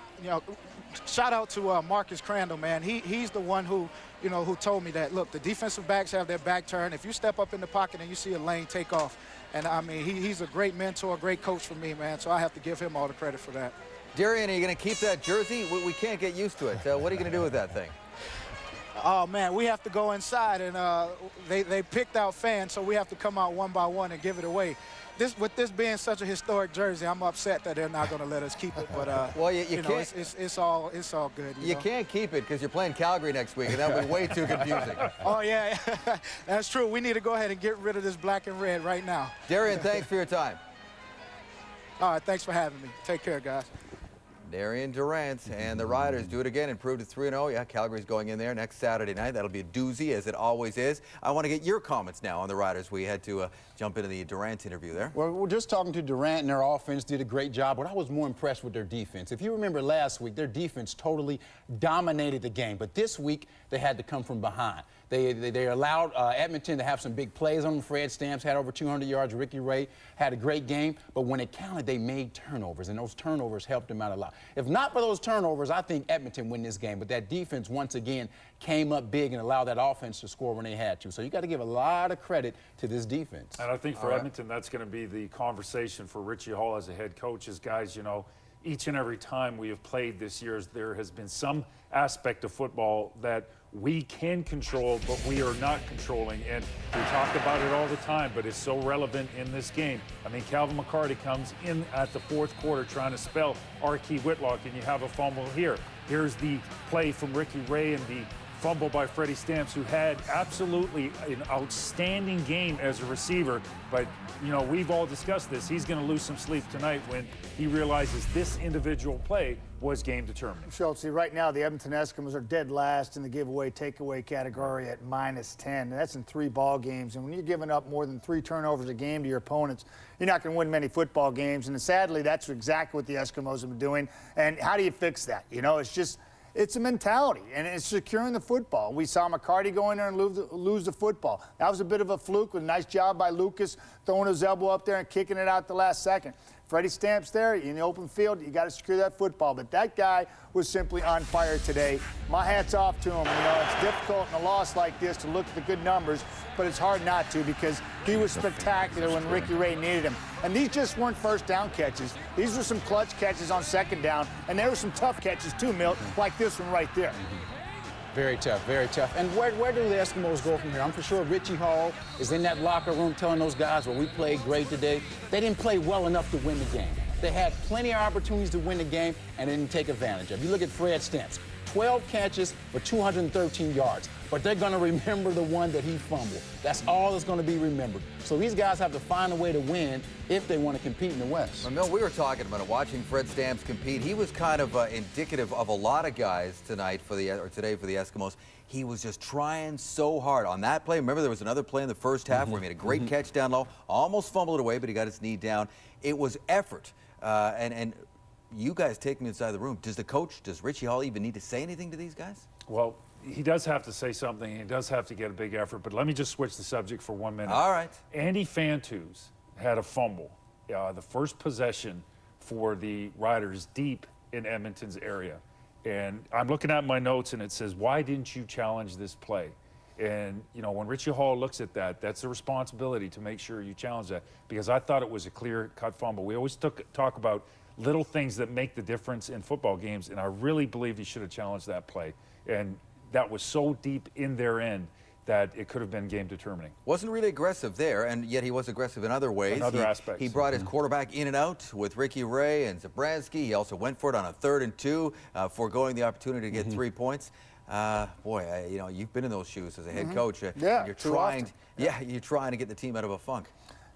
shout out to Marcus Crandall, man. He's the one who, you know, who told me that, look, the defensive backs have their back turned. If you step up in the pocket and you see a lane, take off. And, I mean, he's a great mentor, a great coach for me, man. So I have to give him all the credit for that. Darian, are you going to keep that jersey? We can't get used to it. What are you going to do with that thing? Oh, man, we have to go inside, and they picked out fans, so we have to come out one by one and give it away. With this being such a historic jersey, I'm upset that they're not going to let us keep it. But well, you know, can't. It's all good. You can't keep it because you're playing Calgary next week, and that'll be way too confusing. Oh yeah, that's true. We need to go ahead and get rid of this black and red right now. Darian, thanks for your time. All right, thanks for having me. Take care, guys. Darian Durant and the Riders do it again, improved to 3-0. Yeah, Calgary's going in there next Saturday night. That'll be a doozy, as it always is. I want to get your comments now on the Riders. We had to jump into the Durant interview there. Well, we're just talking to Durant, and their offense did a great job, but I was more impressed with their defense. If you remember last week, their defense totally dominated the game, but this week they had to come from behind. They allowed Edmonton to have some big plays on them. Fred Stamps had over 200 yards. Ricky Ray had a great game. But when it counted, they made turnovers, and those turnovers helped them out a lot. If not for those turnovers, I think Edmonton win this game. But that defense, once again, came up big and allowed that offense to score when they had to. So you got to give a lot of credit to this defense. And I think for Edmonton, that's going to be the conversation for Richie Hall as a head coach. Is, guys, you know, each and every time we have played this year, there has been some aspect of football that we can control, but we are not controlling. And we talk about it all the time, but it's so relevant in this game. I mean, Calvin McCarty comes in at the fourth quarter trying to spell Archie Whitlock, and you have a fumble here. Here's the play from Ricky Ray and the fumble by Freddie Stamps, who had absolutely an outstanding game as a receiver. But, you know, we've all discussed this. He's going to lose some sleep tonight when he realizes this individual play was game determined. Schultz, right now the Edmonton Eskimos are dead last in the giveaway takeaway category at -10. That's in 3 ball games. And when you're giving up more than 3 turnovers a game to your opponents, you're not going to win many football games. And sadly, that's exactly what the Eskimos have been doing. And how do you fix that? You know, it's a mentality, and it's securing the football. We saw McCarty go in there and lose the football. That was a bit of a fluke. A nice job by Lucas throwing his elbow up there and kicking it out the last second. Freddie Stamps there in the open field. You got to secure that football. But that guy was simply on fire today. My hat's off to him. You know, it's difficult in a loss like this to look at the good numbers, but it's hard not to because he was spectacular when Ricky Ray needed him. And these just weren't first down catches. These were some clutch catches on second down, and there were some tough catches too, Milt, like this one right there. Very tough, very tough. And where do the Eskimos go from here? I'm for sure Richie Hall is in that locker room telling those guys, well, we played great today. They didn't play well enough to win the game. They had plenty of opportunities to win the game and didn't take advantage of. You look at Fred Stamps, 12 catches for 213 yards. But they're going to remember the one that he fumbled. That's all that's going to be remembered. So these guys have to find a way to win if they want to compete in the West. Well, Mill, we were talking about it, watching Fred Stamps compete. He was kind of indicative of a lot of guys today for the Eskimos. He was just trying so hard on that play. Remember, there was another play in the first half where he made a great catch down low, almost fumbled it away, but he got his knee down. It was effort. And you guys take me inside the room. Does Richie Hall even need to say anything to these guys? Well, he does have to say something. He does have to get a big effort. But let me just switch the subject for 1 minute. All right. Andy Fantus had a fumble. The first possession for the Riders deep in Edmonton's area. And I'm looking at my notes, and it says, why didn't you challenge this play? And, you know, when Richie Hall looks at that, that's a responsibility to make sure you challenge that, because I thought it was a clear-cut fumble. We always talk about little things that make the difference in football games, and I really believe he should have challenged that play. And that was so deep in their end that it could have been game determining. Wasn't really aggressive there, and yet he was aggressive in other ways. In other aspects. He brought his quarterback in and out with Ricky Ray and Zabransky. He also went for it on a 3rd and 2, foregoing the opportunity to get 3 points. Boy, you know, you've been in those shoes as a head coach. Yeah, you're too trying. often. You're trying to get the team out of a funk.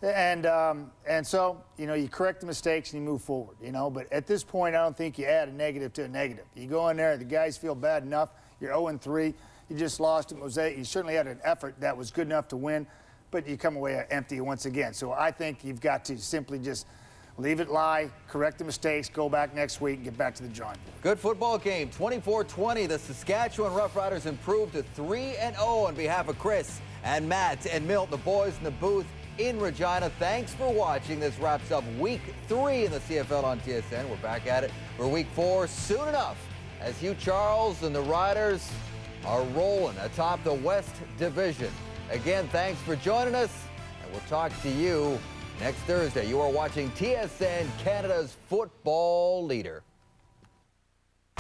And so, you know, you correct the mistakes and you move forward, you know. But at this point, I don't think you add a negative to a negative. You go in there, the guys feel bad enough. You're 0-3. You just lost at Mosaic. You certainly had an effort that was good enough to win, but you come away empty once again. So I think you've got to simply just leave it lie, correct the mistakes, go back next week, and get back to the drawing board. Good football game, 24-20. The Saskatchewan Roughriders improved to 3-0 on behalf of Chris and Matt and Milt, the boys in the booth in Regina. Thanks for watching. This wraps up Week 3 in the CFL on TSN. We're back at it for Week 4 soon enough, as Hugh Charles and the Riders are rolling atop the West Division. Again, thanks for joining us, and we'll talk to you next Thursday. You are watching TSN, Canada's football leader.